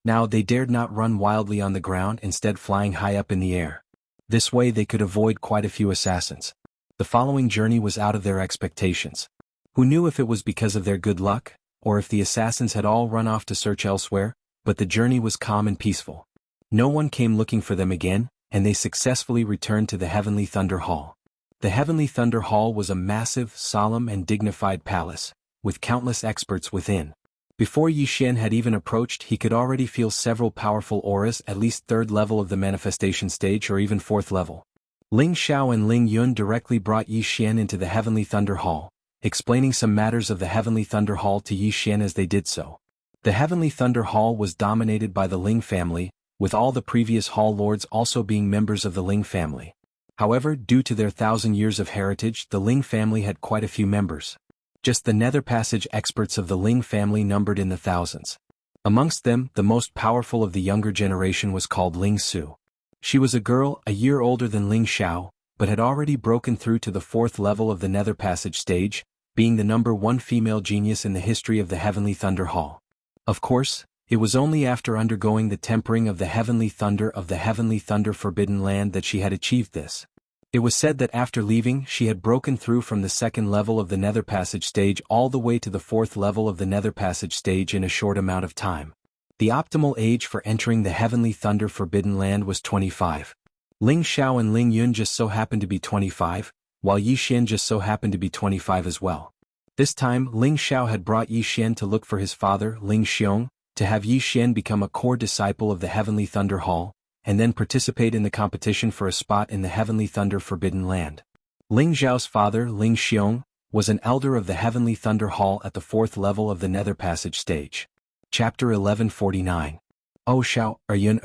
Now they dared not run wildly on the ground, instead flying high up in the air. This way they could avoid quite a few assassins. The following journey was out of their expectations. Who knew if it was because of their good luck, or if the assassins had all run off to search elsewhere, but the journey was calm and peaceful. No one came looking for them again, and they successfully returned to the Heavenly Thunder Hall. The Heavenly Thunder Hall was a massive, solemn and dignified palace, with countless experts within. Before Yixian had even approached, he could already feel several powerful auras, at least 3rd level of the manifestation stage or even 4th level. Ling Xiao and Ling Yun directly brought Yixian into the Heavenly Thunder Hall, explaining some matters of the Heavenly Thunder Hall to Yixian as they did so. The Heavenly Thunder Hall was dominated by the Ling family, with all the previous hall lords also being members of the Ling family. However, due to their 1,000 years of heritage, the Ling family had quite a few members. Just the Nether Passage experts of the Ling family numbered in the thousands. Amongst them, the most powerful of the younger generation was called Ling Su. She was a girl, a year older than Ling Xiao, but had already broken through to the 4th level of the Nether Passage stage, being the #1 female genius in the history of the Heavenly Thunder Hall. Of course, it was only after undergoing the tempering of the Heavenly Thunder Forbidden Land that she had achieved this. It was said that after leaving, she had broken through from the 2nd level of the Nether Passage stage all the way to the 4th level of the Nether Passage stage in a short amount of time. The optimal age for entering the Heavenly Thunder Forbidden Land was 25. Ling Xiao and Ling Yun just so happened to be 25, while Yixian just so happened to be 25 as well. This time, Ling Xiao had brought Yixian to look for his father, Ling Xiong, to have Yixian become a core disciple of the Heavenly Thunder Hall, and then participate in the competition for a spot in the Heavenly Thunder Forbidden Land. Ling Zhao's father, Ling Xiong, was an elder of the Heavenly Thunder Hall at the 4th level of the Nether Passage stage. Chapter 1149. Oh Xiao,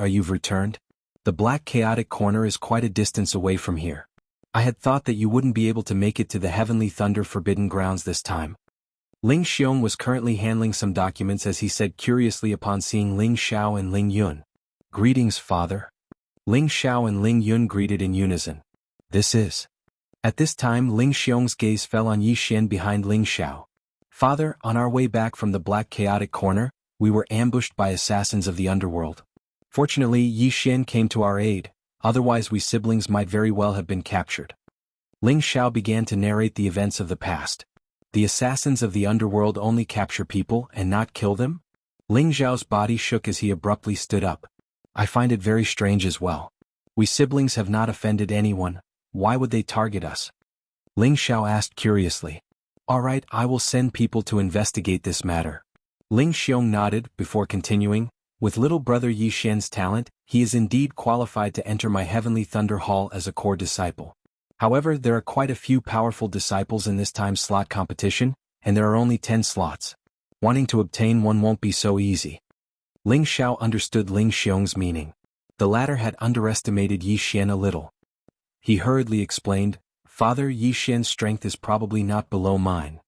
you've returned? The Black Chaotic Corner is quite a distance away from here. I had thought that you wouldn't be able to make it to the Heavenly Thunder Forbidden Grounds this time. Ling Xiong was currently handling some documents as he said curiously upon seeing Ling Xiao and Ling Yun. Greetings, father. Ling Xiao and Ling Yun greeted in unison. This is. At this time Ling Xiong's gaze fell on Yixian behind Ling Xiao. Father, on our way back from the Black Chaotic Corner, we were ambushed by assassins of the underworld. Fortunately, Yixian came to our aid, otherwise we siblings might very well have been captured. Ling Xiao began to narrate the events of the past. The assassins of the underworld only capture people and not kill them? Ling Xiao's body shook as he abruptly stood up. I find it very strange as well. We siblings have not offended anyone, why would they target us? Ling Xiao asked curiously. Alright, I will send people to investigate this matter. Ling Xiong nodded before continuing, with little brother Yixian's talent, he is indeed qualified to enter my Heavenly Thunder Hall as a core disciple. However, there are quite a few powerful disciples in this time slot competition, and there are only 10 slots. Wanting to obtain one won't be so easy. Ling Xiao understood Ling Xiong's meaning. The latter had underestimated Yixian a little. He hurriedly explained, Father, Yixian's strength is probably not below mine.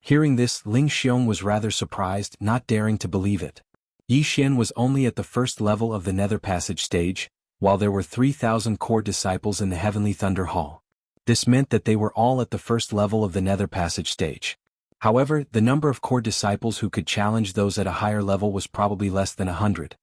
Hearing this, Ling Xiong was rather surprised, not daring to believe it. Yixian was only at the 1st level of the Nether Passage stage, while there were 3,000 core disciples in the Heavenly Thunder Hall. This meant that they were all at the 1st level of the Nether Passage stage. However, the number of core disciples who could challenge those at a higher level was probably less than 100.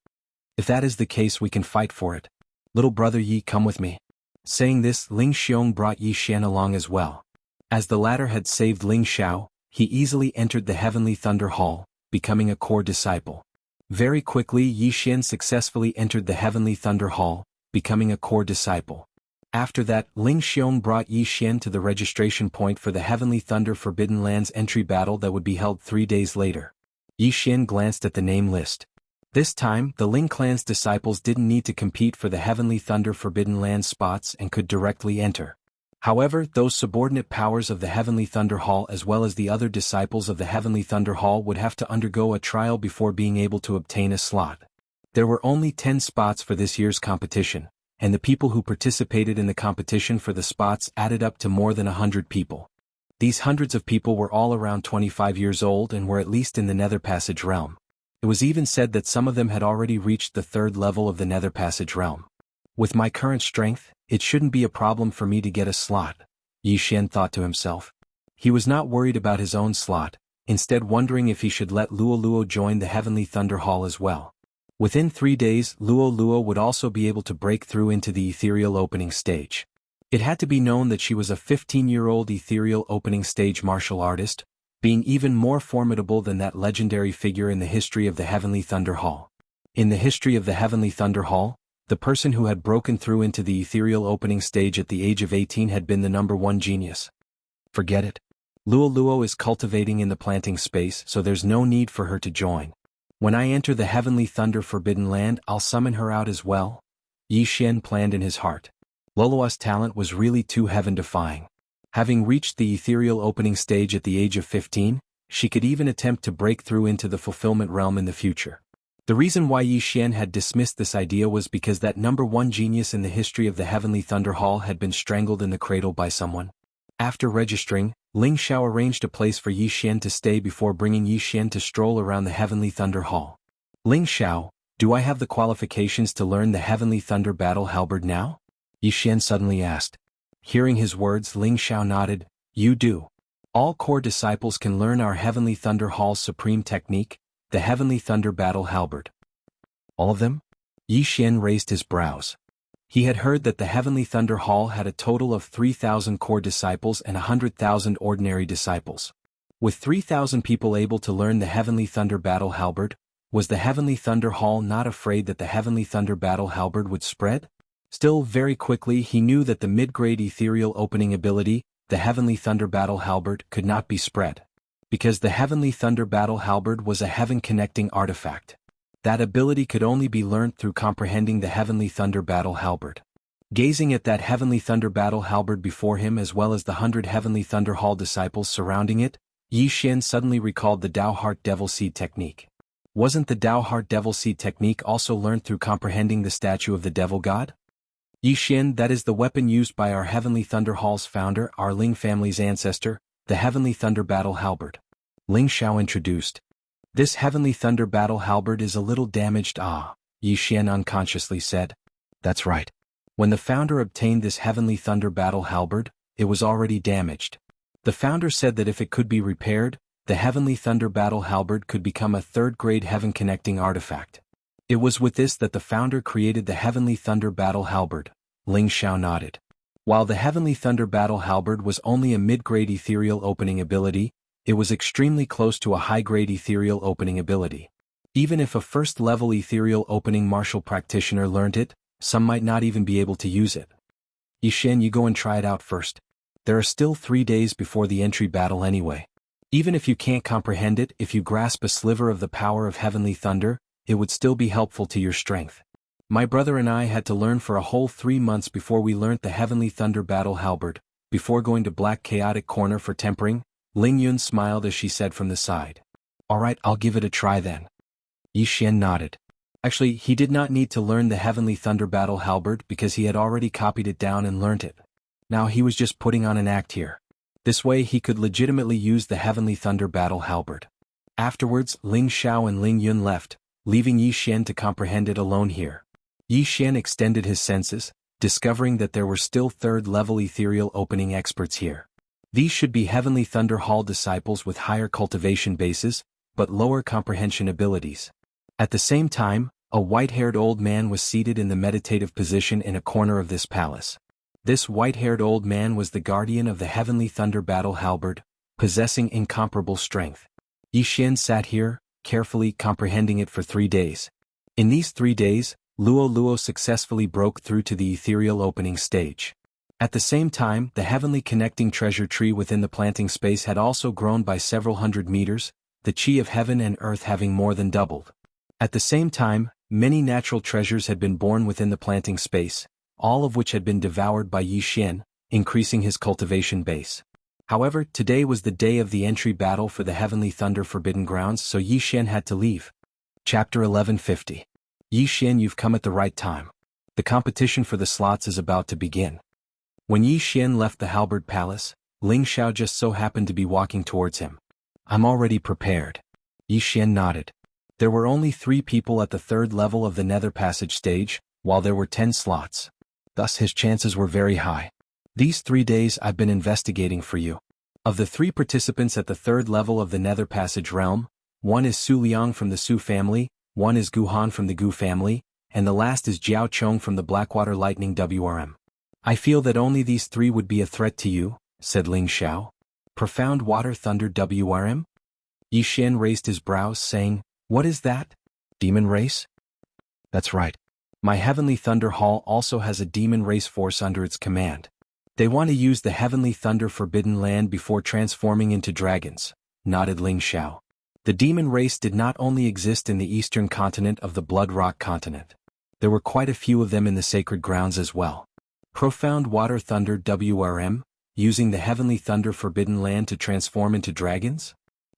If that is the case, we can fight for it. Little brother Yi, come with me. Saying this, Ling Xiong brought Yixian along as well. As the latter had saved Ling Xiao, he easily entered the Heavenly Thunder Hall, becoming a core disciple. Very quickly Yixian successfully entered the Heavenly Thunder Hall, becoming a core disciple. After that, Ling Xiong brought Yixian to the registration point for the Heavenly Thunder Forbidden Lands entry battle that would be held 3 days later. Yixian glanced at the name list. This time, the Ling clan's disciples didn't need to compete for the Heavenly Thunder Forbidden Lands spots and could directly enter. However, those subordinate powers of the Heavenly Thunder Hall as well as the other disciples of the Heavenly Thunder Hall would have to undergo a trial before being able to obtain a slot. There were only 10 spots for this year's competition, and the people who participated in the competition for the spots added up to more than 100 people. These hundreds of people were all around 25 years old and were at least in the Nether Passage realm. It was even said that some of them had already reached the 3rd level of the Nether Passage realm. With my current strength, it shouldn't be a problem for me to get a slot, Yixian thought to himself. He was not worried about his own slot, instead wondering if he should let Luo join the Heavenly Thunder Hall as well. Within 3 days, Luo would also be able to break through into the ethereal opening stage. It had to be known that she was a 15-year-old ethereal opening stage martial artist, being even more formidable than that legendary figure in the history of the Heavenly Thunder Hall. In the history of the Heavenly Thunder Hall, the person who had broken through into the ethereal opening stage at the age of 18 had been the #1 genius. Forget it. Luo is cultivating in the planting space, so there's no need for her to join. When I enter the Heavenly Thunder Forbidden Land, I'll summon her out as well, Yi Xian planned in his heart. Lolua's talent was really too heaven-defying. Having reached the ethereal opening stage at the age of 15, she could even attempt to break through into the fulfillment realm in the future. The reason why Yi Xian had dismissed this idea was because that #1 genius in the history of the Heavenly Thunder Hall had been strangled in the cradle by someone. After registering, Ling Xiao arranged a place for Yi Xian to stay before bringing Yi Xian to stroll around the Heavenly Thunder Hall. Ling Xiao, do I have the qualifications to learn the Heavenly Thunder Battle Halberd now? Yi Xian suddenly asked. Hearing his words, Ling Xiao nodded. You do. All core disciples can learn our Heavenly Thunder Hall's supreme technique, the Heavenly Thunder Battle Halberd. All of them? Yi Xian raised his brows. He had heard that the Heavenly Thunder Hall had a total of 3,000 core disciples and 100,000 ordinary disciples. With 3,000 people able to learn the Heavenly Thunder Battle Halberd, was the Heavenly Thunder Hall not afraid that the Heavenly Thunder Battle Halberd would spread? Still, very quickly he knew that the mid-grade ethereal opening ability, the Heavenly Thunder Battle Halberd, could not be spread. Because the Heavenly Thunder Battle Halberd was a heaven-connecting artifact. That ability could only be learnt through comprehending the Heavenly Thunder Battle Halberd. Gazing at that Heavenly Thunder Battle Halberd before him as well as the 100 Heavenly Thunder Hall disciples surrounding it, Yi Xian suddenly recalled the Dao Heart Devil Seed technique. Wasn't the Dao Heart Devil Seed technique also learnt through comprehending the statue of the Devil God? Yi Xian, that is the weapon used by our Heavenly Thunder Hall's founder, our Ling family's ancestor, the Heavenly Thunder Battle Halberd. Ling Xiao introduced. This Heavenly Thunder Battle Halberd is a little damaged, Yi Xian unconsciously said. That's right. When the founder obtained this Heavenly Thunder Battle Halberd, it was already damaged. The founder said that if it could be repaired, the Heavenly Thunder Battle Halberd could become a third-grade heaven-connecting artifact. It was with this that the founder created the Heavenly Thunder Battle Halberd. Ling Xiao nodded. While the Heavenly Thunder Battle Halberd was only a mid-grade ethereal opening ability, it was extremely close to a high-grade ethereal opening ability. Even if a first-level ethereal opening martial practitioner learned it, some might not even be able to use it. Yi Xian, you go and try it out first. There are still 3 days before the entry battle anyway. Even if you can't comprehend it, if you grasp a sliver of the power of Heavenly Thunder, it would still be helpful to your strength. My brother and I had to learn for a whole 3 months before we learnt the Heavenly Thunder Battle Halberd, before going to Black Chaotic Corner for tempering. Ling Yun smiled as she said from the side. Alright, I'll give it a try then. Yi Xian nodded. Actually, he did not need to learn the Heavenly Thunder Battle Halberd because he had already copied it down and learnt it. Now he was just putting on an act here. This way he could legitimately use the Heavenly Thunder Battle Halberd. Afterwards, Ling Xiao and Ling Yun left, leaving Yi Xian to comprehend it alone here. Yi Xian extended his senses, discovering that there were still third-level ethereal opening experts here. These should be Heavenly Thunder Hall disciples with higher cultivation bases, but lower comprehension abilities. At the same time, a white-haired old man was seated in the meditative position in a corner of this palace. This white-haired old man was the guardian of the Heavenly Thunder Battle Halberd, possessing incomparable strength. Yi Xian sat here, carefully comprehending it for 3 days. In these 3 days, Luo successfully broke through to the ethereal opening stage. At the same time, the heavenly connecting treasure tree within the planting space had also grown by several hundred meters, the chi of heaven and earth having more than doubled. At the same time, many natural treasures had been born within the planting space, all of which had been devoured by Yi Xian, increasing his cultivation base. However, today was the day of the entry battle for the Heavenly Thunder Forbidden Grounds, so Yi Xian had to leave. Chapter 1150. Yi Xian, you've come at the right time. The competition for the slots is about to begin. When Yi Xian left the Halberd Palace, Ling Xiao just so happened to be walking towards him. I'm already prepared. Yi Xian nodded. There were only 3 people at the 3rd level of the Nether Passage stage, while there were 10 slots. Thus his chances were very high. These 3 days I've been investigating for you. Of the 3 participants at the 3rd level of the Nether Passage realm, one is Su Liang from the Su family, one is Gu Han from the Gu family, and the last is Jiao Chong from the Blackwater Lightning WRM. I feel that only these 3 would be a threat to you, said Ling Xiao. Profound Water Thunder WRM? Yixian raised his brows, saying, "What is that? Demon race?" "That's right. My Heavenly Thunder Hall also has a demon race force under its command. They want to use the Heavenly Thunder Forbidden Land before transforming into dragons," nodded Ling Xiao. The demon race did not only exist in the eastern continent of the Blood Rock continent. There were quite a few of them in the sacred grounds as well. Profound Water Thunder WRM, using the Heavenly Thunder Forbidden Land to transform into dragons?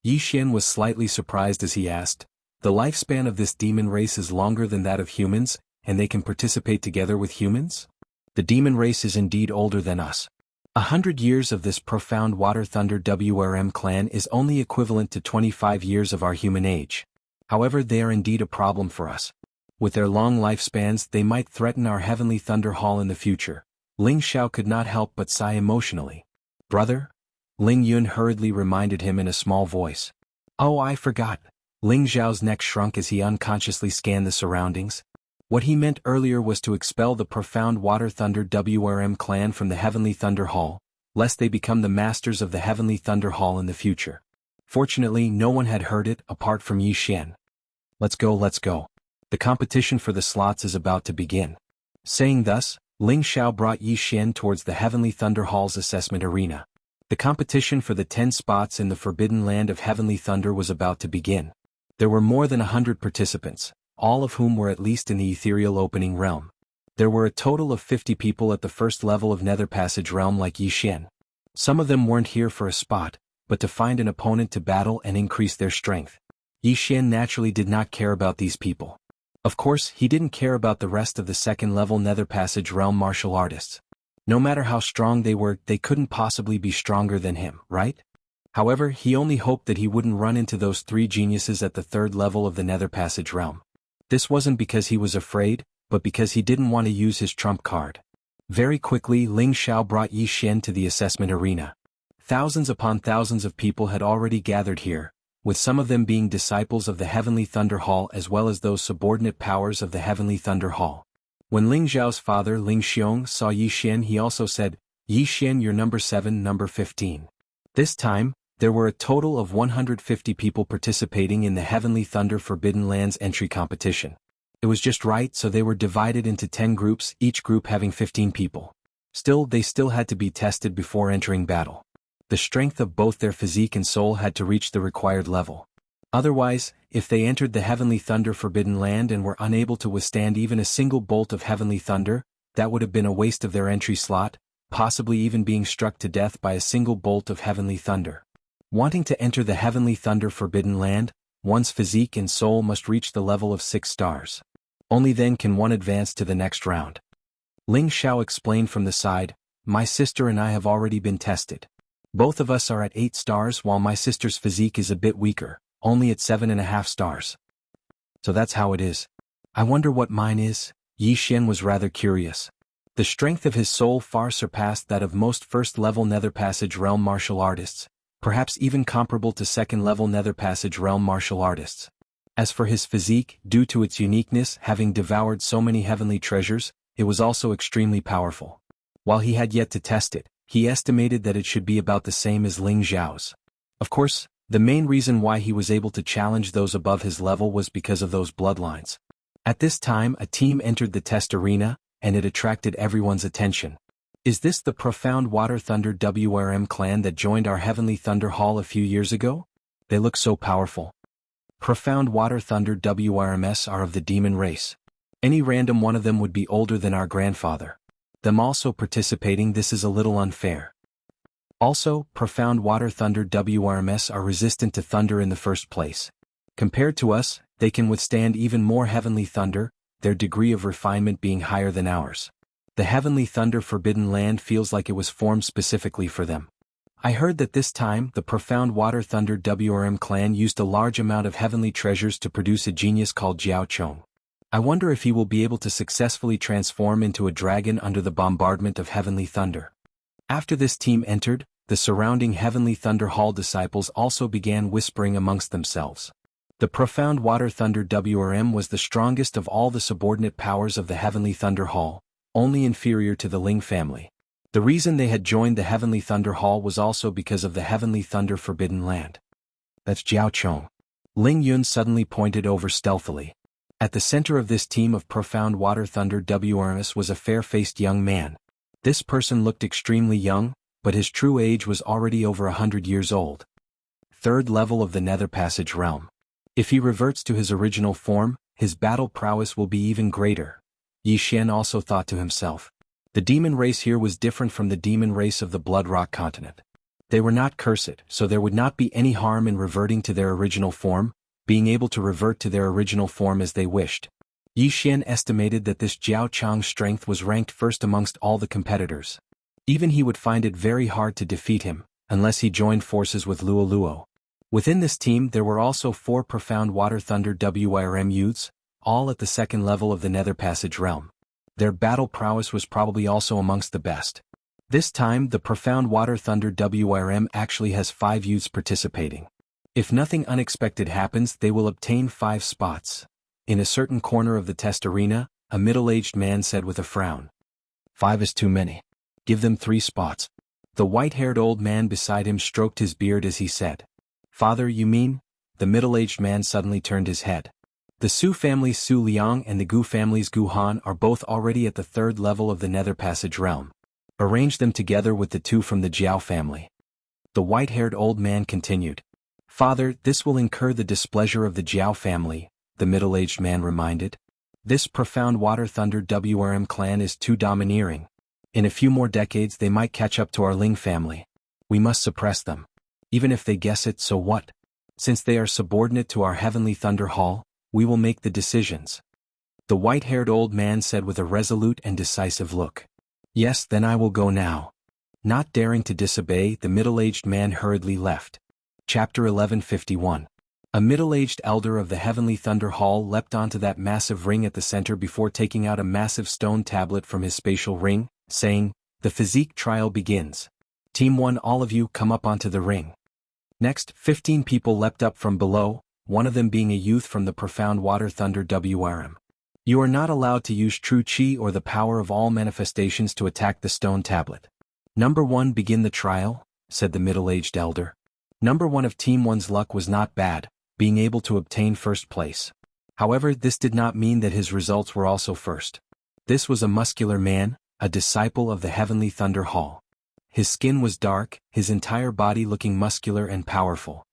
Yixian was slightly surprised as he asked, "The lifespan of this demon race is longer than that of humans, and they can participate together with humans?" "The demon race is indeed older than us. 100 years of this Profound Water Thunder WRM clan is only equivalent to 25 years of our human age. However, they are indeed a problem for us. With their long lifespans, they might threaten our Heavenly Thunder Hall in the future." Ling Xiao could not help but sigh emotionally. "Brother?" Ling Yun hurriedly reminded him in a small voice. "Oh, I forgot." Ling Xiao's neck shrunk as he unconsciously scanned the surroundings. What he meant earlier was to expel the Profound Water Thunder WRM clan from the Heavenly Thunder Hall, lest they become the masters of the Heavenly Thunder Hall in the future. Fortunately, no one had heard it apart from Yixian. Let's go. The competition for the slots is about to begin." Saying thus, Ling Xiao brought Yixian towards the Heavenly Thunder Hall's assessment arena. The competition for the 10 spots in the Forbidden Land of Heavenly Thunder was about to begin. There were more than 100 participants, all of whom were at least in the ethereal opening realm. There were a total of 50 people at the first level of Nether Passage realm like Yixian. Some of them weren't here for a spot, but to find an opponent to battle and increase their strength. Yixian naturally did not care about these people. Of course, he didn't care about the rest of the second-level Nether Passage realm martial artists. No matter how strong they were, they couldn't possibly be stronger than him, right? However, he only hoped that he wouldn't run into those 3 geniuses at the third level of the Nether Passage realm. This wasn't because he was afraid, but because he didn't want to use his trump card. Very quickly, Ling Xiao brought Yixian to the assessment arena. Thousands upon thousands of people had already gathered here, with some of them being disciples of the Heavenly Thunder Hall as well as those subordinate powers of the Heavenly Thunder Hall. When Ling Xiao's father Ling Xiong saw Yixian, he also said, "Yixian, you're number 7, number 15. This time, there were a total of 150 people participating in the Heavenly Thunder Forbidden Lands entry competition. It was just right, so they were divided into 10 groups, each group having 15 people. Still, they still had to be tested before entering battle. The strength of both their physique and soul had to reach the required level. Otherwise, if they entered the Heavenly Thunder Forbidden Land and were unable to withstand even a single bolt of Heavenly Thunder, that would have been a waste of their entry slot, possibly even being struck to death by a single bolt of Heavenly Thunder. Wanting to enter the Heavenly Thunder Forbidden Land, one's physique and soul must reach the level of 6 stars. Only then can one advance to the next round. Ling Xiao explained from the side, "My sister and I have already been tested. Both of us are at 8 stars while my sister's physique is a bit weaker, only at 7.5 stars. So that's how it is. I wonder what mine is." Yixian was rather curious. The strength of his soul far surpassed that of most first-level Nether Passage realm martial artists, perhaps even comparable to second-level Nether Passage realm martial artists. As for his physique, due to its uniqueness, having devoured so many heavenly treasures, it was also extremely powerful. While he had yet to test it, he estimated that it should be about the same as Ling Xiao's. Of course, the main reason why he was able to challenge those above his level was because of those bloodlines. At this time, a team entered the test arena, and it attracted everyone's attention. "Is this the Profound Water Thunder WRM clan that joined our Heavenly Thunder Hall a few years ago? They look so powerful." Profound Water Thunder WRMs are of the demon race. Any random one of them would be older than our grandfather. Them also participating, this is a little unfair. Also, Profound Water Thunder WRMs are resistant to thunder in the first place. Compared to us, they can withstand even more heavenly thunder, their degree of refinement being higher than ours. The Heavenly Thunder Forbidden Land feels like it was formed specifically for them. I heard that this time, the Profound Water Thunder WRM clan used a large amount of heavenly treasures to produce a genius called Jiao Chong. I wonder if he will be able to successfully transform into a dragon under the bombardment of heavenly thunder. After this team entered, the surrounding Heavenly Thunder Hall disciples also began whispering amongst themselves. The Profound Water Thunder WRM was the strongest of all the subordinate powers of the Heavenly Thunder Hall, only inferior to the Ling family. The reason they had joined the Heavenly Thunder Hall was also because of the Heavenly Thunder Forbidden Land. That's Jiao. Ling Yun suddenly pointed over stealthily. At the center of this team of Profound Water Thunder WRS was a fair-faced young man. This person looked extremely young, but his true age was already over 100 years old. Third level of the Nether Passage realm. If he reverts to his original form, his battle prowess will be even greater. Yi Xian also thought to himself. The demon race here was different from the demon race of the Blood Rock continent. They were not cursed, so there would not be any harm in reverting to their original form, being able to revert to their original form as they wished. Yi Xian estimated that this Jiao Chang's strength was ranked first amongst all the competitors. Even he would find it very hard to defeat him, unless he joined forces with Luo Luo. Within this team there were also 4 Profound Water Thunder WRM youths, all at the second level of the Nether Passage realm. Their battle prowess was probably also amongst the best. This time the Profound Water Thunder WRM actually has 5 youths participating. If nothing unexpected happens, they will obtain 5 spots. In a certain corner of the test arena, a middle-aged man said with a frown. 5 is too many. Give them 3 spots. The white-haired old man beside him stroked his beard as he said. Father, you mean? The middle-aged man suddenly turned his head. The Su family's Su Liang and the Gu family's Gu Han are both already at the 3rd level of the Nether Passage realm. Arrange them together with the 2 from the Jiao family. The white-haired old man continued. Father, this will incur the displeasure of the Jiao family, the middle-aged man reminded. This Profound Water Thunder WRM clan is too domineering. In a few more decades they might catch up to our Ling family. We must suppress them. Even if they guess it, so what? Since they are subordinate to our Heavenly Thunder Hall, we will make the decisions. The white-haired old man said with a resolute and decisive look. Yes, then I will go now. Not daring to disobey, the middle-aged man hurriedly left. Chapter 1151. A middle-aged elder of the Heavenly Thunder Hall leapt onto that massive ring at the center before taking out a massive stone tablet from his spatial ring, saying, The physique trial begins. Team 1, all of you come up onto the ring. Next, 15 people leapt up from below, one of them being a youth from the Profound Water Thunder WRM. You are not allowed to use true chi or the power of all manifestations to attack the stone tablet. Number 1, begin the trial, said the middle-aged elder. Number 1 of Team 1's luck was not bad, being able to obtain first place. However, this did not mean that his results were also first. This was a muscular man, a disciple of the Heavenly Thunder Hall. His skin was dark, his entire body looking muscular and powerful.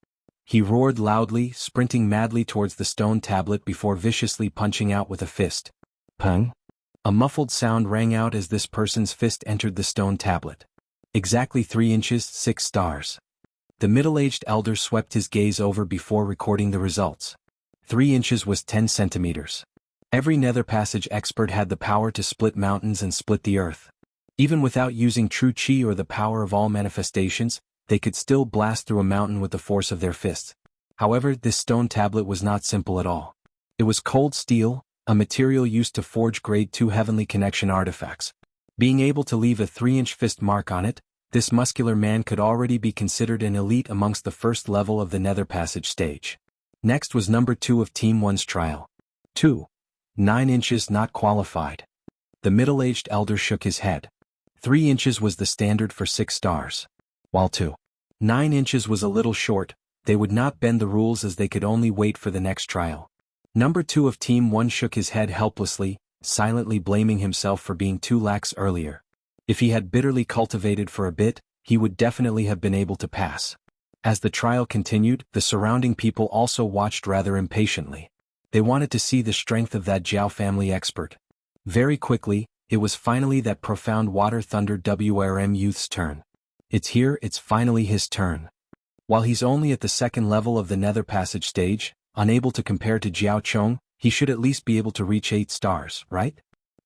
He roared loudly, sprinting madly towards the stone tablet before viciously punching out with a fist. Pung! A muffled sound rang out as this person's fist entered the stone tablet. Exactly 3 inches, 6 stars. The middle-aged elder swept his gaze over before recording the results. 3 inches was 10 centimeters. Every Nether Passage expert had the power to split mountains and split the earth. Even without using true chi or the power of all manifestations, they could still blast through a mountain with the force of their fists. However, this stone tablet was not simple at all. It was cold steel, a material used to forge grade 2 heavenly connection artifacts. Being able to leave a 3-inch fist mark on it, this muscular man could already be considered an elite amongst the first level of the Nether Passage stage. Next was number 2 of Team 1's trial. 2. 9 inches not qualified. The middle-aged elder shook his head. 3 inches was the standard for 6 stars. While 2. 9 inches was a little short, they would not bend the rules as they could only wait for the next trial. Number 2 of Team 1 shook his head helplessly, silently blaming himself for being too lax earlier. If he had bitterly cultivated for a bit, he would definitely have been able to pass. As the trial continued, the surrounding people also watched rather impatiently. They wanted to see the strength of that Jiao family expert. Very quickly, it was finally that Profound Water Thunder WRM youth's turn. It's finally his turn. While he's only at the 2nd level of the Nether Passage stage, unable to compare to Jiao Chong, he should at least be able to reach 8 stars, right?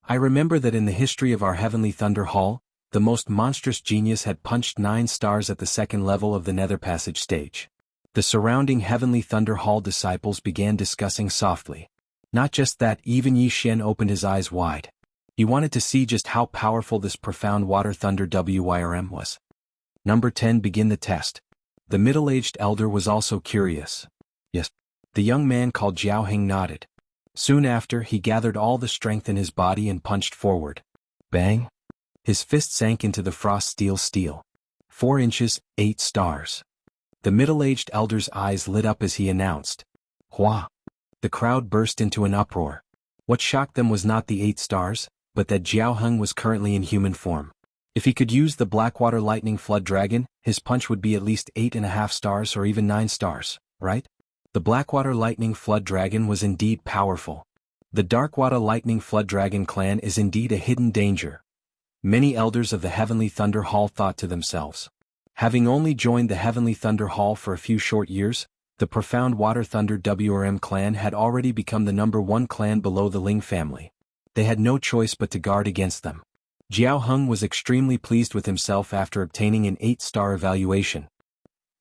I remember that in the history of our Heavenly Thunder Hall, the most monstrous genius had punched 9 stars at the 2nd level of the Nether Passage stage. The surrounding Heavenly Thunder Hall disciples began discussing softly. Not just that, even Yi Xian opened his eyes wide. He wanted to see just how powerful this Profound Water Thunder WRM was. Number 10, begin the test. The middle-aged elder was also curious. Yes. The young man called Jiao Hing nodded. Soon after, he gathered all the strength in his body and punched forward. Bang! His fist sank into the frost steel. 4 inches, 8 stars. The middle-aged elder's eyes lit up as he announced. Hua! The crowd burst into an uproar. What shocked them was not the 8 stars, but that Jianghu was currently in human form. If he could use the Blackwater Lightning Flood Dragon, his punch would be at least 8.5 stars or even 9 stars, right? The Blackwater Lightning Flood Dragon was indeed powerful. The Darkwater Lightning Flood Dragon clan is indeed a hidden danger. Many elders of the Heavenly Thunder Hall thought to themselves. Having only joined the Heavenly Thunder Hall for a few short years, the Profound Water Thunder WRM clan had already become the #1 clan below the Ling family. They had no choice but to guard against them. Jianghu was extremely pleased with himself after obtaining an 8-star evaluation.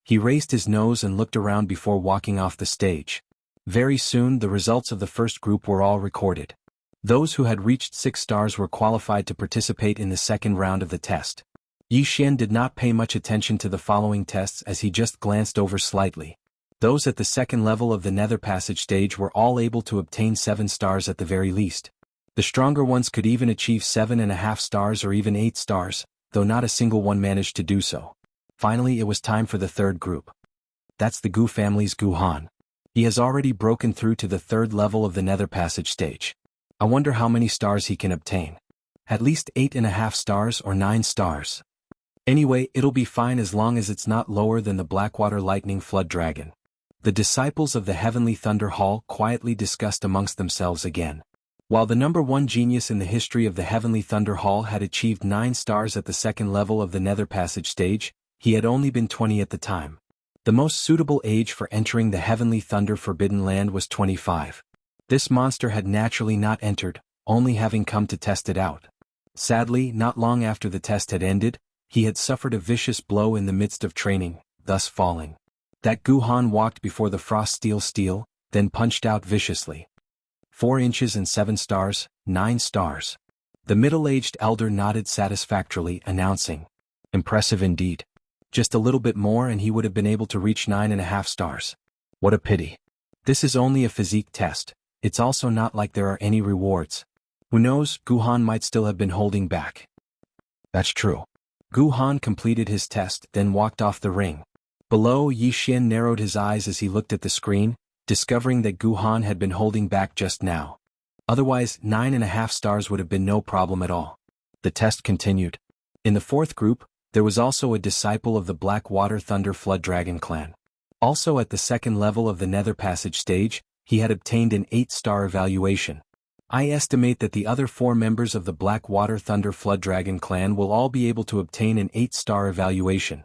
He raised his nose and looked around before walking off the stage. Very soon the results of the first group were all recorded. Those who had reached 6 stars were qualified to participate in the second round of the test. Yixian did not pay much attention to the following tests as he just glanced over slightly. Those at the second level of the Nether Passage stage were all able to obtain 7 stars at the very least. The stronger ones could even achieve 7.5 stars or even 8 stars, though not a single one managed to do so. Finally it was time for the third group. That's the Gu family's Guhan. He has already broken through to the third level of the Nether Passage stage. I wonder how many stars he can obtain. At least 8.5 stars or 9 stars. Anyway, it'll be fine as long as it's not lower than the Blackwater Lightning Flood Dragon. The disciples of the Heavenly Thunder Hall quietly discussed amongst themselves again. While the #1 genius in the history of the Heavenly Thunder Hall had achieved 9 stars at the second level of the Nether Passage stage, he had only been 20 at the time. The most suitable age for entering the Heavenly Thunder Forbidden Land was 25. This monster had naturally not entered, only having come to test it out. Sadly, not long after the test had ended, he had suffered a vicious blow in the midst of training, thus falling. That Guhan walked before the frost steel, then punched out viciously. 4 inches and 7 stars, 9 stars. The middle-aged elder nodded satisfactorily, announcing, "Impressive indeed. Just a little bit more and he would have been able to reach 9.5 stars. What a pity. This is only a physique test, it's also not like there are any rewards. Who knows, Guhan might still have been holding back." That's true. Guhan completed his test, then walked off the ring. Below, Yixian narrowed his eyes as he looked at the screen, discovering that Guhan had been holding back just now. Otherwise, 9.5 stars would have been no problem at all. The test continued. In the fourth group, there was also a disciple of the Blackwater Thunder Flood Dragon clan. Also at the second level of the Nether Passage stage, he had obtained an 8-star evaluation. I estimate that the other 4 members of the Blackwater Thunder Flood Dragon clan will all be able to obtain an 8-star evaluation.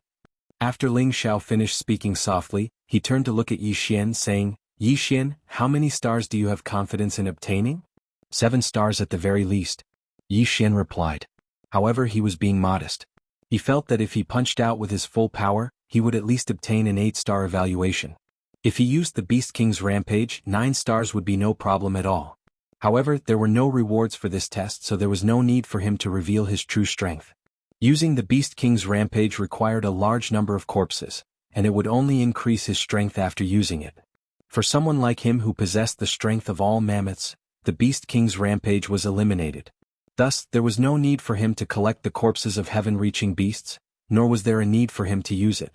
After Ling Xiao finished speaking softly, he turned to look at Yixian saying, "Yixian, how many stars do you have confidence in obtaining?" 7 stars at the very least. Yixian replied. However, he was being modest. He felt that if he punched out with his full power, he would at least obtain an 8-star evaluation. If he used the Beast King's Rampage, 9 stars would be no problem at all. However, there were no rewards for this test, so there was no need for him to reveal his true strength. Using the Beast King's Rampage required a large number of corpses, and it would only increase his strength after using it. For someone like him who possessed the strength of all mammoths, the Beast King's Rampage was eliminated. Thus, there was no need for him to collect the corpses of heaven-reaching beasts, nor was there a need for him to use it.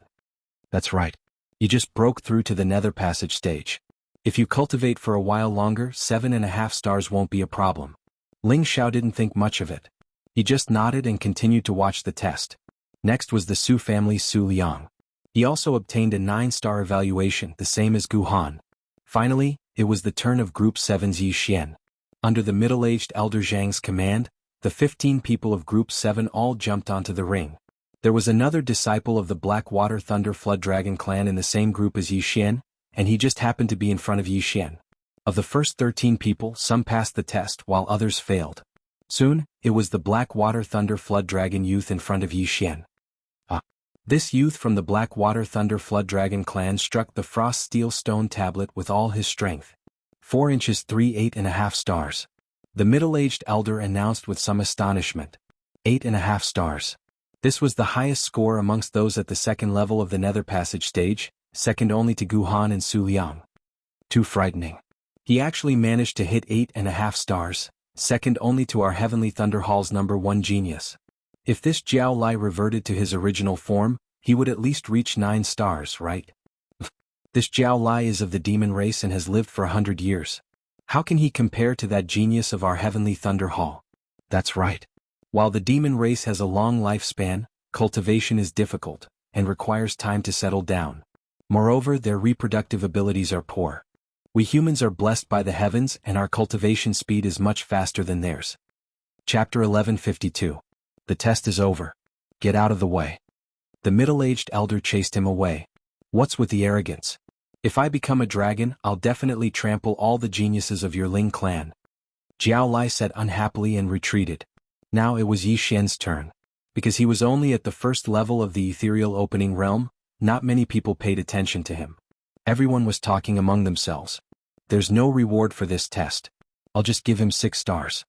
That's right. You just broke through to the Nether Passage stage. If you cultivate for a while longer, 7.5 stars won't be a problem. Ling Xiao didn't think much of it. He just nodded and continued to watch the test. Next was the Su family's Su Liang. He also obtained a 9-star evaluation, the same as Guhan. Finally, it was the turn of Group 7's Yixian. Under the middle-aged Elder Zhang's command, the 15 people of Group 7 all jumped onto the ring. There was another disciple of the Blackwater Thunder Flood Dragon clan in the same group as Yixian, and he just happened to be in front of Yixian. Of the first 13 people, some passed the test while others failed. Soon, it was the Blackwater Thunder Flood Dragon youth in front of Yixian. This youth from the Blackwater Thunder Flood Dragon clan struck the frost steel stone tablet with all his strength. 4 inches 8.5 stars. The middle-aged elder announced with some astonishment. 8.5 stars. This was the highest score amongst those at the second level of the Nether Passage stage, second only to Guhan and Su Liang. Too frightening. He actually managed to hit 8.5 stars, second only to our Heavenly Thunder Hall's #1 genius. If this Jiao Lai reverted to his original form, he would at least reach 9 stars, right? This Jiao Lai is of the demon race and has lived for 100 years. How can he compare to that genius of our heavenly Thunder Hall? That's right. While the demon race has a long lifespan, cultivation is difficult, and requires time to settle down. Moreover, their reproductive abilities are poor. We humans are blessed by the heavens and our cultivation speed is much faster than theirs. Chapter 1152. The test is over. Get out of the way. The middle-aged elder chased him away. What's with the arrogance? If I become a dragon, I'll definitely trample all the geniuses of your Ling clan. Jiao Lai said unhappily and retreated. Now it was Yi Xian's turn. Because he was only at the first level of the ethereal opening realm, not many people paid attention to him. Everyone was talking among themselves. There's no reward for this test. I'll just give him 6 stars.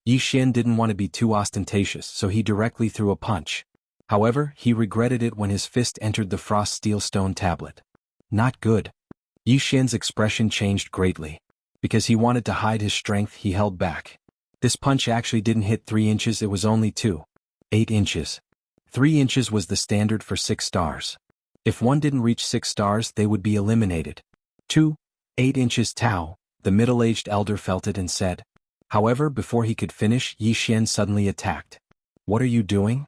Yi Xian didn't want to be too ostentatious, so he directly threw a punch. However, he regretted it when his fist entered the frost steel stone tablet. Not good. Yi Xian's expression changed greatly. Because he wanted to hide his strength, he held back. This punch actually didn't hit 3 inches, it was only 2.8 inches. 3 inches was the standard for 6 stars. If one didn't reach 6 stars, they would be eliminated. 2.8 inches Tao, the middle-aged elder felt it and said. However, before he could finish, Yi Xian suddenly attacked. What are you doing?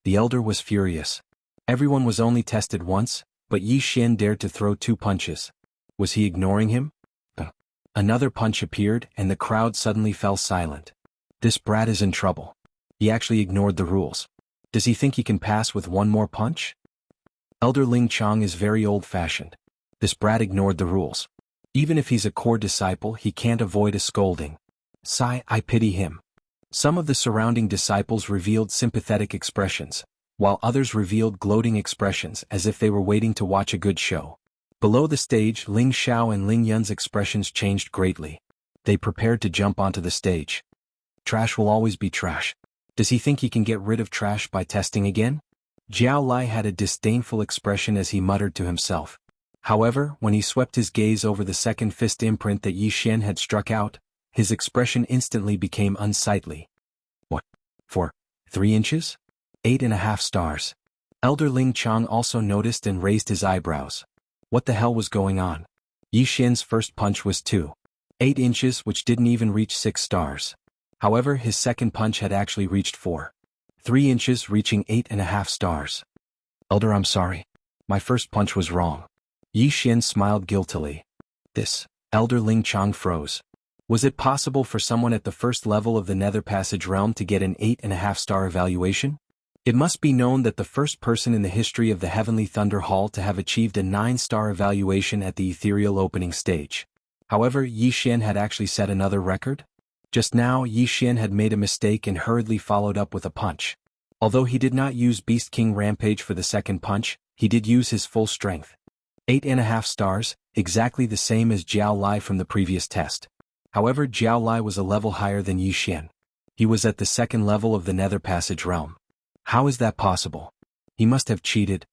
The elder was furious. Everyone was only tested once, but Yi Xian dared to throw 2 punches. Was he ignoring him? Another punch appeared, and the crowd suddenly fell silent. This brat is in trouble. He actually ignored the rules. Does he think he can pass with 1 more punch? Elder Ling Chang is very old-fashioned. This brat ignored the rules. Even if he's a core disciple, he can't avoid a scolding. Sigh, I pity him. Some of the surrounding disciples revealed sympathetic expressions, while others revealed gloating expressions as if they were waiting to watch a good show. Below the stage, Ling Xiao and Ling Yun's expressions changed greatly. They prepared to jump onto the stage. Trash will always be trash. Does he think he can get rid of trash by testing again? Jiao Lai had a disdainful expression as he muttered to himself. However, when he swept his gaze over the second fist imprint that Yi Xian had struck out, his expression instantly became unsightly. What? For 3 inches? 8.5 stars. Elder Ling Chang also noticed and raised his eyebrows. What the hell was going on? Yi Xian's first punch was 2.8 inches, which didn't even reach 6 stars. However, his second punch had actually reached 4.3 inches, reaching 8.5 stars. Elder, I'm sorry. My first punch was wrong. Yi Xian smiled guiltily. This, Elder Ling Chang froze. Was it possible for someone at the first level of the Nether Passage realm to get an 8.5 star evaluation? It must be known that the first person in the history of the Heavenly Thunder Hall to have achieved a 9-star evaluation at the ethereal opening stage. However, Yi Xian had actually set another record. Just now, Yi Xian had made a mistake and hurriedly followed up with a punch. Although he did not use Beast King Rampage for the second punch, he did use his full strength. 8.5 stars, exactly the same as Jiao Lai from the previous test. However, Jiao Lai was a level higher than Yi Xian. He was at the second level of the Nether Passage realm. How is that possible? He must have cheated.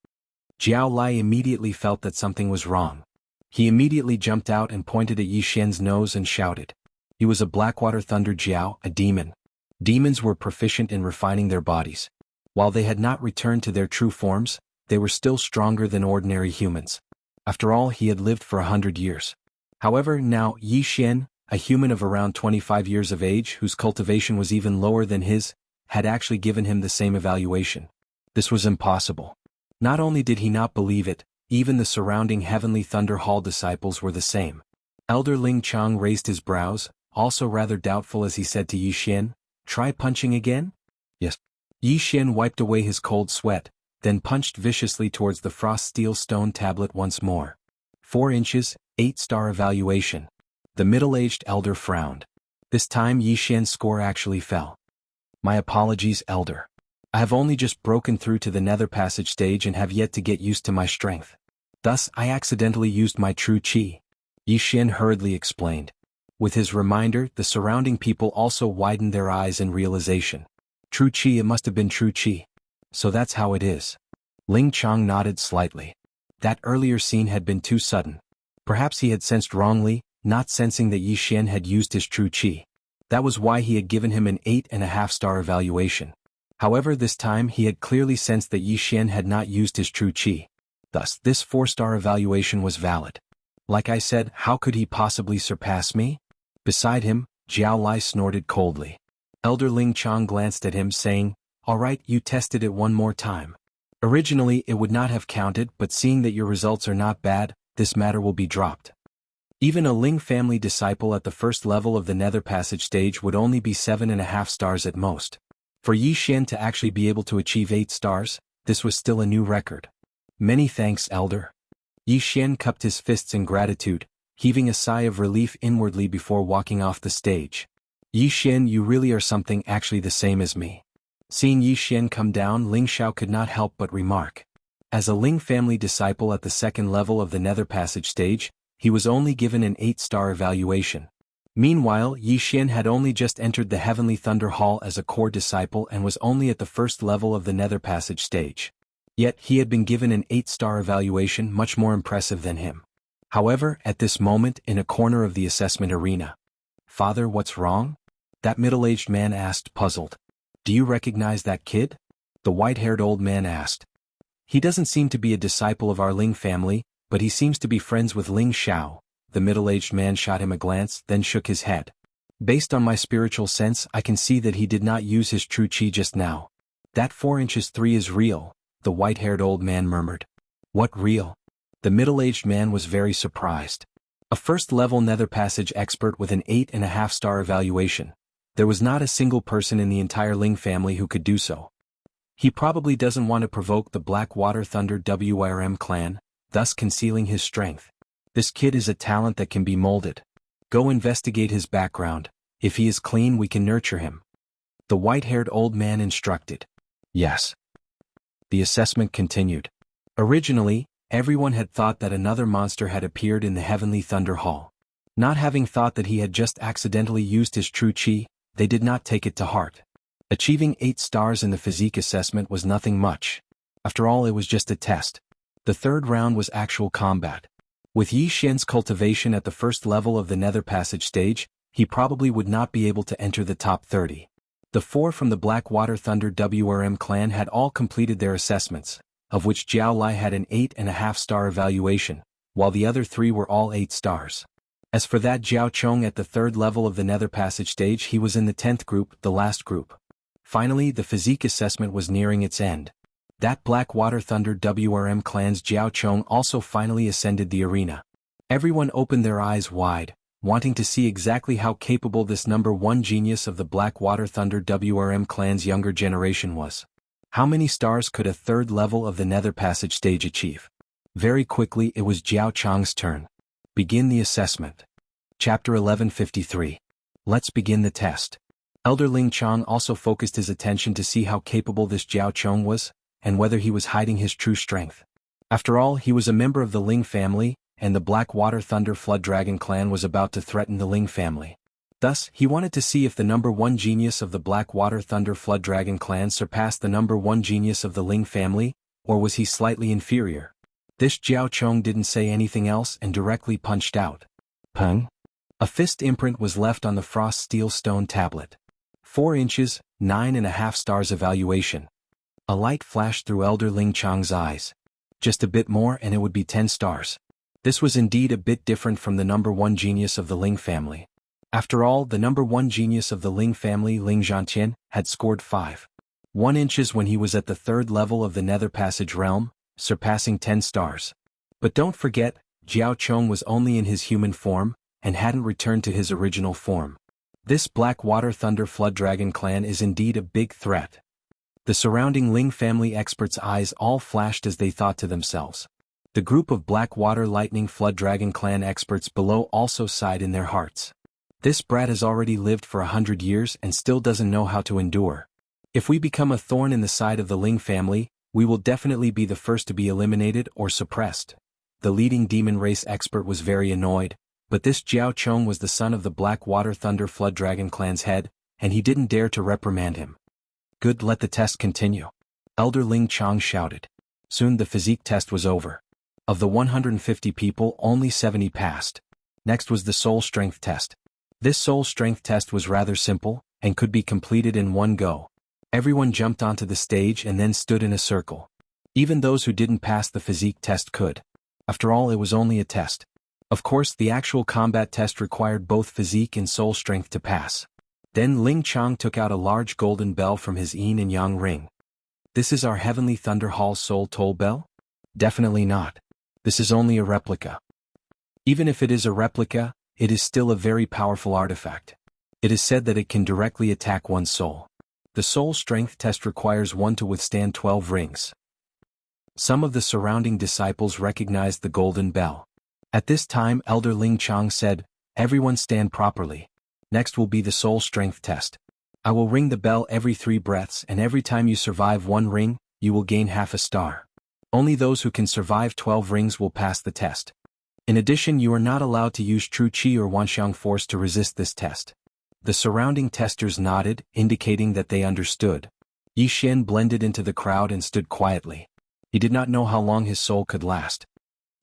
Jiao Lai immediately felt that something was wrong. He immediately jumped out and pointed at Yi Xian's nose and shouted. He was a Blackwater Thunder Jiao, a demon. Demons were proficient in refining their bodies. While they had not returned to their true forms, they were still stronger than ordinary humans. After all, he had lived for 100 years. However, now Yi Xian, a human of around 25 years of age whose cultivation was even lower than his, had actually given him the same evaluation. This was impossible. Not only did he not believe it, even the surrounding Heavenly Thunder Hall disciples were the same. Elder Ling Chang raised his brows, also rather doubtful as he said to Yi Xian, "Try punching again?" "Yes." Yi Xian wiped away his cold sweat, then punched viciously towards the frost steel stone tablet once more. 4 inches, 8-star evaluation. The middle-aged elder frowned. This time Yi Xian's score actually fell. My apologies, elder. I have only just broken through to the Nether Passage stage and have yet to get used to my strength. Thus, I accidentally used my true chi. Yi Xian hurriedly explained. With his reminder, the surrounding people also widened their eyes in realization. True chi, it must have been true chi. So that's how it is. Ling Chang nodded slightly. That earlier scene had been too sudden. Perhaps he had sensed wrongly, not sensing that Yi Xian had used his true chi. That was why he had given him an 8.5 star evaluation. However, this time he had clearly sensed that Yixian had not used his true qi. Thus, this 4-star evaluation was valid. Like I said, how could he possibly surpass me? Beside him, Jiao Lai snorted coldly. Elder Ling Chang glanced at him saying, "All right, you tested it one more time. Originally it would not have counted, but seeing that your results are not bad, this matter will be dropped." Even a Ling family disciple at the first level of the Nether Passage stage would only be 7.5 stars at most. For Yixian to actually be able to achieve 8 stars, this was still a new record. "Many thanks, Elder." Yixian cupped his fists in gratitude, heaving a sigh of relief inwardly before walking off the stage. "Yixian, you really are something, actually the same as me." Seeing Yixian come down, Ling Xiao could not help but remark. As a Ling family disciple at the second level of the Nether Passage stage, he was only given an 8-star evaluation. Meanwhile, Yixian had only just entered the Heavenly Thunder Hall as a core disciple and was only at the first level of the Nether Passage stage. Yet he had been given an 8-star evaluation, much more impressive than him. However, at this moment, in a corner of the assessment arena. "Father, what's wrong?" that middle-aged man asked, puzzled. "Do you recognize that kid?" the white-haired old man asked. "He doesn't seem to be a disciple of our Ling family, but he seems to be friends with Ling Xiao." The middle-aged man shot him a glance, then shook his head. "Based on my spiritual sense, I can see that he did not use his true qi just now. That 4 inches 3 is real," the white-haired old man murmured. "What real?" The middle-aged man was very surprised. A first-level Nether Passage expert with an 8.5-star evaluation. There was not a single person in the entire Ling family who could do so. He probably doesn't want to provoke the Blackwater Thunder WRM clan, thus concealing his strength. This kid is a talent that can be molded. Go investigate his background. If he is clean, we can nurture him." The white-haired old man instructed. Yes. The assessment continued. Originally, everyone had thought that another monster had appeared in the Heavenly Thunder Hall. Not having thought that he had just accidentally used his true qi, they did not take it to heart. Achieving 8 stars in the physique assessment was nothing much. After all, it was just a test. The third round was actual combat. With Yixian's cultivation at the first level of the Nether Passage stage, he probably would not be able to enter the top 30. The 4 from the Blackwater Thunder WRM clan had all completed their assessments, of which Jiao Lai had an 8.5-star evaluation, while the other 3 were all 8 stars. As for that Jiao Chong at the third level of the Nether Passage stage, he was in the 10th group, the last group. Finally, the physique assessment was nearing its end. That Blackwater Thunder WRM clan's Jiao Chong also finally ascended the arena. Everyone opened their eyes wide, wanting to see exactly how capable this number 1 genius of the Blackwater Thunder WRM clan's younger generation was. How many stars could a third level of the Nether Passage stage achieve? Very quickly it was Jiao Chong's turn. Begin the assessment. Chapter 1153. Let's begin the test. Elder Ling Chang also focused his attention to see how capable this Jiao Chong was, and whether he was hiding his true strength. After all, he was a member of the Ling family, and the Blackwater Thunder Flood Dragon clan was about to threaten the Ling family. Thus, he wanted to see if the number 1 genius of the Blackwater Thunder Flood Dragon clan surpassed the number 1 genius of the Ling family, or was he slightly inferior. This Jiao Chong didn't say anything else and directly punched out. Pung! A fist imprint was left on the frost steel stone tablet. 4 inches, 9.5 stars evaluation. A light flashed through Elder Ling Chang's eyes. Just a bit more and it would be 10 stars. This was indeed a bit different from the number 1 genius of the Ling family. After all, the number 1 genius of the Ling family, Ling Zhantian, had scored 5.1 inches when he was at the third level of the Nether Passage realm, surpassing 10 stars. But don't forget, Jiao Chong was only in his human form, and hadn't returned to his original form. This Blackwater Thunder Flood Dragon clan is indeed a big threat. The surrounding Ling family experts' eyes all flashed as they thought to themselves. The group of Blackwater Lightning Flood Dragon clan experts below also sighed in their hearts. This brat has already lived for 100 years and still doesn't know how to endure. If we become a thorn in the side of the Ling family, we will definitely be the first to be eliminated or suppressed. The leading demon race expert was very annoyed, but this Jiao Chong was the son of the Blackwater Thunder Flood Dragon clan's head, and he didn't dare to reprimand him. Good, let the test continue. Elder Ling Chang shouted. Soon the physique test was over. Of the 150 people, only 70 passed. Next was the soul strength test. This soul strength test was rather simple, and could be completed in one go. Everyone jumped onto the stage and then stood in a circle. Even those who didn't pass the physique test could. After all, it was only a test. Of course, the actual combat test required both physique and soul strength to pass. Then Ling Chang took out a large golden bell from his yin and yang ring. This is our Heavenly Thunder Hall soul toll bell? Definitely not. This is only a replica. Even if it is a replica, it is still a very powerful artifact. It is said that it can directly attack one's soul. The soul strength test requires one to withstand 12 rings. Some of the surrounding disciples recognized the golden bell. At this time, Elder Ling Chang said, "Everyone stand properly. Next will be the soul strength test. I will ring the bell every 3 breaths, and every time you survive 1 ring, you will gain half a star. Only those who can survive 12 rings will pass the test. In addition, you are not allowed to use true qi or wanxiang force to resist this test." The surrounding testers nodded, indicating that they understood. Yi Xian blended into the crowd and stood quietly. He did not know how long his soul could last.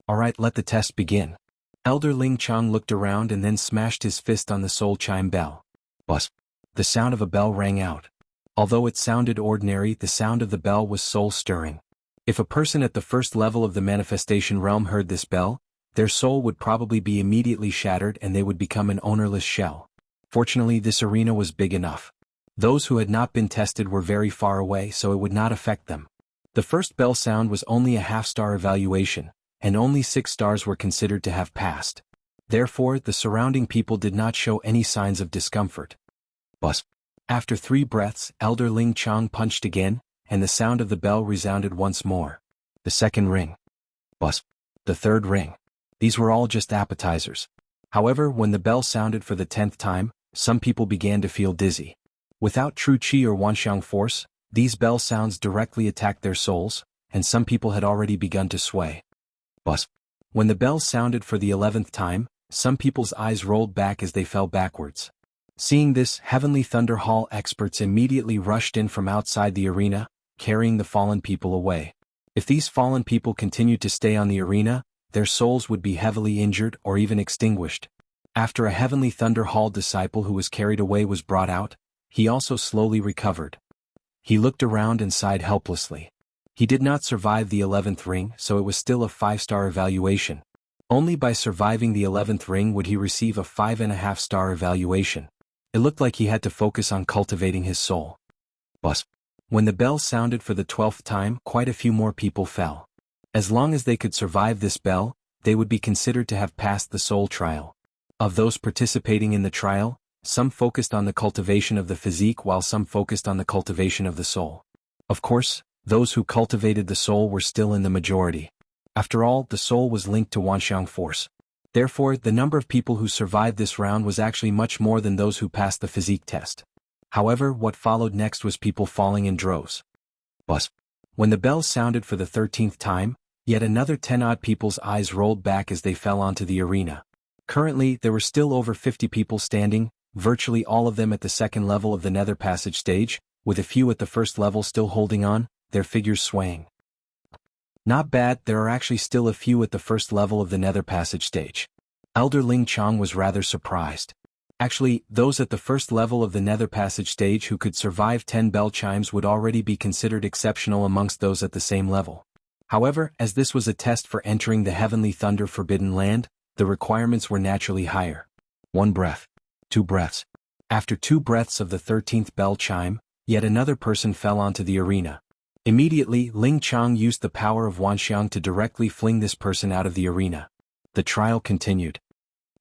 "Alright, let the test begin." Elder Ling Chang looked around and then smashed his fist on the soul chime bell. Buzz. The sound of a bell rang out. Although it sounded ordinary, the sound of the bell was soul-stirring. If a person at the first level of the manifestation realm heard this bell, their soul would probably be immediately shattered and they would become an ownerless shell. Fortunately, this arena was big enough. Those who had not been tested were very far away, so it would not affect them. The first bell sound was only a half-star evaluation, and only 6 stars were considered to have passed. Therefore, the surrounding people did not show any signs of discomfort. Buzz. After 3 breaths, Elder Ling Chang punched again, and the sound of the bell resounded once more. The second ring. Buzz. The third ring. These were all just appetizers. However, when the bell sounded for the 10th time, some people began to feel dizzy. Without true qi or wanxiang force, these bell sounds directly attacked their souls, and some people had already begun to sway. Buzz. When the bell sounded for the 11th time, some people's eyes rolled back as they fell backwards. Seeing this, Heavenly Thunder Hall experts immediately rushed in from outside the arena, carrying the fallen people away. If these fallen people continued to stay on the arena, their souls would be heavily injured or even extinguished. After a Heavenly Thunder Hall disciple who was carried away was brought out, he also slowly recovered. He looked around and sighed helplessly. He did not survive the 11th ring, so it was still a 5-star evaluation. Only by surviving the 11th ring would he receive a 5.5-star evaluation. It looked like he had to focus on cultivating his soul. Buzz. When the bell sounded for the 12th time, quite a few more people fell. As long as they could survive this bell, they would be considered to have passed the soul trial. Of those participating in the trial, some focused on the cultivation of the physique while some focused on the cultivation of the soul. Of course, those who cultivated the soul were still in the majority. After all, the soul was linked to wanxiang force. Therefore, the number of people who survived this round was actually much more than those who passed the physique test. However, what followed next was people falling in droves. Buzz. When the bell sounded for the 13th time, yet another 10-odd people's eyes rolled back as they fell onto the arena. Currently, there were still over 50 people standing, virtually all of them at the second level of the Nether Passage stage, with a few at the first level still holding on, their figures swaying. Not bad, there are actually still a few at the first level of the Nether Passage stage. Elder Ling Chang was rather surprised. Actually, those at the first level of the Nether Passage stage who could survive 10 bell chimes would already be considered exceptional amongst those at the same level. However, as this was a test for entering the Heavenly Thunder Forbidden Land, the requirements were naturally higher. 1 breath. 2 breaths. After 2 breaths of the 13th bell chime, yet another person fell onto the arena. Immediately, Ling Chang used the power of Wanxiang to directly fling this person out of the arena. The trial continued.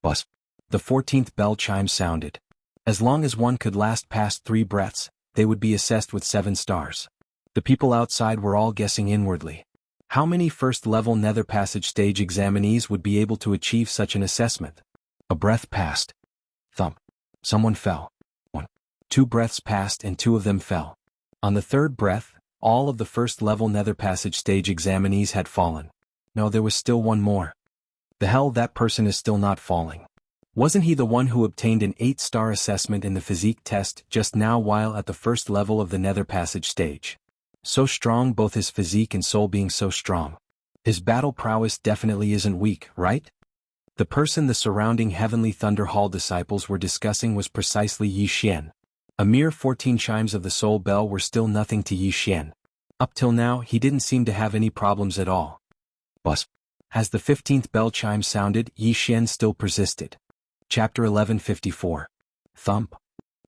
Buzz. The 14th bell chime sounded. As long as one could last past 3 breaths, they would be assessed with 7 stars. The people outside were all guessing inwardly. How many first-level Nether Passage stage examinees would be able to achieve such an assessment? A breath passed. Thump. Someone fell. 1. 2 breaths passed and 2 of them fell. On the 3rd breath, all of the first-level Nether Passage stage examinees had fallen. No, there was still one more. The hell, that person is still not falling. Wasn't he the one who obtained an 8-star assessment in the physique test just now while at the first level of the Nether Passage stage? So strong, both his physique and soul being so strong. His battle prowess definitely isn't weak, right? The person the surrounding Heavenly Thunder Hall disciples were discussing was precisely Yi Xian. A mere 14 chimes of the soul bell were still nothing to Yi Xian. Up till now he didn't seem to have any problems at all. But as the 15th bell chime sounded, Yi Xian still persisted. Chapter 1154. Thump.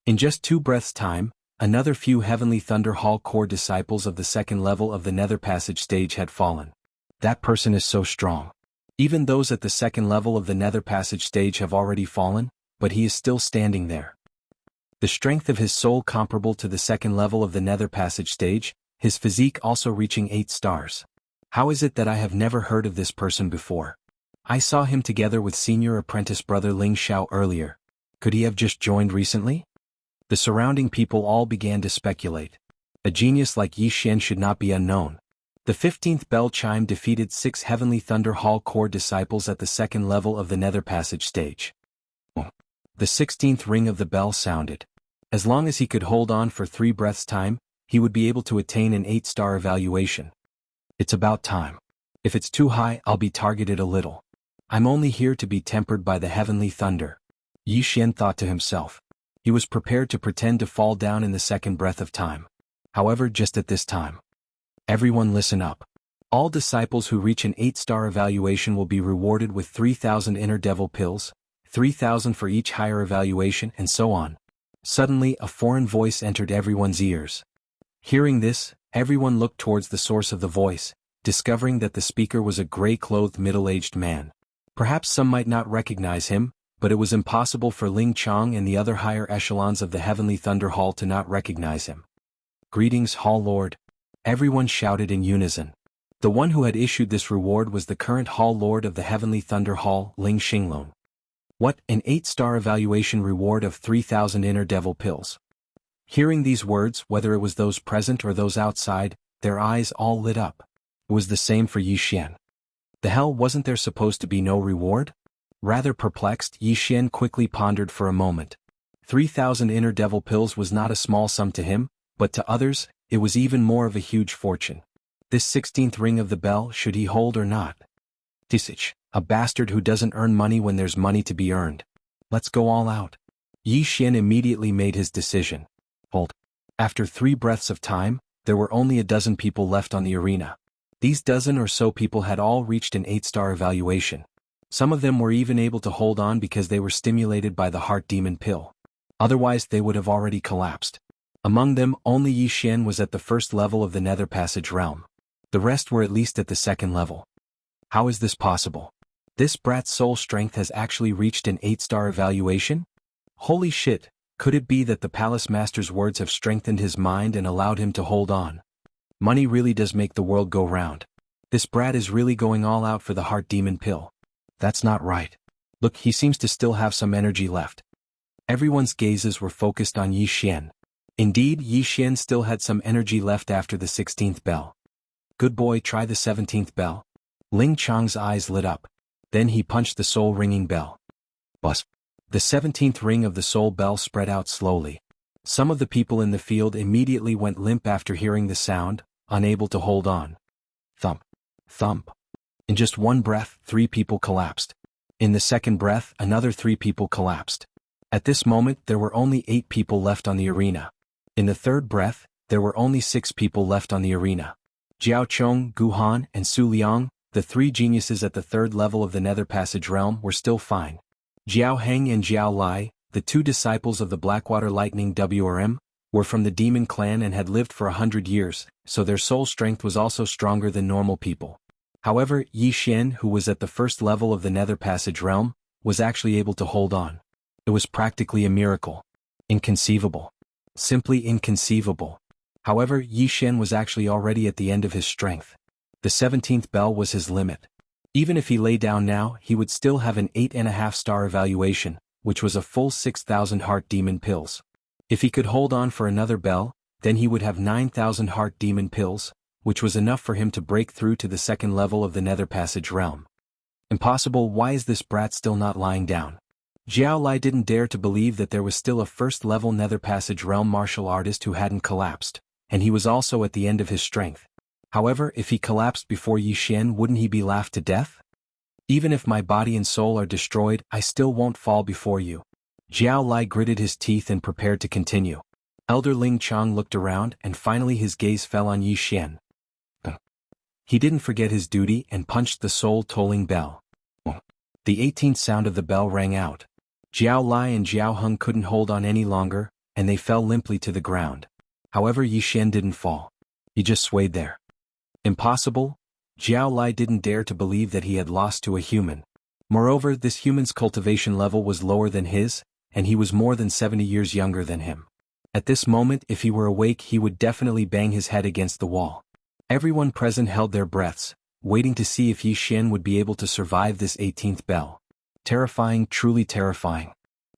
In just 2 breaths' time, another few Heavenly Thunder Hall core disciples of the second level of the Nether Passage stage had fallen. That person is so strong. Even those at the second level of the Nether Passage stage have already fallen, but he is still standing there. The strength of his soul comparable to the second level of the Nether Passage stage, his physique also reaching 8 stars. How is it that I have never heard of this person before? I saw him together with senior apprentice brother Ling Xiao earlier. Could he have just joined recently? The surrounding people all began to speculate. A genius like Yi Xian should not be unknown. The 15th bell chime defeated 6 Heavenly Thunder Hall core disciples at the second level of the Nether Passage stage. The 16th ring of the bell sounded. As long as he could hold on for 3 breaths' time, he would be able to attain an 8-star evaluation. It's about time. If it's too high, I'll be targeted a little. I'm only here to be tempered by the heavenly thunder. Yi Xian thought to himself. He was prepared to pretend to fall down in the second breath of time. However, just at this time. Everyone listen up. All disciples who reach an 8-star evaluation will be rewarded with 3,000 inner devil pills, 3,000 for each higher evaluation, and so on. Suddenly, a foreign voice entered everyone's ears. Hearing this, everyone looked towards the source of the voice, discovering that the speaker was a gray-clothed middle-aged man. Perhaps some might not recognize him, but it was impossible for Ling Chong and the other higher echelons of the Heavenly Thunder Hall to not recognize him. Greetings, Hall Lord. Everyone shouted in unison. The one who had issued this reward was the current Hall Lord of the Heavenly Thunder Hall, Ling Xinglong. What, an 8-star evaluation reward of 3,000 inner devil pills? Hearing these words, whether it was those present or those outside, their eyes all lit up. It was the same for Yi Xian. The hell, wasn't there supposed to be no reward? Rather perplexed, Yi Xian quickly pondered for a moment. 3,000 inner devil pills was not a small sum to him, but to others, it was even more of a huge fortune. This 16th ring of the bell, should he hold or not? Tisich, a bastard who doesn't earn money when there's money to be earned. Let's go all out. Yi Xian immediately made his decision. Hold. After 3 breaths of time, there were only a dozen people left on the arena. These dozen or so people had all reached an 8-star evaluation. Some of them were even able to hold on because they were stimulated by the heart demon pill. Otherwise they would have already collapsed. Among them, only Yi Xian was at the first level of the Nether Passage realm. The rest were at least at the second level. How is this possible? This brat's soul strength has actually reached an 8-star evaluation? Holy shit, could it be that the Palace Master's words have strengthened his mind and allowed him to hold on? Money really does make the world go round. This brat is really going all out for the heart demon pill. That's not right. Look, he seems to still have some energy left. Everyone's gazes were focused on Yi Xian. Indeed, Yi Xian still had some energy left after the 16th bell. Good boy, try the 17th bell. Ling Chong's eyes lit up. Then he punched the soul-ringing bell. Buzz. The 17th ring of the soul bell spread out slowly. Some of the people in the field immediately went limp after hearing the sound, unable to hold on. Thump. Thump. In just 1 breath, 3 people collapsed. In the second breath, another 3 people collapsed. At this moment, there were only 8 people left on the arena. In the third breath, there were only 6 people left on the arena. Jiao Chong, Gu Han, and Su Liang, the 3 geniuses at the third level of the Nether Passage realm, were still fine. Jiao Heng and Jiao Lai, the 2 disciples of the Blackwater Lightning WRM, were from the demon clan and had lived for 100 years, so their soul strength was also stronger than normal people. However, Yi Xian, who was at the first level of the Nether Passage realm, was actually able to hold on. It was practically a miracle. Inconceivable. Simply inconceivable. However, Yi Xian was actually already at the end of his strength. The 17th bell was his limit. Even if he lay down now, he would still have an 8.5-star evaluation, which was a full 6,000 heart demon pills. If he could hold on for another bell, then he would have 9,000 heart demon pills, which was enough for him to break through to the second level of the Nether Passage realm. Impossible, why is this brat still not lying down? Jiao Lai didn't dare to believe that there was still a first-level Nether Passage realm martial artist who hadn't collapsed, and he was also at the end of his strength. However, if he collapsed before Yi Xian, wouldn't he be laughed to death? Even if my body and soul are destroyed, I still won't fall before you. Jiao Lai gritted his teeth and prepared to continue. Elder Ling Chang looked around and finally his gaze fell on Yi Xian. He didn't forget his duty and punched the soul-tolling bell. The 18th sound of the bell rang out. Jiao Lai and Jiao Heng couldn't hold on any longer, and they fell limply to the ground. However, Yi Xian didn't fall. He just swayed there. Impossible? Jiao Lai didn't dare to believe that he had lost to a human. Moreover, this human's cultivation level was lower than his, and he was more than 70 years younger than him. At this moment, if he were awake, he would definitely bang his head against the wall. Everyone present held their breaths, waiting to see if Yi Xian would be able to survive this 18th bell. Terrifying, truly terrifying.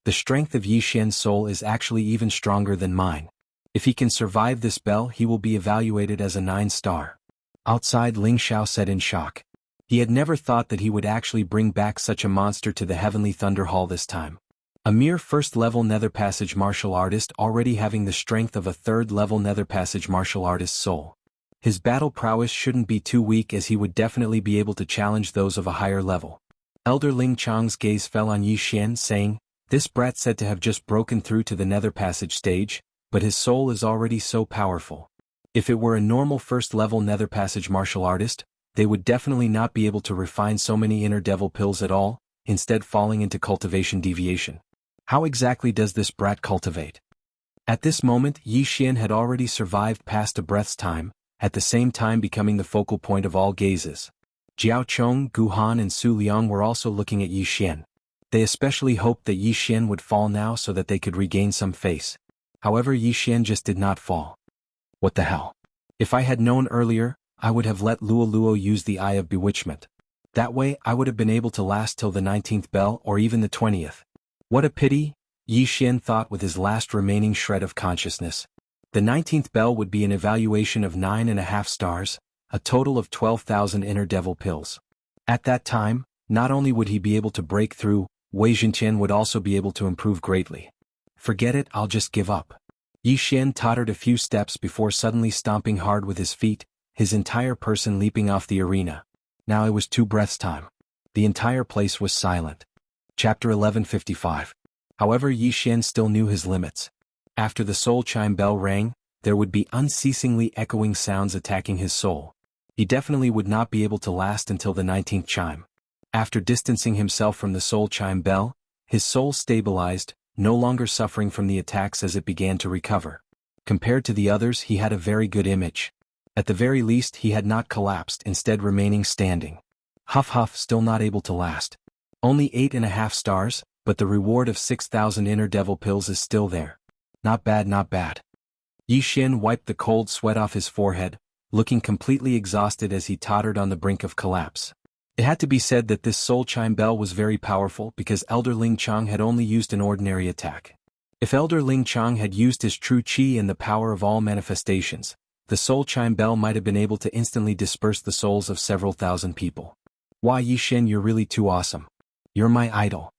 The strength of Yi Xian's soul is actually even stronger than mine. If he can survive this bell, he will be evaluated as a 9-star. Outside, Ling Xiao said in shock. He had never thought that he would actually bring back such a monster to the Heavenly Thunder Hall this time. A mere first-level Nether Passage martial artist already having the strength of a third-level Nether Passage martial artist's soul. His battle prowess shouldn't be too weak, as he would definitely be able to challenge those of a higher level. Elder Ling Chang's gaze fell on Yi Xian, saying, "This brat said to have just broken through to the Nether Passage stage, but his soul is already so powerful. If it were a normal first-level Nether Passage martial artist, they would definitely not be able to refine so many inner devil pills at all, instead falling into cultivation deviation. How exactly does this brat cultivate?" At this moment, Yi Xian had already survived past a breath's time, at the same time becoming the focal point of all gazes. Jiao Chong, Gu Han and Su Liang were also looking at Yi Xian. They especially hoped that Yi Xian would fall now so that they could regain some face. However, Yi Xian just did not fall. What the hell? If I had known earlier, I would have let Luo Luo use the Eye of Bewitchment. That way, I would have been able to last till the 19th bell or even the 20th. What a pity, Yi Xian thought with his last remaining shred of consciousness. The 19th bell would be an evaluation of 9.5 stars, a total of 12,000 inner devil pills. At that time, not only would he be able to break through, Wei Jintian would also be able to improve greatly. Forget it, I'll just give up. Yi Xian tottered a few steps before suddenly stomping hard with his feet, his entire person leaping off the arena. Now it was 2 breaths time. The entire place was silent. Chapter 1155. However, Yi Xian still knew his limits. After the soul chime bell rang, there would be unceasingly echoing sounds attacking his soul. He definitely would not be able to last until the 19th chime. After distancing himself from the soul chime bell, his soul stabilized, no longer suffering from the attacks as it began to recover. Compared to the others, he had a very good image. At the very least, he had not collapsed, instead remaining standing. Huff huff, still not able to last. Only 8.5 stars, but the reward of 6,000 inner devil pills is still there. Not bad, not bad. Yi Xian wiped the cold sweat off his forehead, looking completely exhausted as he tottered on the brink of collapse. It had to be said that this soul chime bell was very powerful because Elder Ling Chang had only used an ordinary attack. If Elder Ling Chang had used his true chi and the power of all manifestations, the soul chime bell might have been able to instantly disperse the souls of several thousand people. Why, Yi Xian, you're really too awesome. You're my idol.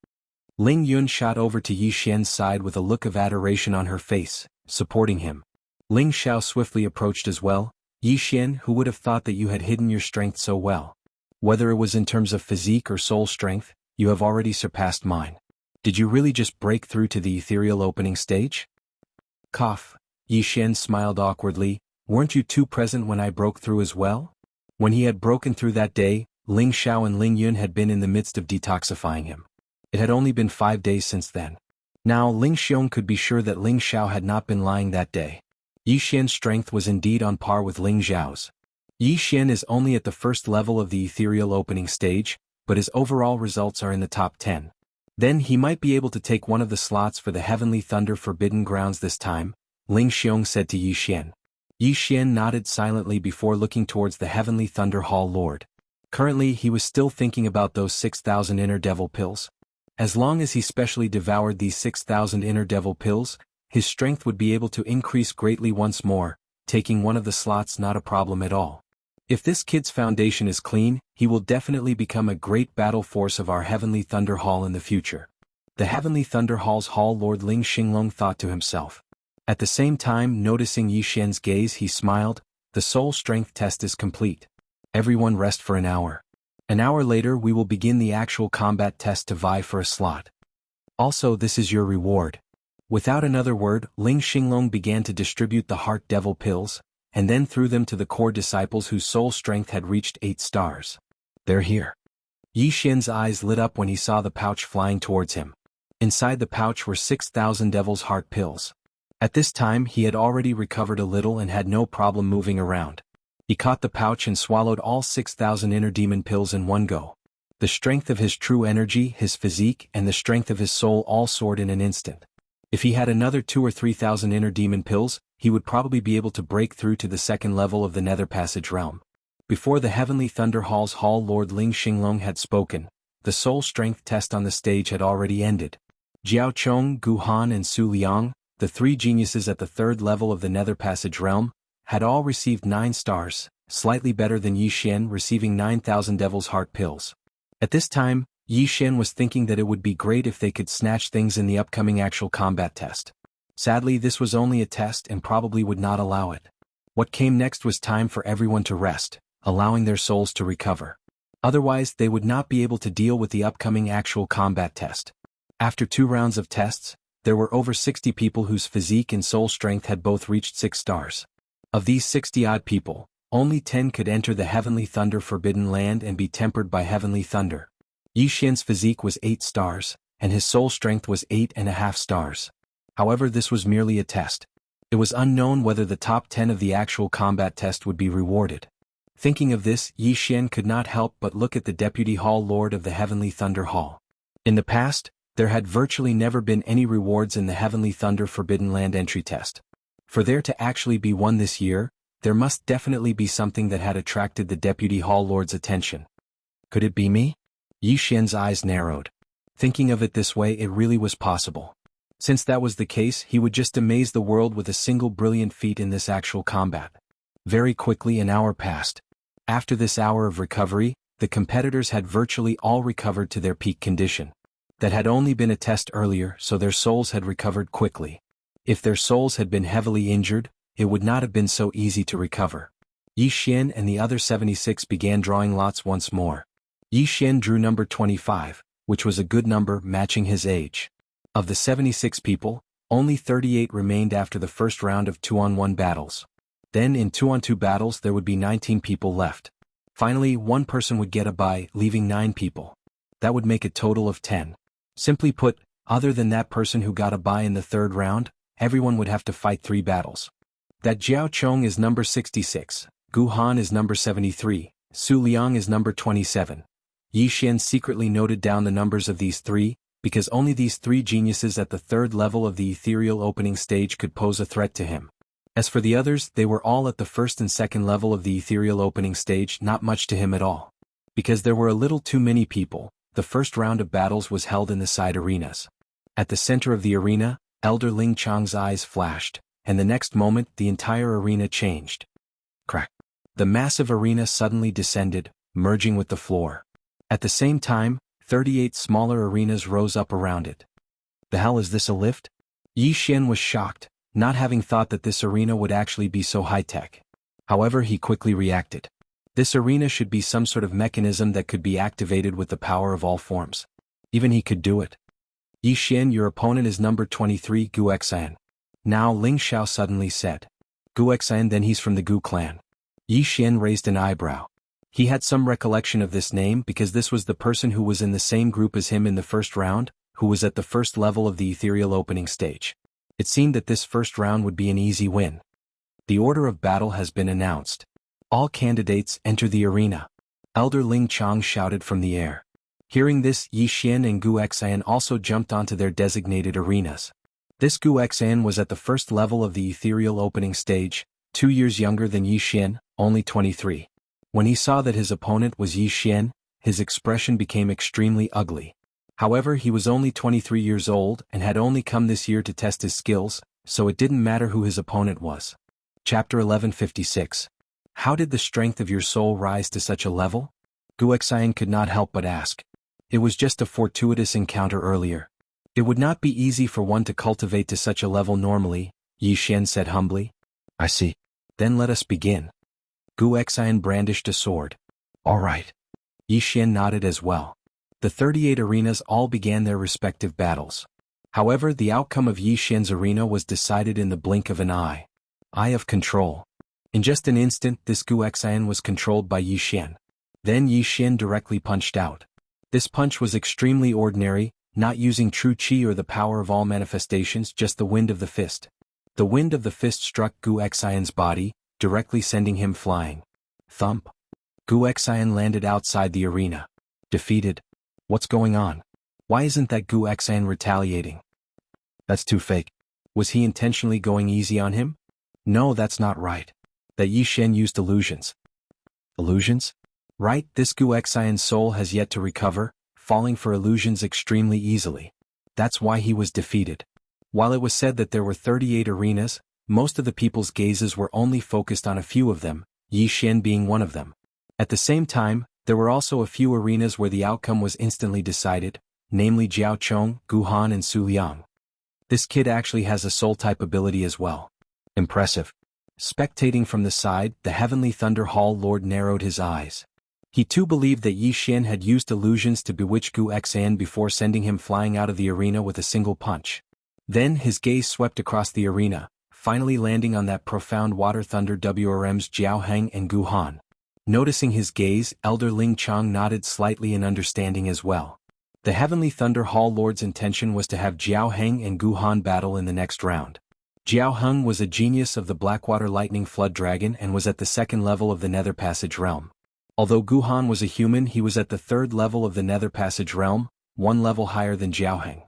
Ling Yun shot over to Yi Xian's side with a look of adoration on her face, supporting him. Ling Xiao swiftly approached as well. Yi Xian, who would have thought that you had hidden your strength so well? Whether it was in terms of physique or soul strength, you have already surpassed mine. Did you really just break through to the ethereal opening stage? Cough. Yi Xian smiled awkwardly. Weren't you two present when I broke through as well? When he had broken through that day, Ling Xiao and Ling Yun had been in the midst of detoxifying him. It had only been 5 days since then. Now Ling Xiong could be sure that Ling Xiao had not been lying that day. Yi Xian's strength was indeed on par with Ling Xiao's. Yi Xian is only at the first level of the ethereal opening stage, but his overall results are in the top 10. Then he might be able to take one of the slots for the Heavenly Thunder Forbidden Grounds this time, Ling Xiong said to Yi Xian. Yi Xian nodded silently before looking towards the Heavenly Thunder Hall Lord. Currently he was still thinking about those 6,000 inner devil pills. As long as he specially devoured these 6,000 inner devil pills, his strength would be able to increase greatly once more, taking one of the slots not a problem at all. If this kid's foundation is clean, he will definitely become a great battle force of our Heavenly Thunder Hall in the future. The Heavenly Thunder Hall's Hall Lord Ling Xinglong thought to himself. At the same time, noticing Yi Xian's gaze, he smiled. The soul strength test is complete. Everyone rest for an hour. An hour later we will begin the actual combat test to vie for a slot. Also, this is your reward. Without another word, Ling Xinglong began to distribute the heart devil pills, and then threw them to the core disciples whose soul strength had reached 8 stars. They're here. Yi Xian's eyes lit up when he saw the pouch flying towards him. Inside the pouch were 6,000 devil's heart pills. At this time he had already recovered a little and had no problem moving around. He caught the pouch and swallowed all 6,000 inner demon pills in one go. The strength of his true energy, his physique, and the strength of his soul all soared in an instant. If he had another 2,000 or 3,000 inner demon pills, he would probably be able to break through to the second level of the Nether Passage realm. Before the Heavenly Thunder Hall's Hall Lord Ling Xinglong had spoken, the soul strength test on the stage had already ended. Jiao Chong, Gu Han and Su Liang, the 3 geniuses at the third level of the Nether Passage realm, had all received 9 stars, slightly better than Yi Xian receiving 9,000 devil's heart pills. At this time, Yi Xian was thinking that it would be great if they could snatch things in the upcoming actual combat test. Sadly, this was only a test and probably would not allow it. What came next was time for everyone to rest, allowing their souls to recover. Otherwise, they would not be able to deal with the upcoming actual combat test. After 2 rounds of tests, there were over 60 people whose physique and soul strength had both reached 6 stars. Of these 60-odd people, only 10 could enter the Heavenly Thunder Forbidden Land and be tempered by Heavenly Thunder. Yi Xian's physique was 8 stars, and his soul strength was 8.5 stars. However, this was merely a test. It was unknown whether the top 10 of the actual combat test would be rewarded. Thinking of this, Yi Xian could not help but look at the Deputy Hall Lord of the Heavenly Thunder Hall. In the past, there had virtually never been any rewards in the Heavenly Thunder Forbidden Land entry test. For there to actually be one this year, there must definitely be something that had attracted the Deputy Hall Lord's attention. Could it be me? Yi Xian's eyes narrowed. Thinking of it this way, it really was possible. Since that was the case, he would just amaze the world with a single brilliant feat in this actual combat. Very quickly an hour passed. After this hour of recovery, the competitors had virtually all recovered to their peak condition. That had only been a test earlier, so their souls had recovered quickly. If their souls had been heavily injured, it would not have been so easy to recover. Yi Xian and the other 76 began drawing lots once more. Yi Xian drew number 25, which was a good number matching his age. Of the 76 people, only 38 remained after the first round of 2-on-1 battles. Then in 2-on-2 battles there would be 19 people left. Finally, one person would get a bye, leaving 9 people. That would make a total of 10. Simply put, other than that person who got a bye in the third round, everyone would have to fight 3 battles. That Jiao Chong is number 66, Gu Han is number 73, Su Liang is number 27. Yi Xian secretly noted down the numbers of these 3, because only these 3 geniuses at the third level of the ethereal opening stage could pose a threat to him. As for the others, they were all at the first and second level of the ethereal opening stage, not much to him at all. Because there were a little too many people, the first round of battles was held in the side arenas. At the center of the arena, Elder Ling Chang's eyes flashed, and the next moment the entire arena changed. Crack. The massive arena suddenly descended, merging with the floor. At the same time, 38 smaller arenas rose up around it. The hell is this, a lift? Yi Xian was shocked, not having thought that this arena would actually be so high-tech. However, he quickly reacted. This arena should be some sort of mechanism that could be activated with the power of all forms. Even he could do it. Yi Xian, your opponent is number 23, Gu Xian. Now Ling Xiao suddenly said. Gu Xian, then he's from the Gu clan. Yi Xian raised an eyebrow. He had some recollection of this name because this was the person who was in the same group as him in the first round, who was at the first level of the ethereal opening stage. It seemed that this first round would be an easy win. The order of battle has been announced. All candidates enter the arena. Elder Ling Chang shouted from the air. Hearing this, Yi Xian and Gu Xian also jumped onto their designated arenas. This Gu Xian was at the first level of the ethereal opening stage, 2 years younger than Yi Xian, only 23. When he saw that his opponent was Yi Xian, his expression became extremely ugly. However, he was only 23 years old and had only come this year to test his skills, so it didn't matter who his opponent was. Chapter 1156. How did the strength of your soul rise to such a level? Gu Xian could not help but ask. It was just a fortuitous encounter earlier. It would not be easy for one to cultivate to such a level normally, Yi Xian said humbly. I see. Then let us begin. Gu Xian brandished a sword. All right. Yi Xian nodded as well. The 38 arenas all began their respective battles. However, the outcome of Yi Xian's arena was decided in the blink of an eye. Eye of control. In just an instant, this Gu Xian was controlled by Yi Xian. Then Yi Xian directly punched out. This punch was extremely ordinary, not using true qi or the power of all manifestations, just the wind of the fist. The wind of the fist struck Gu Xian's body, directly sending him flying. Thump. Gu Xian landed outside the arena. Defeated. What's going on? Why isn't that Gu Xian retaliating? That's too fake. Was he intentionally going easy on him? No, that's not right. That Yi Xian used illusions. Illusions? Right, this Gu Xian's soul has yet to recover, falling for illusions extremely easily. That's why he was defeated. While it was said that there were 38 arenas, most of the people's gazes were only focused on a few of them, Yi Xian being one of them. At the same time, there were also a few arenas where the outcome was instantly decided, namely Jiao Chong, Gu Han and Su Liang. This kid actually has a soul-type ability as well. Impressive. Spectating from the side, the Heavenly Thunder Hall Lord narrowed his eyes. He too believed that Yi Xian had used illusions to bewitch Gu Xian before sending him flying out of the arena with a single punch. Then his gaze swept across the arena, finally landing on that profound water thunder WRM's Jiao Heng and Gu Han. Noticing his gaze, Elder Ling Chang nodded slightly in understanding as well. The Heavenly Thunder Hall Lord's intention was to have Jiao Heng and Gu Han battle in the next round. Jiao Heng was a genius of the Blackwater Lightning Flood Dragon and was at the second level of the Nether Passage Realm. Although Gu Han was a human, he was at the third level of the Nether Passage Realm, one level higher than Jiao Heng.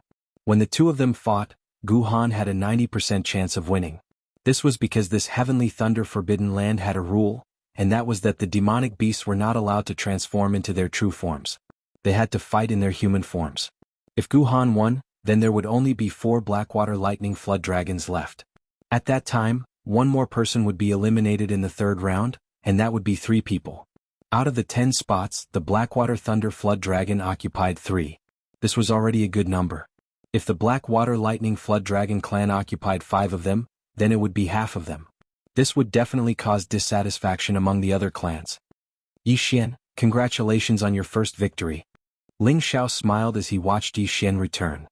When the two of them fought, Gu Han had a 90% chance of winning. This was because this Heavenly Thunder Forbidden Land had a rule, and that was that the demonic beasts were not allowed to transform into their true forms. They had to fight in their human forms. If Gu Han won, then there would only be 4 Blackwater Lightning Flood Dragons left. At that time, one more person would be eliminated in the third round, and that would be 3 people. Out of the 10 spots, the Blackwater Thunder Flood Dragon occupied 3. This was already a good number. If the Blackwater Lightning Flood Dragon clan occupied 5 of them, then it would be half of them. This would definitely cause dissatisfaction among the other clans. Yi Xian, congratulations on your first victory. Ling Xiao smiled as he watched Yi Xian return.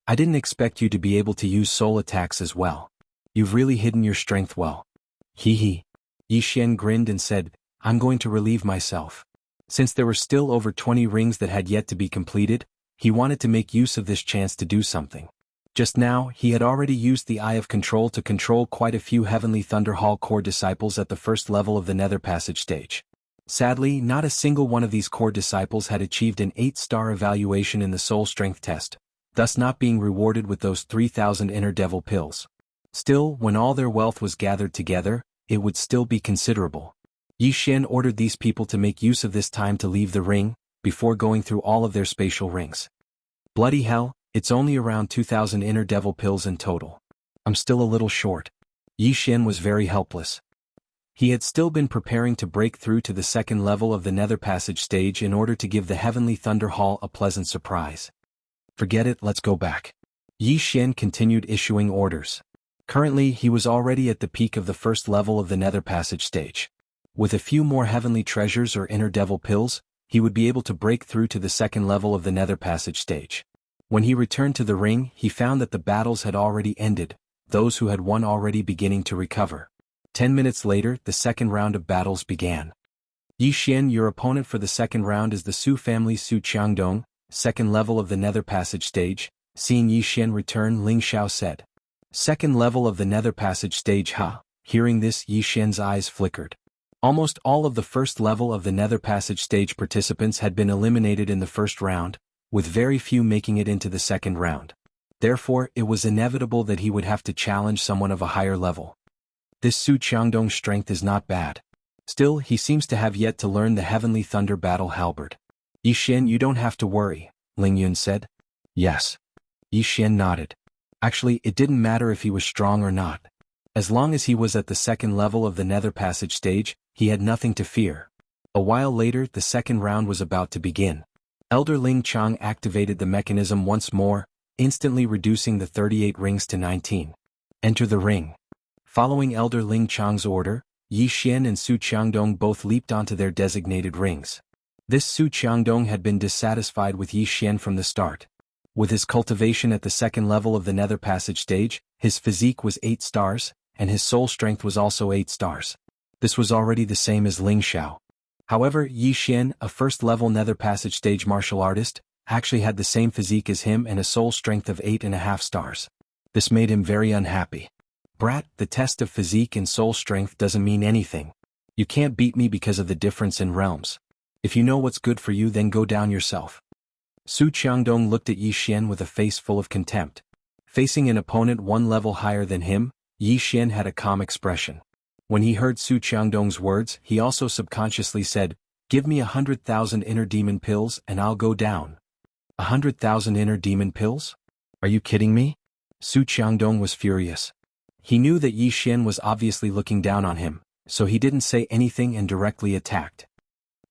I didn't expect you to be able to use soul attacks as well. You've really hidden your strength well. Hee hee. Yi Xian grinned and said, I'm going to relieve myself. Since there were still over 20 rings that had yet to be completed, he wanted to make use of this chance to do something. Just now, he had already used the Eye of Control to control quite a few Heavenly Thunder Hall core disciples at the first level of the Nether Passage stage. Sadly, not a single one of these core disciples had achieved an 8-star evaluation in the soul strength test, thus not being rewarded with those 3,000 inner devil pills. Still, when all their wealth was gathered together, it would still be considerable. Yi Xian ordered these people to make use of this time to leave the ring, before going through all of their spatial rings. Bloody hell, it's only around 2,000 inner devil pills in total. I'm still a little short. Yi Xian was very helpless. He had still been preparing to break through to the second level of the Nether Passage stage in order to give the Heavenly Thunder Hall a pleasant surprise. Forget it, let's go back. Yi Xian continued issuing orders. Currently, he was already at the peak of the first level of the Nether Passage stage. With a few more heavenly treasures or inner devil pills, he would be able to break through to the second level of the Nether Passage stage. When he returned to the ring, he found that the battles had already ended, those who had won already beginning to recover. 10 minutes later, the second round of battles began. Yi Xian, your opponent for the second round is the Su family Su Qiangdong, second level of the Nether Passage stage. Seeing Yi Xian return, Ling Xiao said. Second level of the Nether Passage stage, huh? Hearing this, Yi Xian's eyes flickered. Almost all of the first level of the Nether Passage stage participants had been eliminated in the first round, with very few making it into the second round. Therefore, it was inevitable that he would have to challenge someone of a higher level. This Su Qiangdong's strength is not bad. Still, he seems to have yet to learn the Heavenly Thunder Battle Halberd. Yi Xian, you don't have to worry, Ling Yun said. Yes. Yi Xian nodded. Actually, it didn't matter if he was strong or not. As long as he was at the second level of the Nether Passage stage, he had nothing to fear. A while later, the second round was about to begin. Elder Ling Chang activated the mechanism once more, instantly reducing the 38 rings to 19. Enter the ring. Following Elder Ling Chang's order, Yi Xian and Su Qiangdong both leaped onto their designated rings. This Su Qiangdong had been dissatisfied with Yi Xian from the start. With his cultivation at the second level of the Nether Passage stage, his physique was 8 stars, and his soul strength was also 8 stars. This was already the same as Ling Xiao. However, Yi Xian, a first-level Nether Passage stage martial artist, actually had the same physique as him and a soul strength of 8.5 stars. This made him very unhappy. Brat, the test of physique and soul strength doesn't mean anything. You can't beat me because of the difference in realms. If you know what's good for you, then go down yourself. Su Qiangdong looked at Yi Xian with a face full of contempt. Facing an opponent one level higher than him, Yi Xian had a calm expression. When he heard Su Qiangdong's words, he also subconsciously said, "Give me 100,000 inner demon pills and I'll go down." 100,000 inner demon pills? Are you kidding me? Su Qiangdong was furious. He knew that Yi Xian was obviously looking down on him, so he didn't say anything and directly attacked.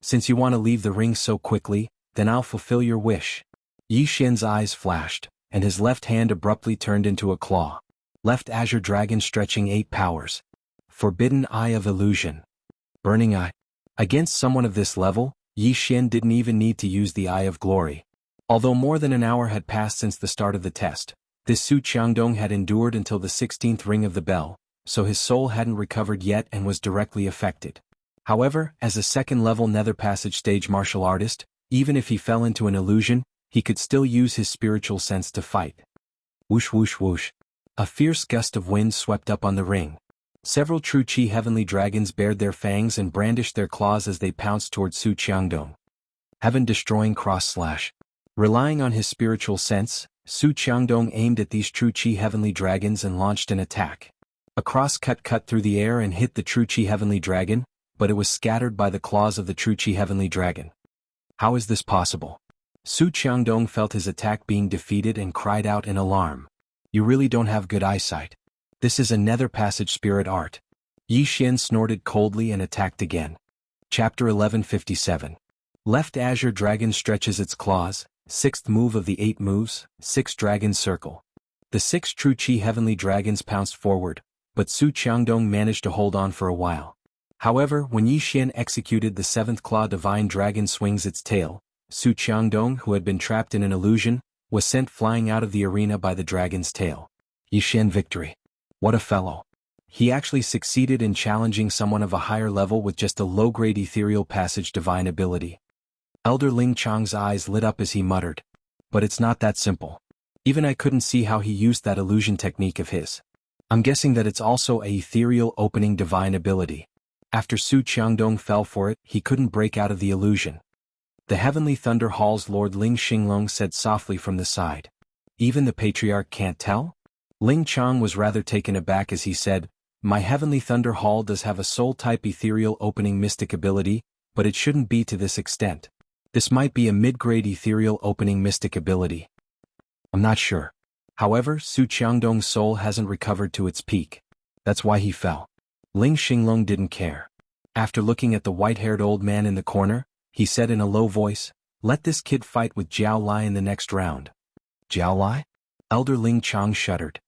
"Since you want to leave the ring so quickly, then I'll fulfill your wish." Yi Xian's eyes flashed, and his left hand abruptly turned into a claw. Left Azure Dragon stretching 8 powers. Forbidden Eye of Illusion. Burning Eye. Against someone of this level, Yi Xian didn't even need to use the Eye of Glory. Although more than an hour had passed since the start of the test, this Su Qiangdong had endured until the 16th ring of the bell, so his soul hadn't recovered yet and was directly affected. However, as a second-level Nether Passage stage martial artist, even if he fell into an illusion, he could still use his spiritual sense to fight. Whoosh whoosh whoosh. A fierce gust of wind swept up on the ring. Several true Qi heavenly dragons bared their fangs and brandished their claws as they pounced toward Su Qiangdong. Heaven-destroying cross-slash. Relying on his spiritual sense, Su Qiangdong aimed at these true Qi heavenly dragons and launched an attack. A cross-cut cut through the air and hit the true Qi heavenly dragon, but it was scattered by the claws of the true Qi heavenly dragon. How is this possible? Su Qiangdong felt his attack being defeated and cried out in alarm. You really don't have good eyesight. This is a Nether Passage spirit art. Yi Xian snorted coldly and attacked again. Chapter 1157. Left Azure Dragon stretches its claws, 6th move of the 8 moves, 6 Dragon Circle. The 6 true Qi heavenly dragons pounced forward, but Su Qiangdong managed to hold on for a while. However, when Yi Xian executed the 7th Claw Divine Dragon swings its tail, Su Qiangdong, who had been trapped in an illusion, was sent flying out of the arena by the dragon's tail. Yi Xian victory. What a fellow. He actually succeeded in challenging someone of a higher level with just a low-grade ethereal passage divine ability. Elder Ling Chang's eyes lit up as he muttered. But it's not that simple. Even I couldn't see how he used that illusion technique of his. I'm guessing that it's also a ethereal opening divine ability. After Su Qiangdong fell for it, he couldn't break out of the illusion. The Heavenly Thunder Hall's Lord Ling Xinglong said softly from the side. Even the Patriarch can't tell? Ling Chang was rather taken aback as he said, My Heavenly Thunder Hall does have a soul-type ethereal opening mystic ability, but it shouldn't be to this extent. This might be a mid-grade ethereal opening mystic ability. I'm not sure. However, Su Qiangdong's soul hasn't recovered to its peak. That's why he fell. Ling Xinglong didn't care. After looking at the white-haired old man in the corner, he said in a low voice, Let this kid fight with Jiao Lai in the next round. Jiao Lai? Elder Ling Chang shuddered.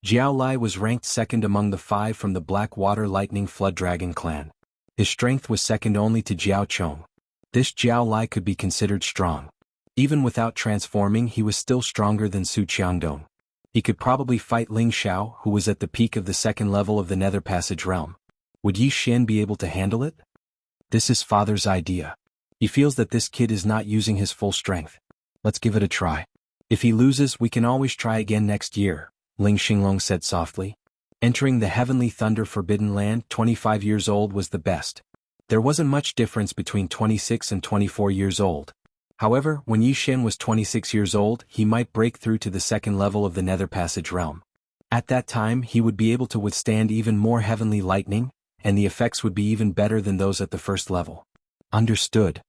Jiao Lai was ranked second among the 5 from the Blackwater Lightning Flood Dragon clan. His strength was second only to Jiao Chong. This Jiao Lai could be considered strong. Even without transforming, he was still stronger than Su Qiangdong. He could probably fight Ling Xiao, who was at the peak of the second level of the Nether Passage realm. Would Yi Xian be able to handle it? This is father's idea. He feels that this kid is not using his full strength. Let's give it a try. If he loses, we can always try again next year, Ling Xinglong said softly. Entering the Heavenly Thunder Forbidden Land, 25 years old was the best. There wasn't much difference between 26 and 24 years old. However, when Yi Xian was 26 years old, he might break through to the second level of the Nether Passage realm. At that time, he would be able to withstand even more heavenly lightning, and the effects would be even better than those at the first level. Understood.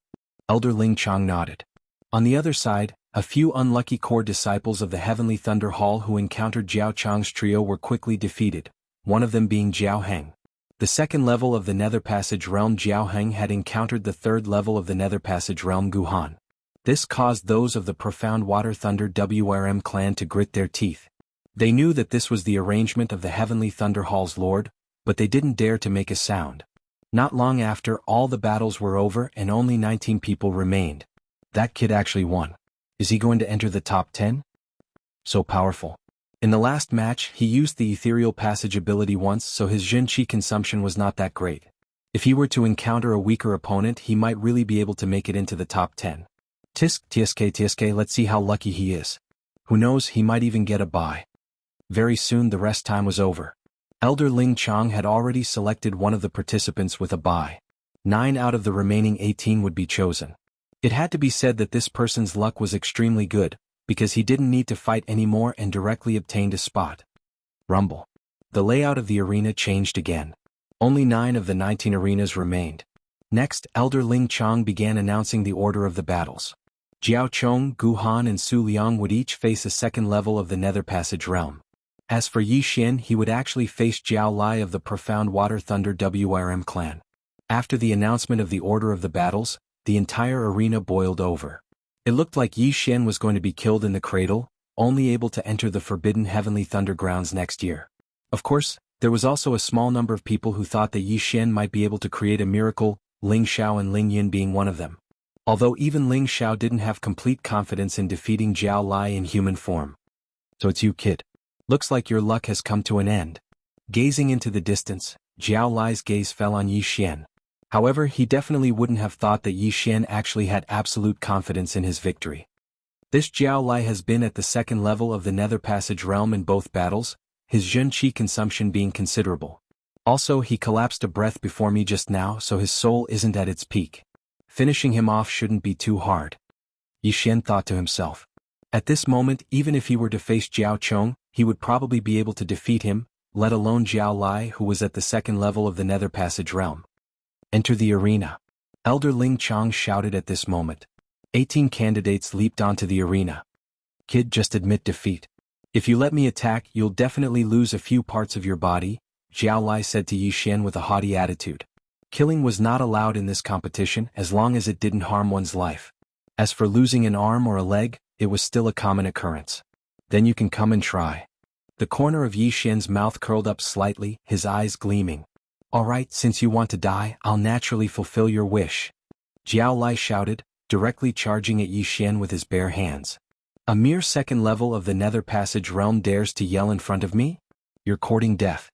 Elder Ling Chang nodded. On the other side, a few unlucky core disciples of the Heavenly Thunder Hall who encountered Jiao Chang's trio were quickly defeated, one of them being Jiao Heng. The second level of the Nether Passage realm Jiao Heng had encountered the third level of the Nether Passage realm Guhan. This caused those of the Profound Water Thunder WRM clan to grit their teeth. They knew that this was the arrangement of the Heavenly Thunder Hall's lord, but they didn't dare to make a sound. Not long after, all the battles were over and only 19 people remained. That kid actually won. Is he going to enter the top 10? So powerful. In the last match, he used the ethereal passage ability once, so his Jin Qi consumption was not that great. If he were to encounter a weaker opponent, he might really be able to make it into the top 10. Tsk, let's see how lucky he is. Who knows, he might even get a bye. Very soon the rest time was over. Elder Ling Chang had already selected one of the participants with a bye. 9 out of the remaining 18 would be chosen. It had to be said that this person's luck was extremely good, because he didn't need to fight anymore and directly obtained a spot. Rumble. The layout of the arena changed again. Only 9 of the 19 arenas remained. Next, Elder Ling Chang began announcing the order of the battles. Jiao Chong, Gu Han and Su Liang would each face a second level of the Nether Passage realm. As for Yi Xian, he would actually face Jiao Lai of the Profound Water Thunder WRM clan. After the announcement of the order of the battles, the entire arena boiled over. It looked like Yi Xian was going to be killed in the cradle, only able to enter the Forbidden Heavenly Thunder grounds next year. Of course, there was also a small number of people who thought that Yi Xian might be able to create a miracle, Ling Xiao and Ling Yin being one of them. Although even Ling Xiao didn't have complete confidence in defeating Jiao Lai in human form. So it's you, kid. Looks like your luck has come to an end. Gazing into the distance, Jiao Lai's gaze fell on Yi Xian. However, he definitely wouldn't have thought that Yi Xian actually had absolute confidence in his victory. This Jiao Lai has been at the second level of the Nether Passage realm in both battles, his Jin Qi consumption being considerable. Also, he collapsed a breath before me just now, so his soul isn't at its peak. Finishing him off shouldn't be too hard. Yi Xian thought to himself. At this moment, even if he were to face Jiao Chong, he would probably be able to defeat him, let alone Jiao Lai, who was at the second level of the Nether Passage realm. Enter the arena. Elder Ling Chang shouted at this moment. 18 candidates leaped onto the arena. Kid, just admit defeat. If you let me attack, you'll definitely lose a few parts of your body, Jiao Lai said to Yi Xian with a haughty attitude. Killing was not allowed in this competition as long as it didn't harm one's life. As for losing an arm or a leg, it was still a common occurrence. Then you can come and try. The corner of Yi Xian's mouth curled up slightly, his eyes gleaming. Alright, since you want to die, I'll naturally fulfill your wish. Jiao Lai shouted, directly charging at Yi Xian with his bare hands. A mere second level of the Nether Passage realm dares to yell in front of me? You're courting death.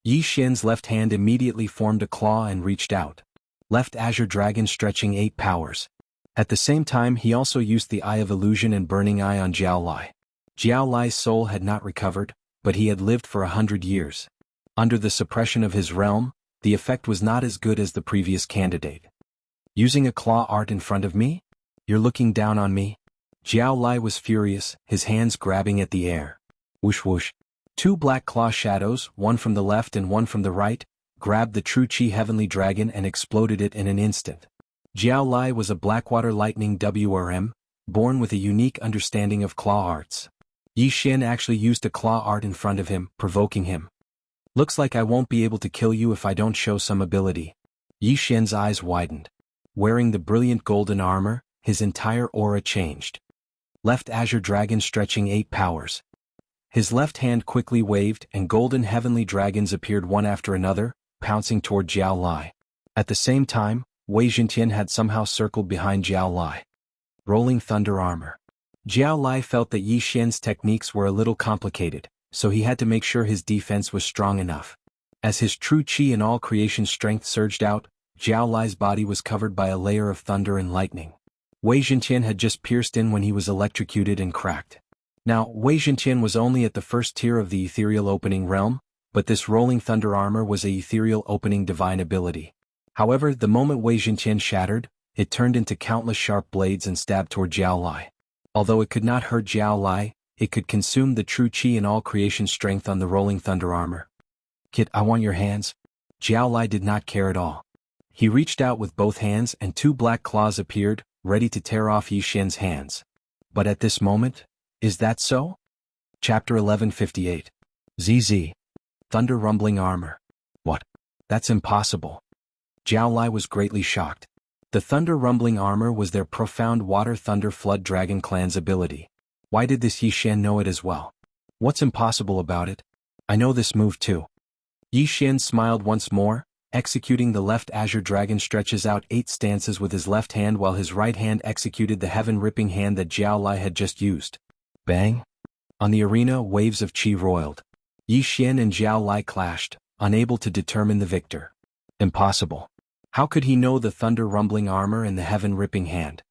Yi Xian's left hand immediately formed a claw and reached out. Left Azure Dragon stretching 8 powers. At the same time, he also used the Eye of Illusion and Burning Eye on Jiao Lai. Jiao Lai's soul had not recovered, but he had lived for 100 years. Under the suppression of his realm, the effect was not as good as the previous candidate. Using a claw art in front of me? You're looking down on me? Jiao Lai was furious, his hands grabbing at the air. Whoosh whoosh. 2 black claw shadows, one from the left and one from the right, grabbed the True Qi Heavenly Dragon and exploded it in an instant. Jiao Lai was a Blackwater Lightning WRM, born with a unique understanding of claw arts. Yi Xian actually used a claw art in front of him, provoking him. Looks like I won't be able to kill you if I don't show some ability. Yi Xian's eyes widened. Wearing the brilliant golden armor, his entire aura changed. Left Azure Dragon stretching 8 powers. His left hand quickly waved and golden heavenly dragons appeared one after another, pouncing toward Jiao Lai. At the same time, Wei Jintian had somehow circled behind Jiao Lai. Rolling Thunder Armor. Jiao Lai felt that Yi Xian's techniques were a little complicated, so he had to make sure his defense was strong enough. As his true Qi and all creation strength surged out, Jiao Lai's body was covered by a layer of thunder and lightning. Wei Jintian had just pierced in when he was electrocuted and cracked. Now, Wei Jintian was only at the first tier of the ethereal opening realm, but this rolling thunder armor was a ethereal opening divine ability. However, the moment Wei Jintian shattered, it turned into countless sharp blades and stabbed toward Jiao Lai. Although it could not hurt Jiao Lai, it could consume the true Qi and all creation strength on the rolling thunder armor. Kid, I want your hands. Jiao Lai did not care at all. He reached out with both hands and 2 black claws appeared, ready to tear off Yi Xian's hands. But at this moment, is that so? Chapter 1158. ZZ. Thunder Rumbling Armor. What? That's impossible. Jiao Lai was greatly shocked. The Thunder Rumbling Armor was their Profound Water Thunder Flood Dragon clan's ability. Why did this Yi Xian know it as well? What's impossible about it? I know this move too. Yi Xian smiled once more, executing the left Azure Dragon stretches out 8 stances with his left hand while his right hand executed the heaven-ripping hand that Jiao Lai had just used. Bang! On the arena, waves of qi roiled. Yi Xian and Jiao Lai clashed, unable to determine the victor. Impossible. How could he know the thunder-rumbling armor and the heaven-ripping hand?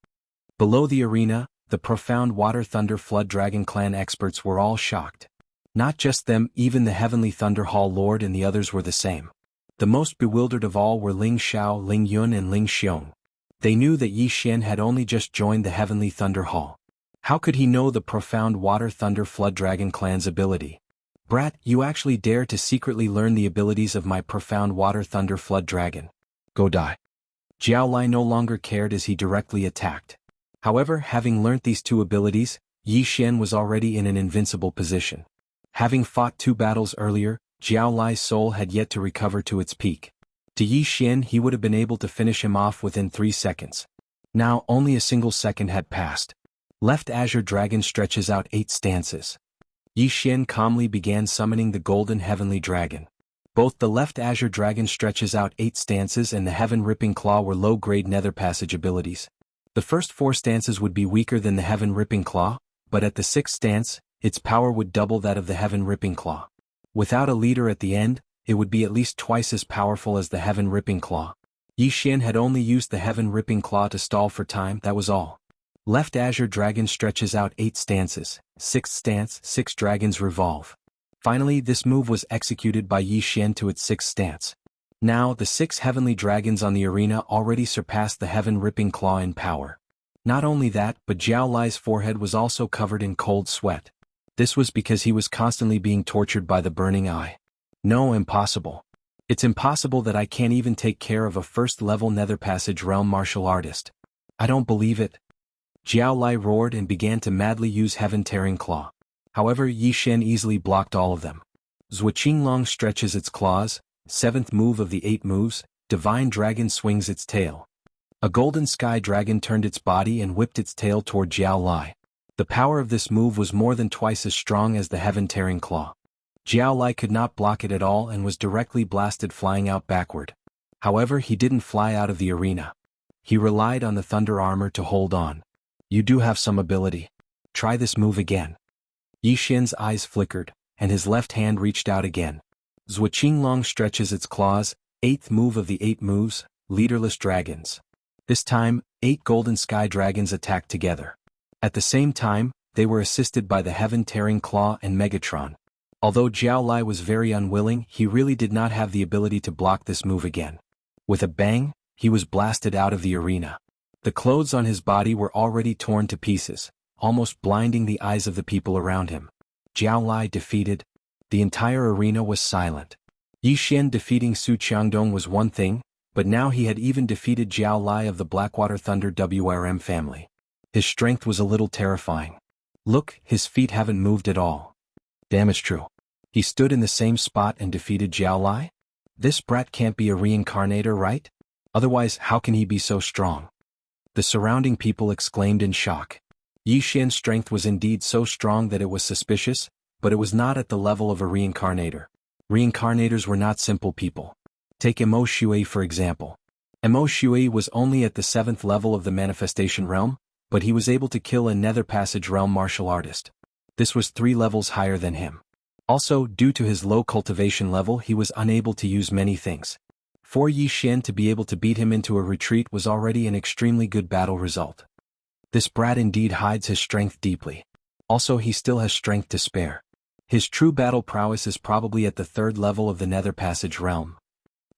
Below the arena, the profound water thunder flood dragon clan experts were all shocked. Not just them, even the heavenly thunder hall lord and the others were the same. The most bewildered of all were Ling Xiao, Ling Yun and Ling Xiong. They knew that Yi Xian had only just joined the heavenly thunder hall. How could he know the profound water thunder flood dragon clan's ability? Brat, you actually dare to secretly learn the abilities of my profound water thunder flood dragon. Go die. Jiao Lai no longer cared as he directly attacked. However, having learnt these two abilities, Yi Xian was already in an invincible position. Having fought 2 battles earlier, Jiao Lai's soul had yet to recover to its peak. To Yi Xian he would have been able to finish him off within 3 seconds. Now only a single second had passed. Left Azure Dragon stretches out 8 stances. Yi Xian calmly began summoning the Golden Heavenly Dragon. Both the left Azure Dragon stretches out 8 stances and the Heaven Ripping Claw were low-grade Nether Passage abilities. The first 4 stances would be weaker than the Heaven Ripping Claw, but at the 6th stance, its power would double that of the Heaven Ripping Claw. Without a leader at the end, it would be at least twice as powerful as the Heaven Ripping Claw. Yi Xian had only used the Heaven Ripping Claw to stall for time, that was all. Left Azure Dragon stretches out 8 stances, 6th stance, 6 dragons revolve. Finally, this move was executed by Yi Xian to its 6th stance. Now, the 6 heavenly dragons on the arena already surpassed the Heaven Ripping Claw in power. Not only that, but Jiao Lai's forehead was also covered in cold sweat. This was because he was constantly being tortured by the burning eye. No, impossible. It's impossible that I can't even take care of a first-level Nether Passage realm martial artist. I don't believe it. Jiao Lai roared and began to madly use Heaven Tearing Claw. However, Yi Xian easily blocked all of them. Zhuo Qinglong stretches its claws, 7th move of the 8 moves, Divine Dragon swings its tail. A golden sky dragon turned its body and whipped its tail toward Jiao Lai. The power of this move was more than twice as strong as the Heaven Tearing Claw. Jiao Lai could not block it at all and was directly blasted flying out backward. However, he didn't fly out of the arena. He relied on the thunder armor to hold on. You do have some ability. Try this move again. Yi Xian's eyes flickered, and his left hand reached out again. Zhuo Qinglong stretches its claws, 8th move of the 8 moves, Leaderless Dragons. This time, 8 golden sky dragons attacked together. At the same time, they were assisted by the Heaven Tearing Claw and Megatron. Although Jiao Lai was very unwilling, he really did not have the ability to block this move again. With a bang, he was blasted out of the arena. The clothes on his body were already torn to pieces, almost blinding the eyes of the people around him. Jiao Lai defeated. The entire arena was silent. Yi Xian defeating Su Qiangdong was one thing, but now he had even defeated Jiao Lai of the Blackwater Thunder WRM family. His strength was a little terrifying. Look, his feet haven't moved at all. Damn, it's true. He stood in the same spot and defeated Jiao Lai? This brat can't be a reincarnator, right? Otherwise, how can he be so strong? The surrounding people exclaimed in shock. Yi Xian's strength was indeed so strong that it was suspicious, but it was not at the level of a reincarnator. Reincarnators were not simple people. Take Mo Shui for example. Mo Shui was only at the 7th level of the manifestation realm, but he was able to kill a Nether Passage realm martial artist. This was 3 levels higher than him. Also, due to his low cultivation level, he was unable to use many things. For Yi Xian to be able to beat him into a retreat was already an extremely good battle result. This brat indeed hides his strength deeply. Also, he still has strength to spare. His true battle prowess is probably at the 3rd level of the Nether Passage realm.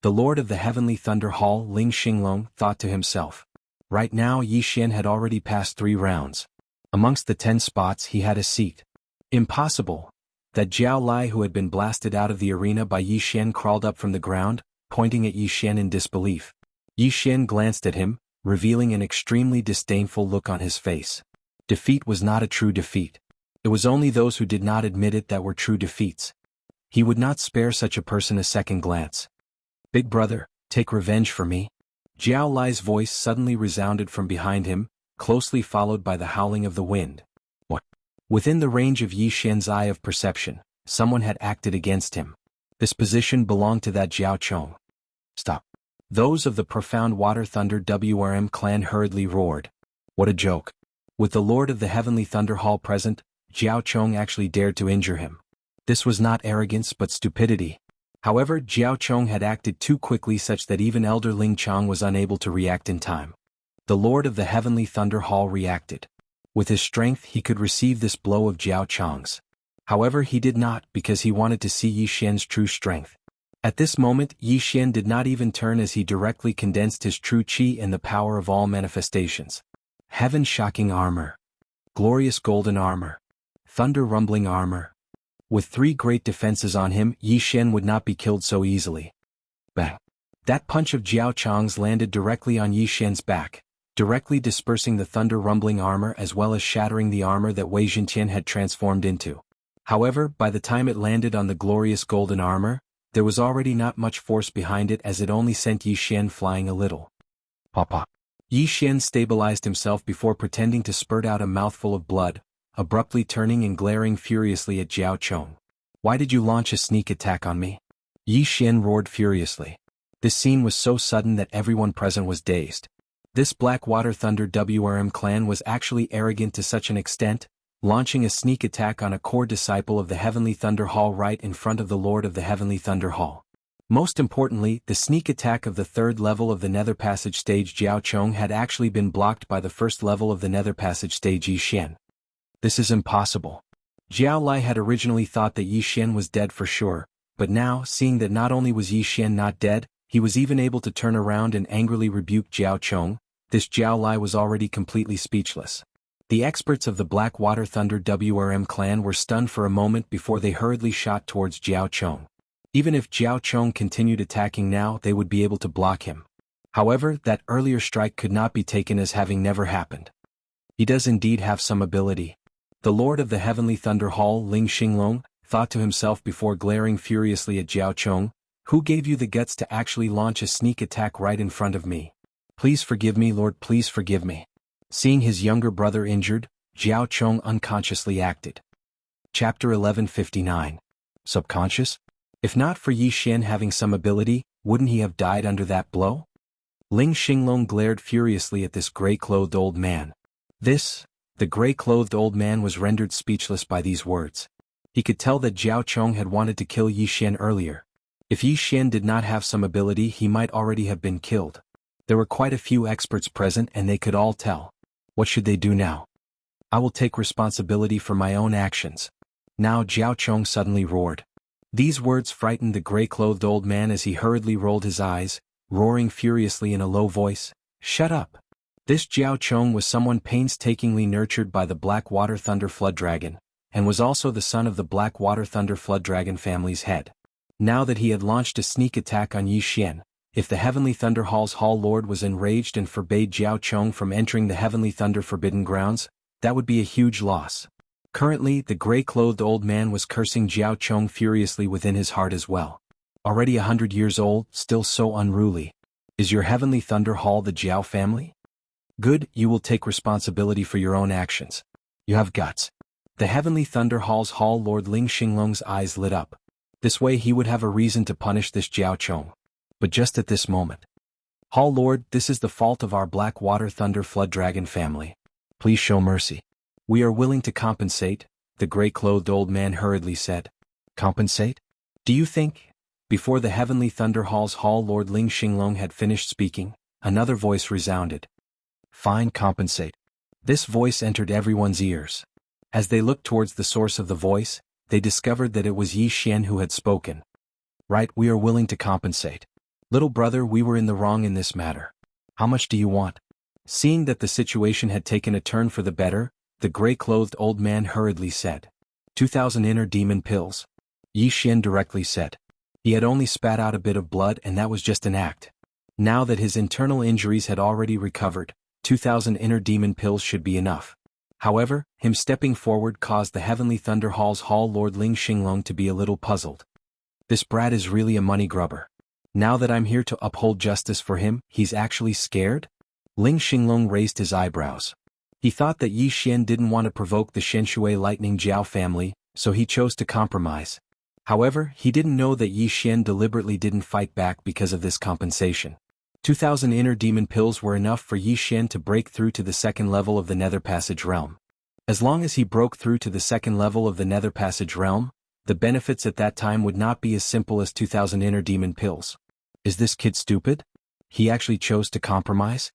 The Lord of the Heavenly Thunder Hall, Ling Xinglong, thought to himself. Right now Yi Xian had already passed 3 rounds. Amongst the 10 spots he had a seat. Impossible. That Jiao Lai who had been blasted out of the arena by Yi Xian crawled up from the ground, pointing at Yi Xian in disbelief. Yi Xian glanced at him, revealing an extremely disdainful look on his face. Defeat was not a true defeat. It was only those who did not admit it that were true defeats. He would not spare such a person a second glance. Big brother, take revenge for me. Jiao Lai's voice suddenly resounded from behind him, closely followed by the howling of the wind. What? Within the range of Yi Xian's eye of perception, someone had acted against him. This position belonged to that Jiao Chong. Stop. Those of the Profound Water Thunder WRM clan hurriedly roared. What a joke. With the Lord of the Heavenly Thunder Hall present, Jiao Chong actually dared to injure him. This was not arrogance but stupidity. However, Jiao Chong had acted too quickly such that even Elder Ling Chong was unable to react in time. The Lord of the Heavenly Thunder Hall reacted. With his strength he could receive this blow of Jiao Chong's. However, he did not because he wanted to see Yi Xian's true strength. At this moment, Yi Xian did not even turn as he directly condensed his true qi and the power of all manifestations. Heaven-shocking armor. Glorious golden armor. Thunder-rumbling armor. With 3 great defenses on him, Yi Xian would not be killed so easily. Bang! That punch of Jiao Chong's landed directly on Yi Xian's back, directly dispersing the thunder-rumbling armor as well as shattering the armor that Wei Zhentian had transformed into. However, by the time it landed on the glorious golden armor, there was already not much force behind it as it only sent Yi Xian flying a little. Papa. Yi Xian stabilized himself before pretending to spurt out a mouthful of blood, abruptly turning and glaring furiously at Jiao Chong. Why did you launch a sneak attack on me? Yi Xian roared furiously. This scene was so sudden that everyone present was dazed. This Blackwater Thunder WRM clan was actually arrogant to such an extent, launching a sneak attack on a core disciple of the Heavenly Thunder Hall right in front of the Lord of the Heavenly Thunder Hall. Most importantly, the sneak attack of the 3rd level of the Nether Passage stage Jiao Chong had actually been blocked by the 1st level of the Nether Passage stage Yi Xian. This is impossible. Jiao Lai had originally thought that Yi Xian was dead for sure, but now, seeing that not only was Yi Xian not dead, he was even able to turn around and angrily rebuke Jiao Chong, this Jiao Lai was already completely speechless. The experts of the Blackwater Thunder WRM clan were stunned for a moment before they hurriedly shot towards Jiao Chong. Even if Jiao Chong continued attacking now, they would be able to block him. However, that earlier strike could not be taken as having never happened. He does indeed have some ability. The Lord of the Heavenly Thunder Hall, Ling Xinglong, thought to himself before glaring furiously at Jiao Chong, who gave you the guts to actually launch a sneak attack right in front of me? Please forgive me, Lord, please forgive me. Seeing his younger brother injured, Jiao Chong unconsciously acted. Chapter 1159. Subconscious? If not for Yi Xian having some ability, wouldn't he have died under that blow? Ling Xinglong glared furiously at this gray-clothed old man. The gray-clothed old man was rendered speechless by these words. He could tell that Jiao Chong had wanted to kill Yi Xian earlier. If Yi Xian did not have some ability, he might already have been killed. There were quite a few experts present and they could all tell. What should they do now? I will take responsibility for my own actions. Now Jiao Chong suddenly roared. These words frightened the gray-clothed old man as he hurriedly rolled his eyes, roaring furiously in a low voice, "Shut up!" This Jiao Chong was someone painstakingly nurtured by the Blackwater Thunder Flood Dragon, and was also the son of the Blackwater Thunder Flood Dragon family's head. Now that he had launched a sneak attack on Yi Xian, if the Heavenly Thunder Hall's Hall Lord was enraged and forbade Jiao Chong from entering the Heavenly Thunder Forbidden Grounds, that would be a huge loss. Currently, the gray-clothed old man was cursing Jiao Chong furiously within his heart as well. Already 100 years old, still so unruly. Is your Heavenly Thunder Hall the Jiao family? Good, you will take responsibility for your own actions. You have guts. The Heavenly Thunder Hall's Hall Lord Ling Xinglong's eyes lit up. This way he would have a reason to punish this Jiao Chong. But just at this moment. Hall Lord, this is the fault of our Blackwater Thunder Flood Dragon family. Please show mercy. We are willing to compensate, the gray-clothed old man hurriedly said. Compensate? Do you think? Before the Heavenly Thunder Hall's Hall Lord Ling Xinglong had finished speaking, another voice resounded. Fine, compensate. This voice entered everyone's ears. As they looked towards the source of the voice, they discovered that it was Yi Xian who had spoken. Right, we are willing to compensate. Little brother, we were in the wrong in this matter. How much do you want? Seeing that the situation had taken a turn for the better, the gray-clothed old man hurriedly said. 2,000 inner demon pills. Yi Xian directly said. He had only spat out a bit of blood and that was just an act. Now that his internal injuries had already recovered, 2,000 inner demon pills should be enough. However, him stepping forward caused the Heavenly Thunder Hall's Hall Lord Ling Xinglong to be a little puzzled. This brat is really a money grubber. Now that I'm here to uphold justice for him, he's actually scared? Ling Xinglong raised his eyebrows. He thought that Yi Xian didn't want to provoke the Shenshui Lightning Jiao family, so he chose to compromise. However, he didn't know that Yi Xian deliberately didn't fight back because of this compensation. 2,000 inner demon pills were enough for Yi Xian to break through to the 2nd level of the Nether Passage realm. As long as he broke through to the second level of the Nether Passage realm, the benefits at that time would not be as simple as 2,000 inner demon pills. Is this kid stupid? He actually chose to compromise?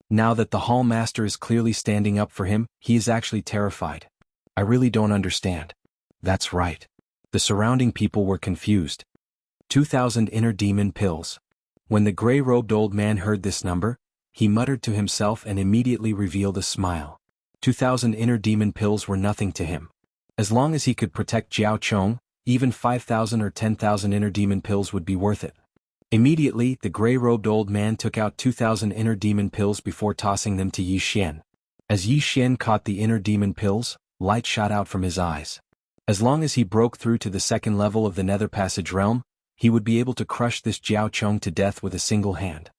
Now that the Hall Master is clearly standing up for him, he is actually terrified. I really don't understand. That's right. The surrounding people were confused. 2,000 inner demon pills. When the gray-robed old man heard this number, he muttered to himself and immediately revealed a smile. 2,000 inner demon pills were nothing to him. As long as he could protect Jiao Chong, even 5,000 or 10,000 inner demon pills would be worth it. Immediately, the gray-robed old man took out 2,000 inner demon pills before tossing them to Yi Xian. As Yi Xian caught the inner demon pills, light shot out from his eyes. As long as he broke through to the second level of the Nether Passage realm, he would be able to crush this Jiao Chong to death with a single hand.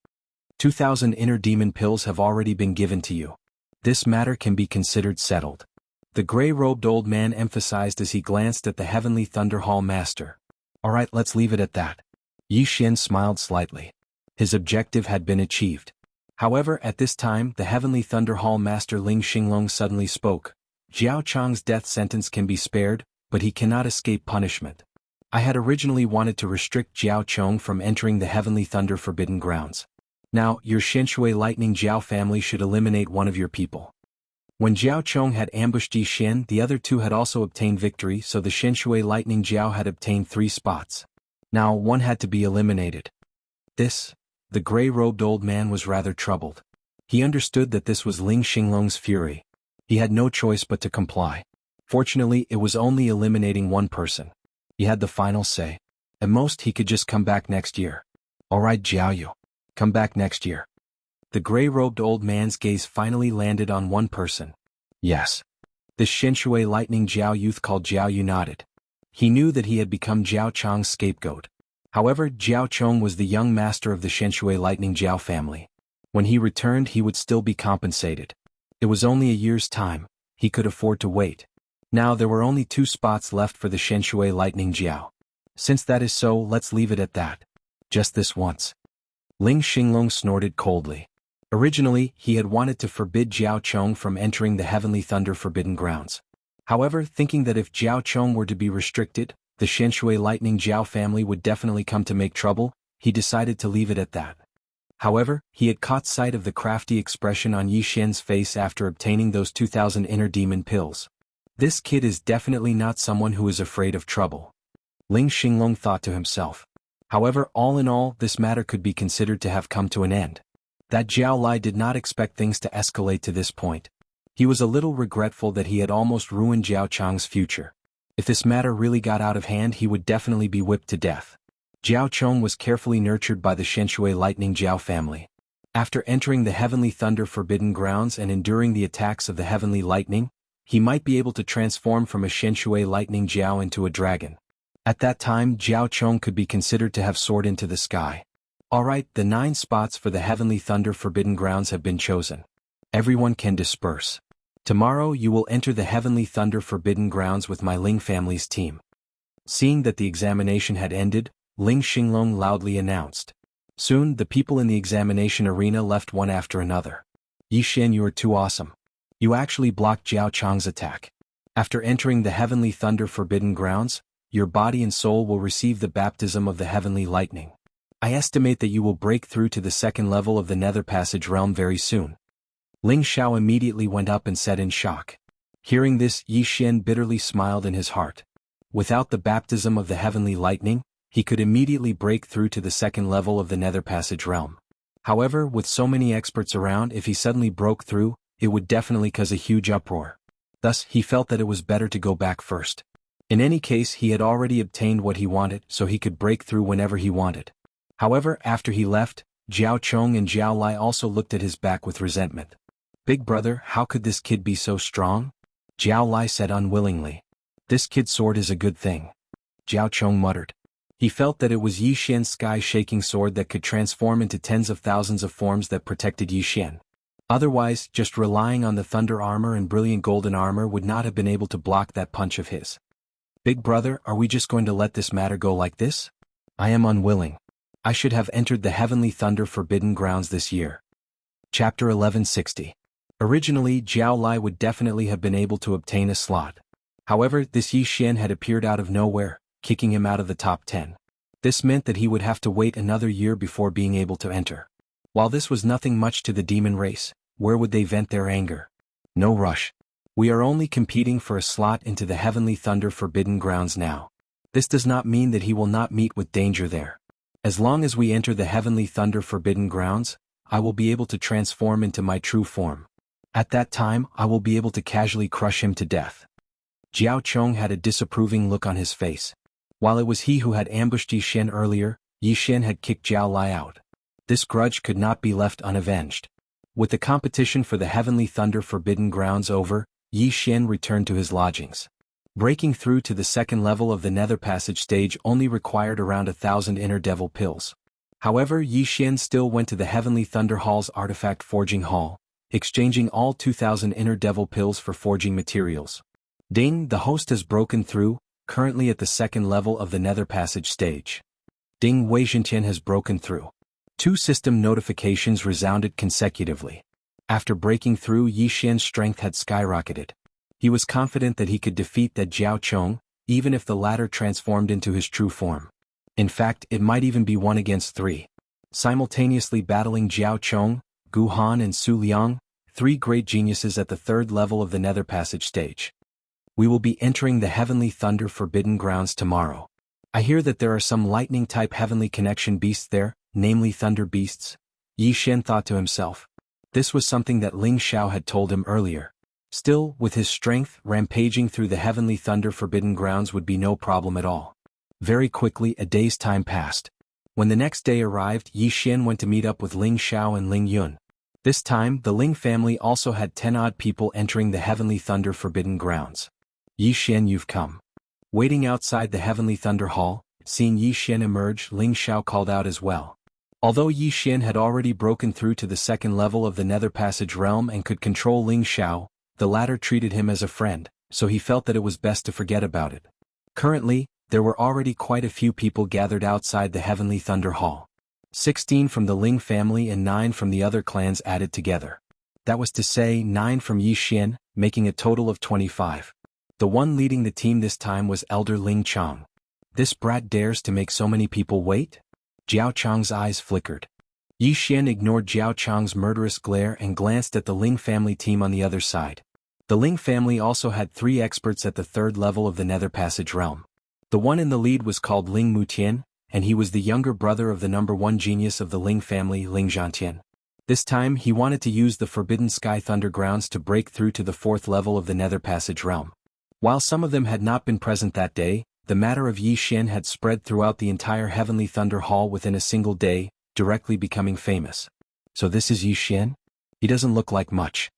2,000 inner demon pills have already been given to you. This matter can be considered settled. The gray-robed old man emphasized as he glanced at the Heavenly Thunder Hall Master. Alright, let's leave it at that. Yi Xian smiled slightly. His objective had been achieved. However, at this time, the Heavenly Thunder Hall Master Ling Xinglong suddenly spoke. Jiao Chong's death sentence can be spared, but he cannot escape punishment. I had originally wanted to restrict Jiao Chong from entering the Heavenly Thunder Forbidden Grounds. Now, your Xianxia Lightning Jiao family should eliminate one of your people. When Jiao Chong had ambushed Yi Xian, the other two had also obtained victory, so the Xianxia Lightning Jiao had obtained 3 spots. Now, one had to be eliminated. The gray-robed old man was rather troubled. He understood that this was Ling Xinglong's fury. He had no choice but to comply. Fortunately, it was only eliminating one person. He had the final say. At most, he could just come back next year. Alright, Jiaoyu. Come back next year. The gray-robed old man's gaze finally landed on one person. Yes. The Xianxia Lightning Jiao youth called Jiaoyu nodded. He knew that he had become Jiao Chong's scapegoat. However, Jiao Chong was the young master of the Xianxia Lightning Jiao family. When he returned, he would still be compensated. It was only a year's time. He could afford to wait. Now there were only 2 spots left for the Xianxia Lightning Jiao. Since that is so, let's leave it at that. Just this once. Ling Xinglong snorted coldly. Originally, he had wanted to forbid Jiao Chong from entering the Heavenly Thunder Forbidden Grounds. However, thinking that if Jiao Chong were to be restricted, the Xianxia Lightning Jiao family would definitely come to make trouble, he decided to leave it at that. However, he had caught sight of the crafty expression on Yi Xian's face after obtaining those 2,000 inner demon pills. This kid is definitely not someone who is afraid of trouble. Ling Xinglong thought to himself. However, all in all, this matter could be considered to have come to an end. That Jiao Lai did not expect things to escalate to this point. He was a little regretful that he had almost ruined Jiao Chong's future. If this matter really got out of hand, he would definitely be whipped to death. Jiao Chong was carefully nurtured by the Xianxia Lightning Jiao family. After entering the Heavenly Thunder Forbidden Grounds and enduring the attacks of the Heavenly Lightning, he might be able to transform from a Xianxia Lightning Jiao into a dragon. At that time, Jiao Chong could be considered to have soared into the sky. Alright, the 9 spots for the Heavenly Thunder Forbidden Grounds have been chosen. Everyone can disperse. Tomorrow you will enter the Heavenly Thunder Forbidden Grounds with my Ling family's team. Seeing that the examination had ended, Ling Xinglong loudly announced. Soon, the people in the examination arena left one after another. Yi Xian, you are too awesome. You actually blocked Jiao Chong's attack. After entering the Heavenly Thunder Forbidden Grounds, your body and soul will receive the baptism of the Heavenly Lightning. I estimate that you will break through to the second level of the Nether Passage realm very soon. Ling Xiao immediately went up and said in shock. Hearing this, Yi Xian bitterly smiled in his heart. Without the baptism of the Heavenly Lightning, he could immediately break through to the second level of the Nether Passage realm. However, with so many experts around, if he suddenly broke through, it would definitely cause a huge uproar. Thus, he felt that it was better to go back first. In any case, he had already obtained what he wanted, so he could break through whenever he wanted. However, after he left, Jiao Chong and Jiao Lai also looked at his back with resentment. Big brother, how could this kid be so strong? Jiao Lai said unwillingly. This kid's sword is a good thing. Jiao Chong muttered. He felt that it was Yi Xian's sky-shaking sword that could transform into tens of thousands of forms that protected Yi Xian. Otherwise, just relying on the thunder armor and brilliant golden armor would not have been able to block that punch of his. Big brother, are we just going to let this matter go like this? I am unwilling. I should have entered the Heavenly Thunder Forbidden Grounds this year. Chapter 1160. Originally, Jiao Lai would definitely have been able to obtain a slot. However, this Yi Xian had appeared out of nowhere, kicking him out of the top 10. This meant that he would have to wait another year before being able to enter. While this was nothing much to the demon race, where would they vent their anger? No rush. We are only competing for a slot into the Heavenly Thunder Forbidden Grounds now. This does not mean that he will not meet with danger there. As long as we enter the Heavenly Thunder Forbidden Grounds, I will be able to transform into my true form. At that time, I will be able to casually crush him to death. Jiao Chong had a disapproving look on his face. While it was he who had ambushed Yi Xian earlier, Yi Xian had kicked Jiao Lai out. This grudge could not be left unavenged. With the competition for the Heavenly Thunder Forbidden Grounds over, Yi Xian returned to his lodgings. Breaking through to the second level of the Nether Passage stage only required around 1,000 Inner Devil Pills. However, Yi Xian still went to the Heavenly Thunder Hall's Artifact Forging Hall, exchanging all 2,000 Inner Devil Pills for forging materials. Ding, the host has broken through, currently at the second level of the Nether Passage stage. Ding, Wei Zhentian has broken through. 2 system notifications resounded consecutively. After breaking through, Yi Xian's strength had skyrocketed. He was confident that he could defeat that Jiao Chong, even if the latter transformed into his true form. In fact, it might even be 1 against 3. Simultaneously battling Jiao Chong, Gu Han and Su Liang, 3 great geniuses at the third level of the Nether Passage stage. We will be entering the Heavenly Thunder Forbidden Grounds tomorrow. I hear that there are some lightning-type Heavenly Connection beasts there, namely Thunder Beasts. Yi Xian thought to himself. This was something that Ling Xiao had told him earlier. Still, with his strength, rampaging through the Heavenly Thunder Forbidden Grounds would be no problem at all. Very quickly, a day's time passed. When the next day arrived, Yi Xian went to meet up with Ling Xiao and Ling Yun. This time, the Ling family also had 10 odd people entering the Heavenly Thunder Forbidden Grounds. Yi Xian, you've come. Waiting outside the Heavenly Thunder Hall, seeing Yi Xian emerge, Ling Xiao called out as well. Although Yi Xian had already broken through to the second level of the Nether Passage realm and could control Ling Xiao, the latter treated him as a friend, so he felt that it was best to forget about it. Currently, there were already quite a few people gathered outside the Heavenly Thunder Hall. 16 from the Ling family and 9 from the other clans added together. That was to say 9 from Yi Xian, making a total of 25. The one leading the team this time was Elder Ling Chong. This brat dares to make so many people wait? Jiao Chong's eyes flickered. Yi Xian ignored Jiao Chong's murderous glare and glanced at the Ling family team on the other side. The Ling family also had 3 experts at the third level of the Nether Passage realm. The one in the lead was called Ling Mutian, and he was the younger brother of the number 1 genius of the Ling family, Ling Zhantian. This time he wanted to use the Forbidden Sky Thunder Grounds to break through to the 4th level of the Nether Passage realm. While some of them had not been present that day, the matter of Yi Xian had spread throughout the entire Heavenly Thunder Hall within a single day, directly becoming famous. So this is Yi Xian? He doesn't look like much.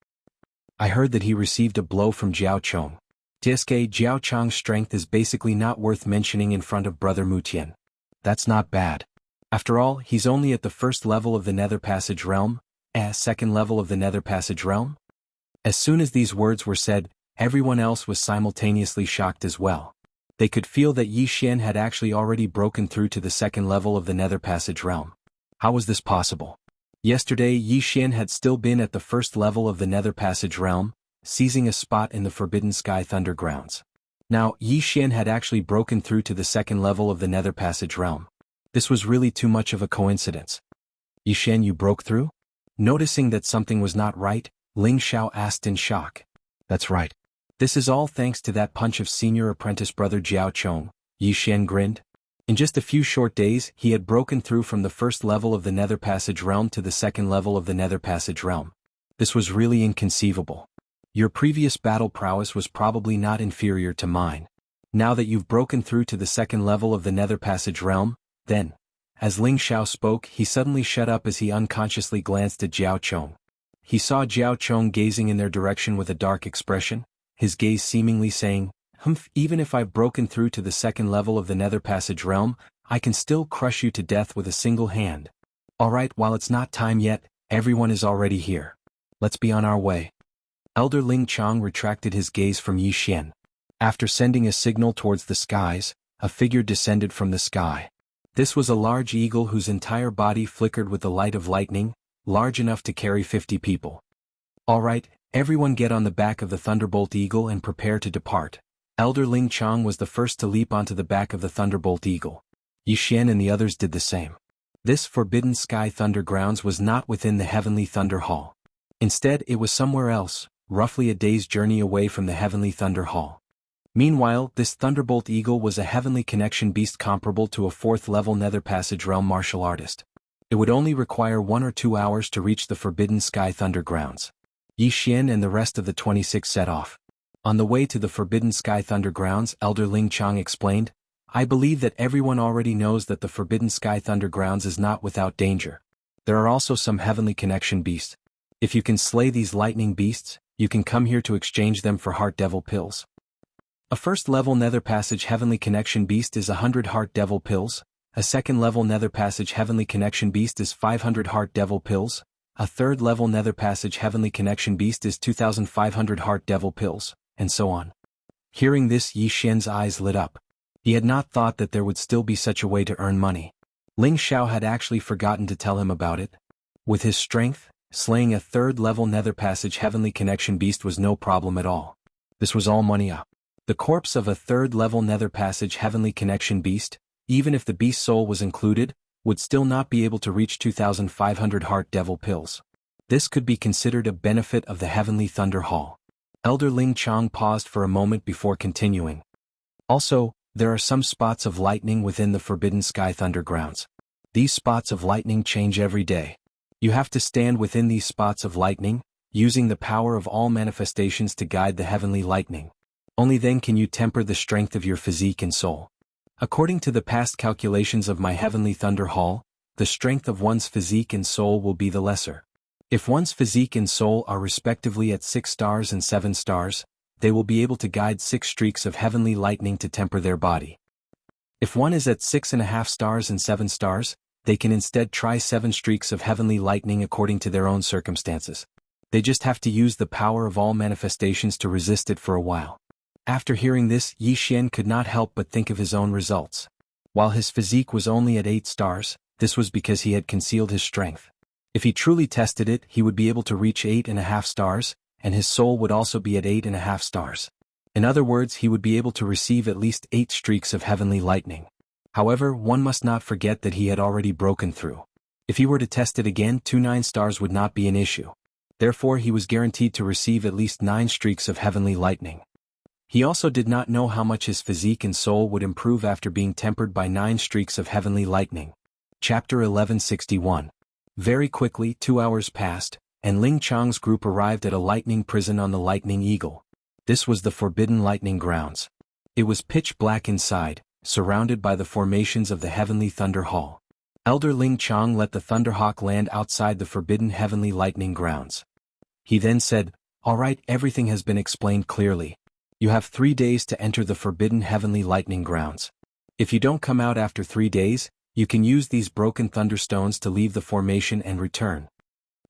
I heard that he received a blow from Jiao Chong. TSK Jiao Chong's strength is basically not worth mentioning in front of Brother Mutian. That's not bad. After all, he's only at the 1st level of the Nether Passage realm, 2nd level of the Nether Passage realm? As soon as these words were said, everyone else was simultaneously shocked as well. They could feel that Yi Xian had actually already broken through to the 2nd level of the Nether Passage realm. How was this possible? Yesterday Yi Xian had still been at the 1st level of the Nether Passage realm, seizing a spot in the Forbidden Sky Thunder Grounds. Now, Yi Xian had actually broken through to the 2nd level of the Nether Passage realm. This was really too much of a coincidence. Yi Xian, you broke through? Noticing that something was not right, Ling Xiao asked in shock. That's right. This is all thanks to that punch of senior apprentice brother Jiao Chong, Yi Xian grinned. In just a few short days, he had broken through from the 1st level of the Nether Passage realm to the 2nd level of the Nether Passage realm. This was really inconceivable. Your previous battle prowess was probably not inferior to mine. Now that you've broken through to the 2nd level of the Nether Passage realm, then. As Ling Xiao spoke, he suddenly shut up as he unconsciously glanced at Jiao Chong. He saw Jiao Chong gazing in their direction with a dark expression, his gaze seemingly saying, even if I've broken through to the 2nd level of the Nether Passage realm, I can still crush you to death with a single hand. Alright, while it's not time yet, everyone is already here. Let's be on our way. Elder Ling Chong retracted his gaze from Yi Xian. After sending a signal towards the skies, a figure descended from the sky. This was a large eagle whose entire body flickered with the light of lightning, large enough to carry 50 people. Alright, everyone get on the back of the Thunderbolt Eagle and prepare to depart. Elder Ling Chang was the first to leap onto the back of the Thunderbolt Eagle. Yi Xian and the others did the same. This Forbidden Sky Thunder Grounds was not within the Heavenly Thunder Hall. Instead, it was somewhere else, roughly a day's journey away from the Heavenly Thunder Hall. Meanwhile, this Thunderbolt Eagle was a Heavenly Connection beast comparable to a 4th-level Nether Passage Realm martial artist. It would only require 1 or 2 hours to reach the Forbidden Sky Thunder Grounds. Yi Xian and the rest of the 26 set off. On the way to the Forbidden Sky Thunder Grounds, Elder Ling Chang explained, I believe that everyone already knows that the Forbidden Sky Thunder Grounds is not without danger. There are also some Heavenly Connection beasts. If you can slay these lightning beasts, you can come here to exchange them for Heart Devil Pills. A 1st-level Nether Passage Heavenly Connection beast is 100 Heart Devil Pills, a 2nd-level Nether Passage Heavenly Connection beast is 500 Heart Devil Pills, a 3rd-level Nether Passage Heavenly Connection beast is 2,500 Heart Devil Pills, and so on. Hearing this, Yi Xian's eyes lit up. He had not thought that there would still be such a way to earn money. Ling Xiao had actually forgotten to tell him about it. With his strength, slaying a 3rd-level Nether Passage Heavenly Connection beast was no problem at all. This was all money up. The corpse of a 3rd-level Nether Passage Heavenly Connection beast, even if the beast's soul was included, would still not be able to reach 2,500 Heart Devil Pills. This could be considered a benefit of the Heavenly Thunder Hall. Elder Ling Chang paused for a moment before continuing. Also, there are some spots of lightning within the Forbidden Sky Thunder Grounds. These spots of lightning change every day. You have to stand within these spots of lightning, using the power of all manifestations to guide the heavenly lightning. Only then can you temper the strength of your physique and soul. According to the past calculations of my Heavenly Thunder Hall, the strength of one's physique and soul will be the lesser. If one's physique and soul are respectively at 6 stars and 7 stars, they will be able to guide 6 streaks of heavenly lightning to temper their body. If one is at 6.5 stars and 7 stars, they can instead try 7 streaks of heavenly lightning according to their own circumstances. They just have to use the power of all manifestations to resist it for a while. After hearing this, Yi Xian could not help but think of his own results. While his physique was only at 8 stars, this was because he had concealed his strength. If he truly tested it, he would be able to reach 8.5 stars, and his soul would also be at 8.5 stars. In other words, he would be able to receive at least 8 streaks of heavenly lightning. However, one must not forget that he had already broken through. If he were to test it again, 9 stars would not be an issue. Therefore, he was guaranteed to receive at least 9 streaks of heavenly lightning. He also did not know how much his physique and soul would improve after being tempered by 9 streaks of heavenly lightning. Chapter 1161. Very quickly, 2 hours passed, and Ling Chang's group arrived at a lightning prison on the Lightning Eagle. This was the Forbidden Lightning Grounds. It was pitch black inside, surrounded by the formations of the Heavenly Thunder Hall. Elder Ling Chang let the Thunderhawk land outside the Forbidden Heavenly Lightning Grounds. He then said, "Alright, everything has been explained clearly. You have 3 days to enter the Forbidden Heavenly Lightning Grounds. If you don't come out after 3 days, you can use these broken thunderstones to leave the formation and return."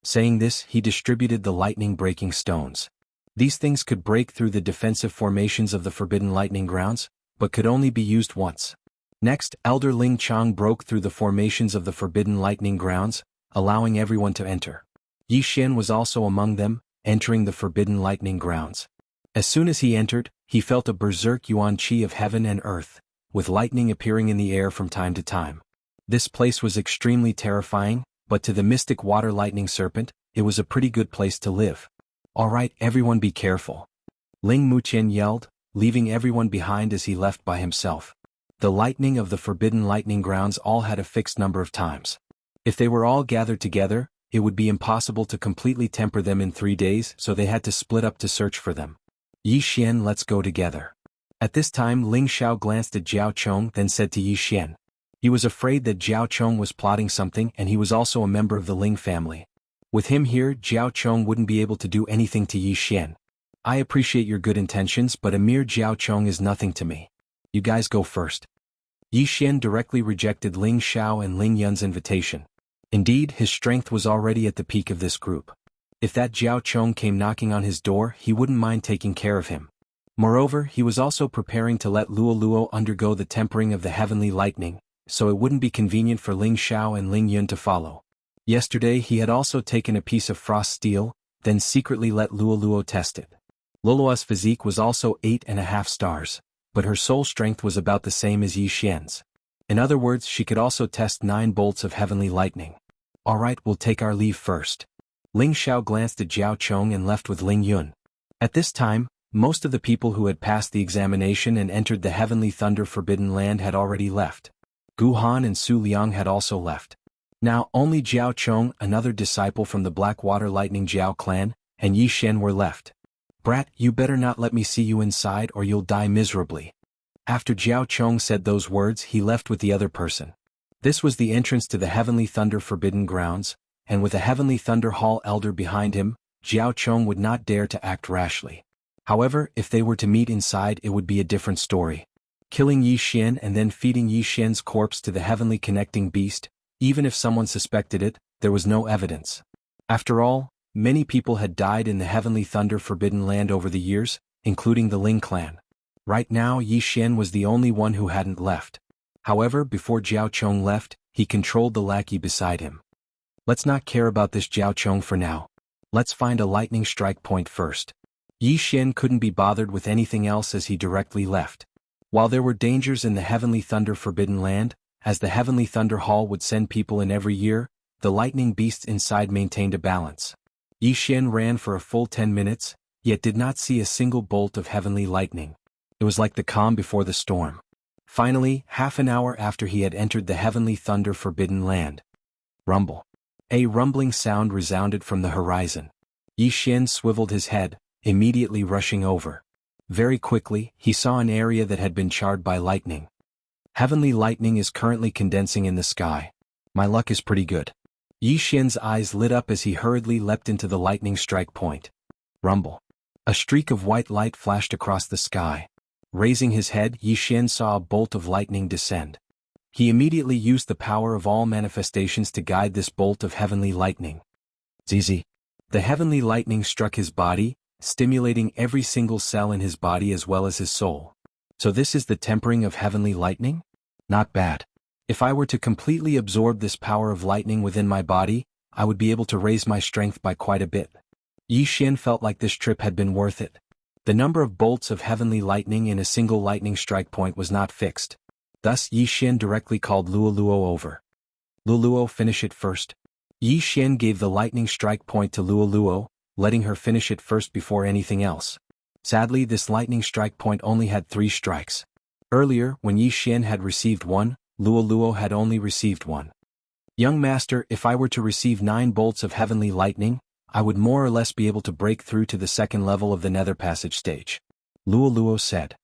Saying this, he distributed the lightning-breaking stones. These things could break through the defensive formations of the Forbidden Lightning Grounds, but could only be used once. Next, Elder Ling Chang broke through the formations of the Forbidden Lightning Grounds, allowing everyone to enter. Yi Xian was also among them, entering the Forbidden Lightning Grounds. As soon as he entered, he felt a berserk yuan qi of heaven and earth, with lightning appearing in the air from time to time. This place was extremely terrifying, but to the mystic water lightning serpent, it was a pretty good place to live. "Alright, everyone be careful," Ling Muqian yelled, leaving everyone behind as he left by himself. The lightning of the Forbidden Lightning Grounds all had a fixed number of times. If they were all gathered together, it would be impossible to completely temper them in 3 days, so they had to split up to search for them. "Yi Xian, let's go together." At this time Ling Xiao glanced at Jiao Chong, then said to Yi Xian. He was afraid that Jiao Chong was plotting something, and he was also a member of the Ling family. With him here, Jiao Chong wouldn't be able to do anything to Yi Xian. "I appreciate your good intentions, but a mere Jiao Chong is nothing to me. You guys go first." Yi Xian directly rejected Ling Xiao and Ling Yun's invitation. Indeed, his strength was already at the peak of this group. If that Jiao Chong came knocking on his door, he wouldn't mind taking care of him. Moreover, he was also preparing to let Luo Luo undergo the tempering of the heavenly lightning, so it wouldn't be convenient for Ling Xiao and Ling Yun to follow. Yesterday he had also taken a piece of frost steel, then secretly let Luoluo test it. Luoluo's physique was also 8.5 stars, but her soul strength was about the same as Yi Xian's. In other words, she could also test 9 bolts of heavenly lightning. Alright, we'll take our leave first. Ling Xiao glanced at Jiao Chong and left with Ling Yun. At this time, most of the people who had passed the examination and entered the Heavenly Thunder Forbidden Land had already left. Gu Han and Su Liang had also left. Now only Jiao Chong, another disciple from the Blackwater Lightning Jiao clan, and Yi Xian were left. Brat, you better not let me see you inside or you'll die miserably. After Jiao Chong said those words, he left with the other person. This was the entrance to the Heavenly Thunder Forbidden Grounds, and with a Heavenly Thunder Hall elder behind him, Jiao Chong would not dare to act rashly. However, if they were to meet inside, it would be a different story. Killing Yi Xian and then feeding Yi Xian's corpse to the Heavenly Connecting Beast, even if someone suspected it, there was no evidence. After all, many people had died in the Heavenly Thunder Forbidden Land over the years, including the Ling clan. Right now, Yi Xian was the only one who hadn't left. However, before Jiao Chong left, he controlled the lackey beside him. Let's not care about this Jiao Chong for now. Let's find a lightning strike point first. Yi Xian couldn't be bothered with anything else as he directly left. While there were dangers in the Heavenly Thunder Forbidden Land, as the Heavenly Thunder Hall would send people in every year, the lightning beasts inside maintained a balance. Yi Xian ran for a full 10 minutes, yet did not see a single bolt of heavenly lightning. It was like the calm before the storm. Finally, half an hour after he had entered the Heavenly Thunder Forbidden Land. Rumble. A rumbling sound resounded from the horizon. Yi Xian swiveled his head, immediately rushing over. Very quickly, he saw an area that had been charred by lightning. Heavenly lightning is currently condensing in the sky. My luck is pretty good. Yi Xian's eyes lit up as he hurriedly leapt into the lightning strike point. Rumble. A streak of white light flashed across the sky. Raising his head, Yi Xian saw a bolt of lightning descend. He immediately used the power of all manifestations to guide this bolt of heavenly lightning. Zizi. The heavenly lightning struck his body, stimulating every single cell in his body as well as his soul. So this is the tempering of heavenly lightning? Not bad. If I were to completely absorb this power of lightning within my body, I would be able to raise my strength by quite a bit. Yi Xian felt like this trip had been worth it. The number of bolts of heavenly lightning in a single lightning strike point was not fixed. Thus Yi Xian directly called Luoluo over. Luoluo, finish it first. Yi Xian gave the lightning strike point to Luoluo, letting her finish it first before anything else. Sadly, this lightning strike point only had 3 strikes. Earlier, when Yi Xian had received 1, Luoluo had only received 1. Young master, if I were to receive 9 bolts of heavenly lightning, I would more or less be able to break through to the second level of the Nether Passage stage. Luoluo said.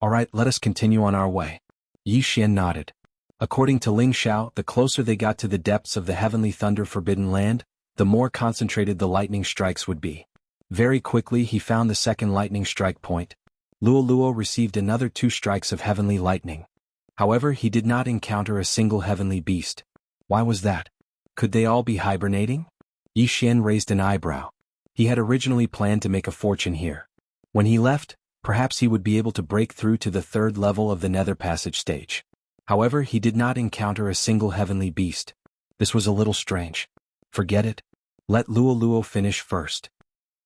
Alright, let us continue on our way. Yi Xian nodded. According to Ling Xiao, the closer they got to the depths of the Heavenly Thunder Forbidden Land, the more concentrated the lightning strikes would be. Very quickly he found the second lightning strike point. Luoluo received another 2 strikes of heavenly lightning. However, he did not encounter a single heavenly beast. Why was that? Could they all be hibernating? Yi Xian raised an eyebrow. He had originally planned to make a fortune here. When he left, perhaps he would be able to break through to the 3rd level of the Nether Passage stage. However, he did not encounter a single heavenly beast. This was a little strange. Forget it. Let Luoluo finish first.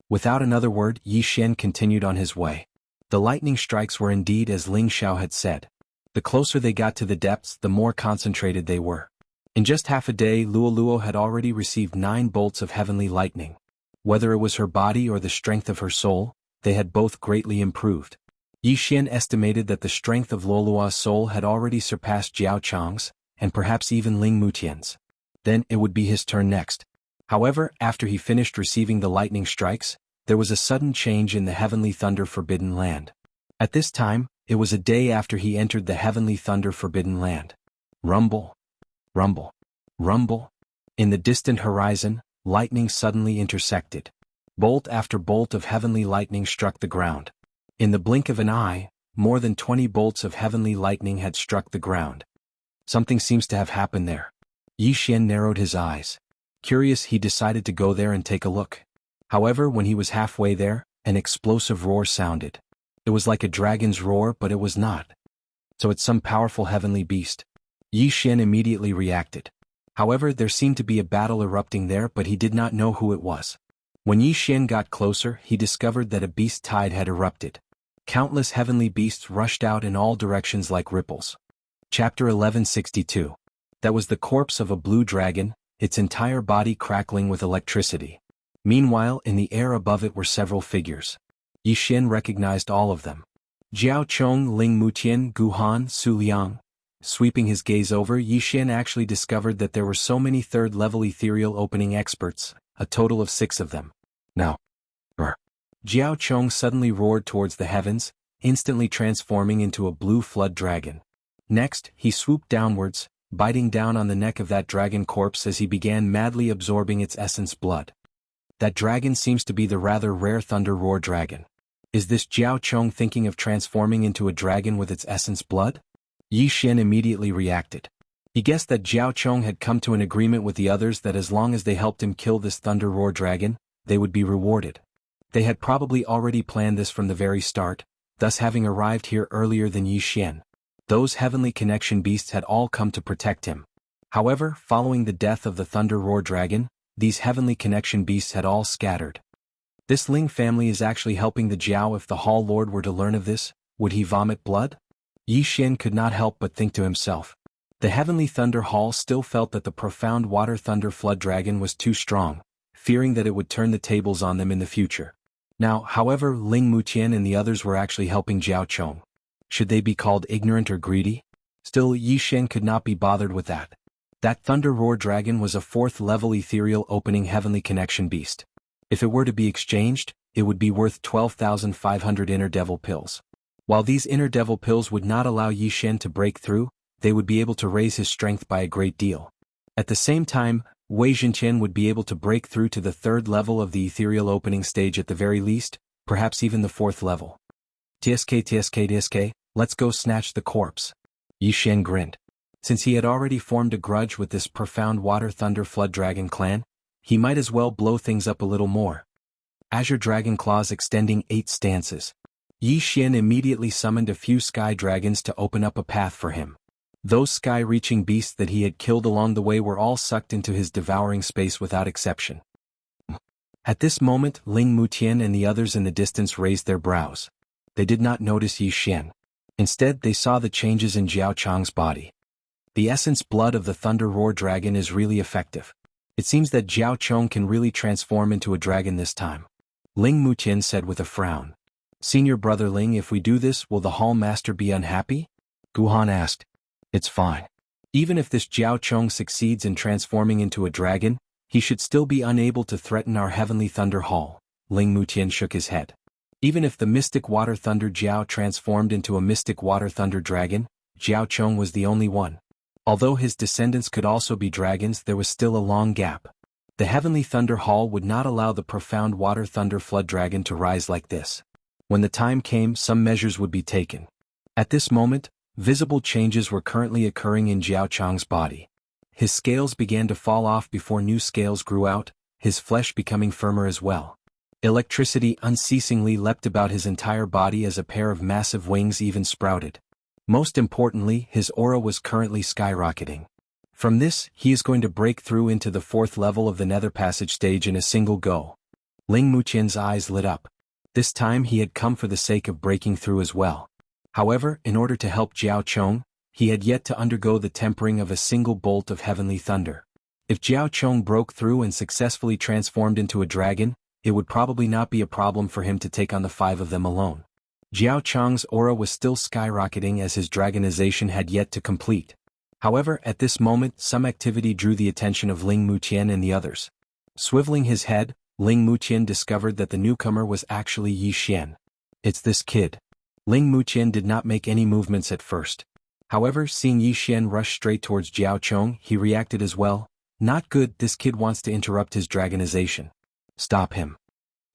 Without another word, Yi Xian continued on his way. The lightning strikes were indeed as Ling Xiao had said. The closer they got to the depths, the more concentrated they were. In just half a day, Luoluo had already received 9 bolts of heavenly lightning. Whether it was her body or the strength of her soul, they had both greatly improved. Yi Xian estimated that the strength of Luoluo's soul had already surpassed Jiao Chong's, and perhaps even Ling Mutian's. Then it would be his turn next. However, after he finished receiving the lightning strikes, there was a sudden change in the Heavenly Thunder Forbidden Land. At this time, it was a day after he entered the Heavenly Thunder Forbidden Land. Rumble. Rumble. Rumble. In the distant horizon, lightning suddenly intersected. Bolt after bolt of heavenly lightning struck the ground. In the blink of an eye, more than 20 bolts of heavenly lightning had struck the ground. Something seems to have happened there. Yi Xian narrowed his eyes. Curious, he decided to go there and take a look. However, when he was halfway there, an explosive roar sounded. It was like a dragon's roar, but it was not. So it's some powerful heavenly beast. Yi Xian immediately reacted. However, there seemed to be a battle erupting there, but he did not know who it was. When Yi Xian got closer, he discovered that a beast tide had erupted. Countless heavenly beasts rushed out in all directions like ripples. Chapter 1162. That was the corpse of a blue dragon, its entire body crackling with electricity. Meanwhile, in the air above it were several figures. Yi Xian recognized all of them. Jiao Chong, Ling Mutian, Gu Han, Su Liang. Sweeping his gaze over, Yi Xian actually discovered that there were so many third-level ethereal opening experts, a total of 6 of them. Now. Jiao Chong suddenly roared towards the heavens, instantly transforming into a blue flood dragon. Next, he swooped downwards, biting down on the neck of that dragon corpse as he began madly absorbing its essence blood. That dragon seems to be the rather rare Thunder Roar dragon. Is this Jiao Chong thinking of transforming into a dragon with its essence blood? Yi Xian immediately reacted. He guessed that Jiao Chong had come to an agreement with the others that as long as they helped him kill this Thunder Roar dragon, they would be rewarded. They had probably already planned this from the very start, thus having arrived here earlier than Yi Xian. Those heavenly connection beasts had all come to protect him. However, following the death of the Thunder Roar dragon, these heavenly connection beasts had all scattered. This Ling family is actually helping the Jiao. If the Hall Lord were to learn of this, would he vomit blood? Yi Xian could not help but think to himself. The Heavenly Thunder Hall still felt that the profound water thunder flood dragon was too strong, fearing that it would turn the tables on them in the future. Now, however, Ling Mutian and the others were actually helping Jiao Chong. Should they be called ignorant or greedy? Still, Yi Xian could not be bothered with that. That Thunder Roar dragon was a 4th-level ethereal opening heavenly connection beast. If it were to be exchanged, it would be worth 12,500 inner devil pills. While these inner devil pills would not allow Yi Xian to break through, they would be able to raise his strength by a great deal. At the same time, Wei Zhenqian would be able to break through to the 3rd level of the ethereal opening stage at the very least, perhaps even the 4th level. TSK, let's go snatch the corpse. Yi Xian grinned. Since he had already formed a grudge with this profound water thunder flood dragon clan, he might as well blow things up a little more. Azure Dragon Claws extending 8 stances. Yi Xian immediately summoned a few sky dragons to open up a path for him. Those sky-reaching beasts that he had killed along the way were all sucked into his devouring space without exception. At this moment, Ling Mutian and the others in the distance raised their brows. They did not notice Yi Xian. Instead, they saw the changes in Jiao Chong's body. The essence blood of the Thunder Roar dragon is really effective. It seems that Jiao Chong can really transform into a dragon this time. Ling Mutian said with a frown. Senior brother Ling, if we do this, will the Hall Master be unhappy? Gu Han asked. It's fine. Even if this Jiao Chong succeeds in transforming into a dragon, he should still be unable to threaten our Heavenly Thunder Hall. Ling Mutian shook his head. Even if the Mystic Water Thunder Jiao transformed into a Mystic Water Thunder Dragon, Jiao Chong was the only one. Although his descendants could also be dragons, there was still a long gap. The Heavenly Thunder Hall would not allow the profound Water Thunder Flood Dragon to rise like this. When the time came, some measures would be taken. At this moment, visible changes were currently occurring in Jiao Chong's body. His scales began to fall off before new scales grew out, his flesh becoming firmer as well. Electricity unceasingly leapt about his entire body as a pair of massive wings even sprouted. Most importantly, his aura was currently skyrocketing. From this, he is going to break through into the 4th level of the Nether Passage stage in a single go. Ling Mutian's eyes lit up. This time he had come for the sake of breaking through as well. However, in order to help Jiao Chong, he had yet to undergo the tempering of a single bolt of heavenly thunder. If Jiao Chong broke through and successfully transformed into a dragon, it would probably not be a problem for him to take on the 5 of them alone. Jiao Chong's aura was still skyrocketing as his dragonization had yet to complete. However, at this moment some activity drew the attention of Ling Mutian and the others. Swiveling his head, Ling Mutian discovered that the newcomer was actually Yi Xian. It's this kid. Ling Mutian did not make any movements at first. However, seeing Yi Xian rush straight towards Jiao Chong, he reacted as well. Not good, this kid wants to interrupt his dragonization. Stop him.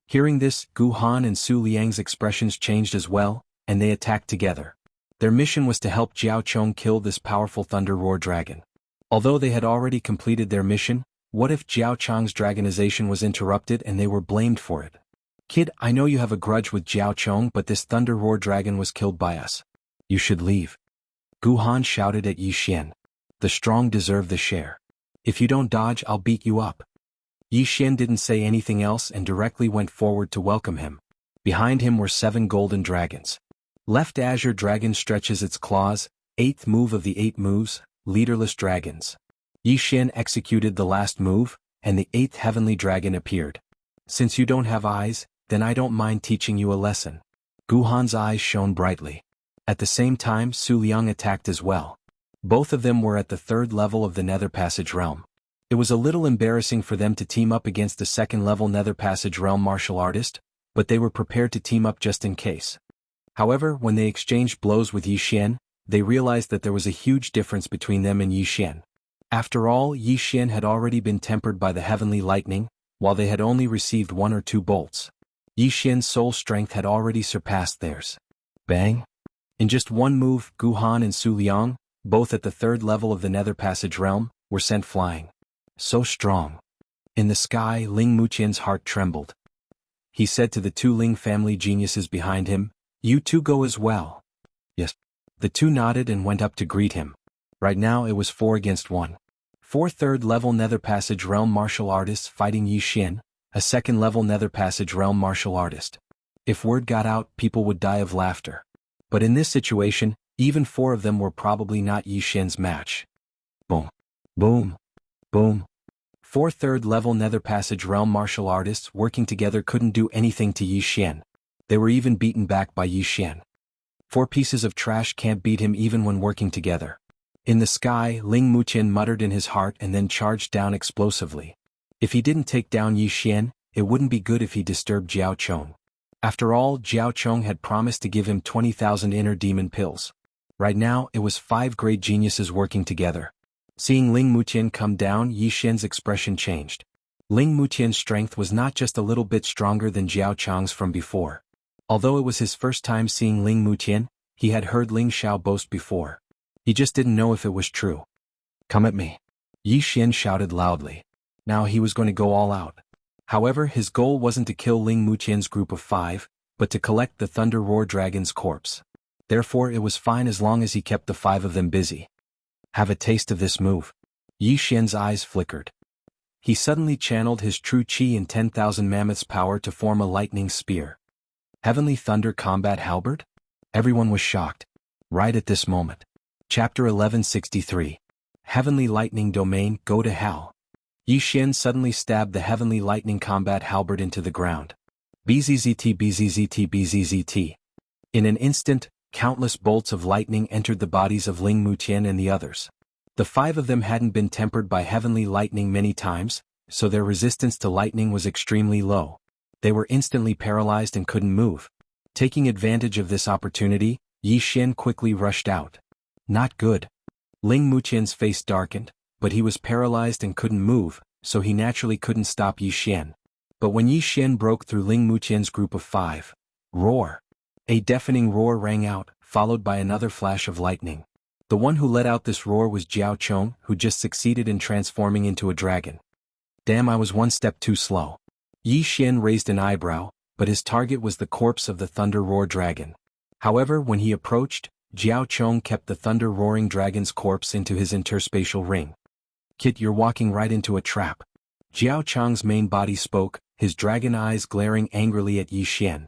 Hearing this, Gu Han and Su Liang's expressions changed as well, and they attacked together. Their mission was to help Jiao Chong kill this powerful Thunder Roar dragon. Although they had already completed their mission, what if Jiao Chong's dragonization was interrupted and they were blamed for it? Kid, I know you have a grudge with Jiao Chong, but this Thunder Roar dragon was killed by us. You should leave. Gu Han shouted at Yi Xian. The strong deserve the share. If you don't dodge, I'll beat you up. Yi Xian didn't say anything else and directly went forward to welcome him. Behind him were 7 golden dragons. Left azure dragon stretches its claws, 8th move of the 8 moves, leaderless dragons. Yi Xian executed the last move, and the 8th heavenly dragon appeared. Since you don't have eyes, then I don't mind teaching you a lesson. Guhan's eyes shone brightly. At the same time Su Liang attacked as well. Both of them were at the 3rd level of the Nether Passage Realm. It was a little embarrassing for them to team up against the 2nd level Nether Passage Realm martial artist, but they were prepared to team up just in case. However, when they exchanged blows with Yi Xian, they realized that there was a huge difference between them and Yi Xian. After all, Yi Xian had already been tempered by the heavenly lightning, while they had only received 1 or 2 bolts. Yi Xian's soul strength had already surpassed theirs. Bang! In just one move, Guhan and Su Liang, both at the 3rd level of the Nether Passage Realm, were sent flying. So strong. In the sky, Ling Muqian's heart trembled. He said to the 2 Ling family geniuses behind him, "You 2 go as well." Yes. The 2 nodded and went up to greet him. Right now it was 4 against 1. 4 3rd-level Nether Passage Realm martial artists fighting Yi Xian, a 2nd-level Nether Passage Realm martial artist. If word got out, people would die of laughter. But in this situation, even 4 of them were probably not Yi Xian's match. Boom. Boom. Boom. 4 3rd-level Nether Passage Realm martial artists working together couldn't do anything to Yi Xian. They were even beaten back by Yi Xian. 4 pieces of trash can't beat him even when working together. In the sky, Ling Muqian muttered in his heart and then charged down explosively. If he didn't take down Yi Xian, it wouldn't be good if he disturbed Jiao Chong. After all, Jiao Chong had promised to give him 20,000 inner demon pills. Right now, it was 5 great geniuses working together. Seeing Ling Muqian come down, Yi Xian's expression changed. Ling Muqian's strength was not just a little bit stronger than Jiao Chong's from before. Although it was his first time seeing Ling Muqian, he had heard Ling Xiao boast before. He just didn't know if it was true. "Come at me," Yi Xian shouted loudly. Now he was going to go all out. However, his goal wasn't to kill Ling Muqian's group of 5, but to collect the Thunder Roar Dragon's corpse. Therefore it was fine as long as he kept the 5 of them busy. Have a taste of this move. Yi Xian's eyes flickered. He suddenly channeled his true qi and 10,000 mammoths power to form a lightning spear. Heavenly Thunder Combat Halberd? Everyone was shocked. Right at this moment. Chapter 1163. Heavenly Lightning Domain, go to hell. Yi Xian suddenly stabbed the Heavenly Lightning Combat Halberd into the ground. Bzzzt bzzzt bzzzt. In an instant, countless bolts of lightning entered the bodies of Ling Muqian and the others. The 5 of them hadn't been tempered by heavenly lightning many times, so their resistance to lightning was extremely low. They were instantly paralyzed and couldn't move. Taking advantage of this opportunity, Yi Xian quickly rushed out. Not good. Ling Muqian's face darkened, but he was paralyzed and couldn't move, so he naturally couldn't stop Yi Xian. But when Yi Xian broke through Ling Muqian's group of 5, roar! A deafening roar rang out, followed by another flash of lightning. The one who let out this roar was Jiao Chong, who just succeeded in transforming into a dragon. Damn, I was one step too slow. Yi Xian raised an eyebrow, but his target was the corpse of the Thunder Roar Dragon. However, when he approached, Jiao Chong kept the Thunder Roaring Dragon's corpse into his interspatial ring. Kid, you're walking right into a trap. Jiao Chong's main body spoke, his dragon eyes glaring angrily at Yi Xian.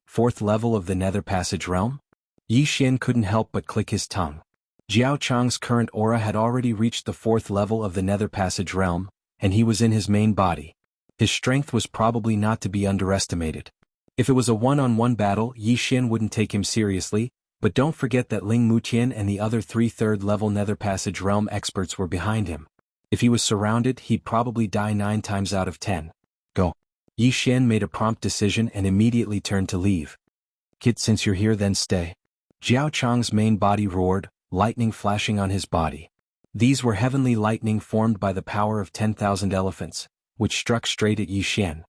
4th level of the Nether Passage Realm? Yi Xian couldn't help but click his tongue. Jiao Chong's current aura had already reached the 4th level of the Nether Passage Realm, and he was in his main body. His strength was probably not to be underestimated. If it was a one-on-one battle, Yi Xian wouldn't take him seriously, but don't forget that Ling Muqian and the other 3 3rd-level Nether Passage Realm experts were behind him. If he was surrounded, he'd probably die 9 times out of 10. Go. Yi Xian made a prompt decision and immediately turned to leave. Kid, since you're here, then stay. Jiao Chong's main body roared, lightning flashing on his body. These were heavenly lightning formed by the power of 10,000 elephants, which struck straight at Yi Xian.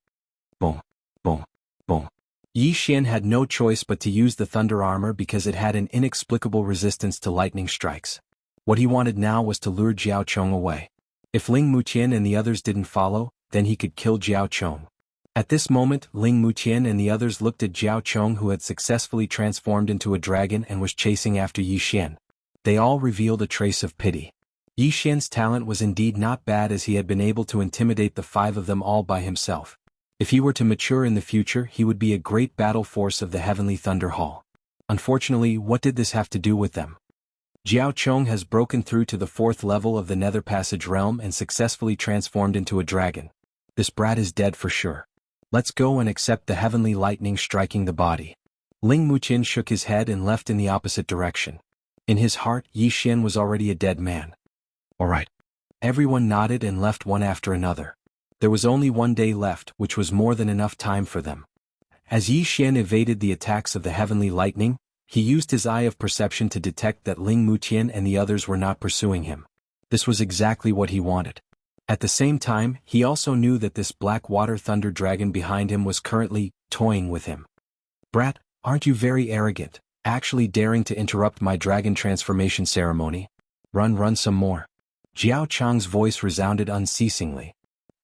Boom. Boom. Boom. Yi Xian had no choice but to use the thunder armor because it had an inexplicable resistance to lightning strikes. What he wanted now was to lure Jiao Chong away. If Ling Muqian and the others didn't follow, then he could kill Jiao Chong. At this moment, Ling Muqian and the others looked at Jiao Chong, who had successfully transformed into a dragon and was chasing after Yi Xian. They all revealed a trace of pity. Yi Xian's talent was indeed not bad, as he had been able to intimidate the 5 of them all by himself. If he were to mature in the future, he would be a great battle force of the Heavenly Thunder Hall. Unfortunately, what did this have to do with them? Jiao Chong has broken through to the 4th level of the Nether Passage realm and successfully transformed into a dragon. This brat is dead for sure. Let's go and accept the heavenly lightning striking the body. Ling Muqian shook his head and left in the opposite direction. In his heart, Yi Xian was already a dead man. Alright. Everyone nodded and left one after another. There was only 1 day left, which was more than enough time for them. As Yi Xian evaded the attacks of the heavenly lightning, he used his eye of perception to detect that Ling Muqian and the others were not pursuing him. This was exactly what he wanted. At the same time, he also knew that this black water thunder dragon behind him was currently toying with him. Brat, aren't you very arrogant, actually daring to interrupt my dragon transformation ceremony? Run some more. Jiao Chang's voice resounded unceasingly.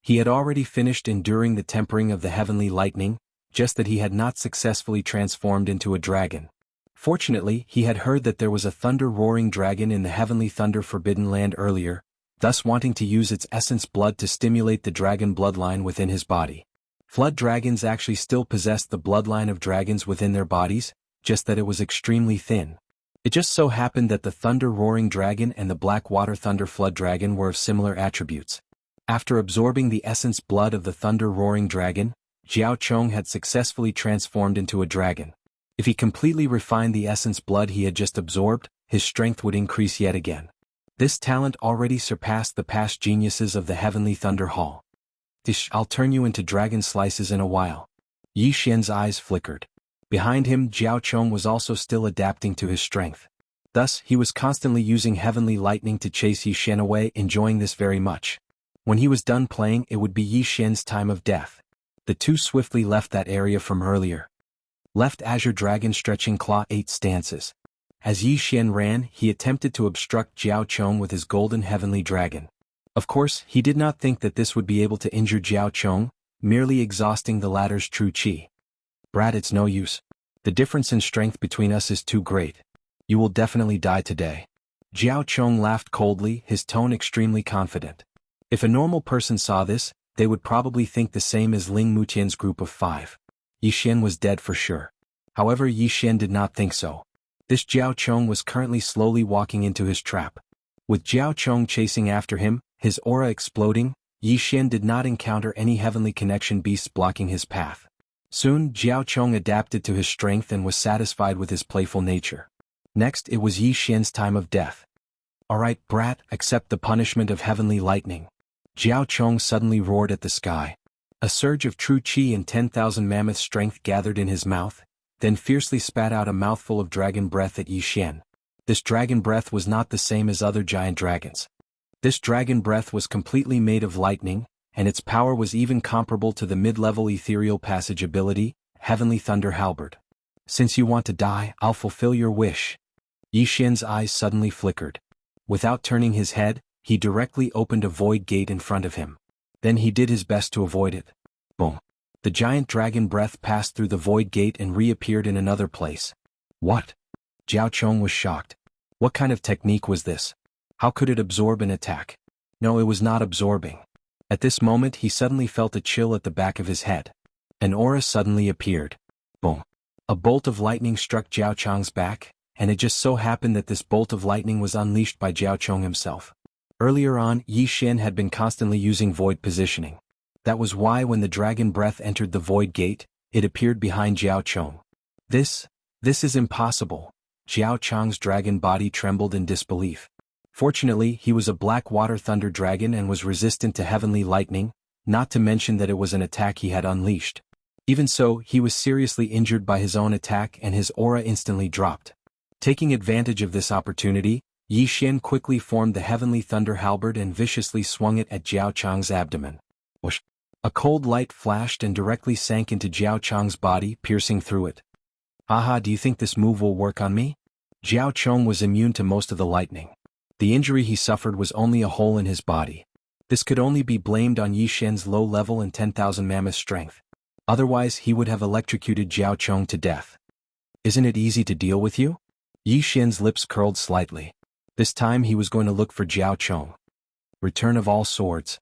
He had already finished enduring the tempering of the heavenly lightning, just that he had not successfully transformed into a dragon. Fortunately, he had heard that there was a thunder-roaring dragon in the heavenly thunder forbidden land earlier, thus wanting to use its essence blood to stimulate the dragon bloodline within his body. Flood dragons actually still possessed the bloodline of dragons within their bodies, just that it was extremely thin. It just so happened that the thunder-roaring dragon and the black water thunder flood dragon were of similar attributes. After absorbing the essence blood of the thunder-roaring dragon, Jiao Chong had successfully transformed into a dragon. If he completely refined the essence blood he had just absorbed, his strength would increase yet again. This talent already surpassed the past geniuses of the Heavenly Thunder Hall. I'll turn you into dragon slices in a while. Yi Xian's eyes flickered. Behind him, Jiao Chong was also still adapting to his strength. Thus, he was constantly using heavenly lightning to chase Yi Xian away, enjoying this very much. When he was done playing, it would be Yi Xian's time of death. The two swiftly left that area from earlier. Left Azure Dragon stretching claw 8 stances. As Yi Xian ran, he attempted to obstruct Jiao Chong with his golden heavenly dragon. Of course, he did not think that this would be able to injure Jiao Chong, merely exhausting the latter's true chi. Brat, it's no use. The difference in strength between us is too great. You will definitely die today. Jiao Chong laughed coldly, his tone extremely confident. If a normal person saw this, they would probably think the same as Ling Muqian's group of 5. Yi Xian was dead for sure. However, Yi Xian did not think so. This Jiao Chong was currently slowly walking into his trap. With Jiao Chong chasing after him, his aura exploding, Yi Xian did not encounter any heavenly connection beasts blocking his path. Soon, Jiao Chong adapted to his strength and was satisfied with his playful nature. Next, it was Yi Xian's time of death. Alright, brat, accept the punishment of heavenly lightning. Jiao Chong suddenly roared at the sky. A surge of true chi and 10,000 mammoth strength gathered in his mouth, then fiercely spat out a mouthful of dragon breath at Yi Xian. This dragon breath was not the same as other giant dragons. This dragon breath was completely made of lightning, and its power was even comparable to the mid-level ethereal passage ability, Heavenly Thunder Halberd. Since you want to die, I'll fulfill your wish. Yi Xian's eyes suddenly flickered. Without turning his head, he directly opened a void gate in front of him. Then he did his best to avoid it. Boom. The giant dragon breath passed through the void gate and reappeared in another place. What? Jiao Chong was shocked. What kind of technique was this? How could it absorb an attack? No, it was not absorbing. At this moment he suddenly felt a chill at the back of his head. An aura suddenly appeared. Boom. A bolt of lightning struck Jiao Chong's back, and it just so happened that this bolt of lightning was unleashed by Jiao Chong himself. Earlier on, Yi Xian had been constantly using void positioning. That was why when the dragon breath entered the void gate, it appeared behind Jiao Chong. This is impossible. Jiao Chong's dragon body trembled in disbelief. Fortunately, he was a black water thunder dragon and was resistant to heavenly lightning, not to mention that it was an attack he had unleashed. Even so, he was seriously injured by his own attack and his aura instantly dropped. Taking advantage of this opportunity, Yi Xian quickly formed the Heavenly Thunder Halberd and viciously swung it at Jiao Chong's abdomen. Whoosh! A cold light flashed and directly sank into Jiao Chong's body, piercing through it. Aha, do you think this move will work on me? Jiao Chong was immune to most of the lightning. The injury he suffered was only a hole in his body. This could only be blamed on Yi Xian's low level and 10,000 mammoth strength. Otherwise he would have electrocuted Jiao Chong to death. Isn't it easy to deal with you? Yi Xian's lips curled slightly. This time he was going to look for Jiao Chong. Return of all swords,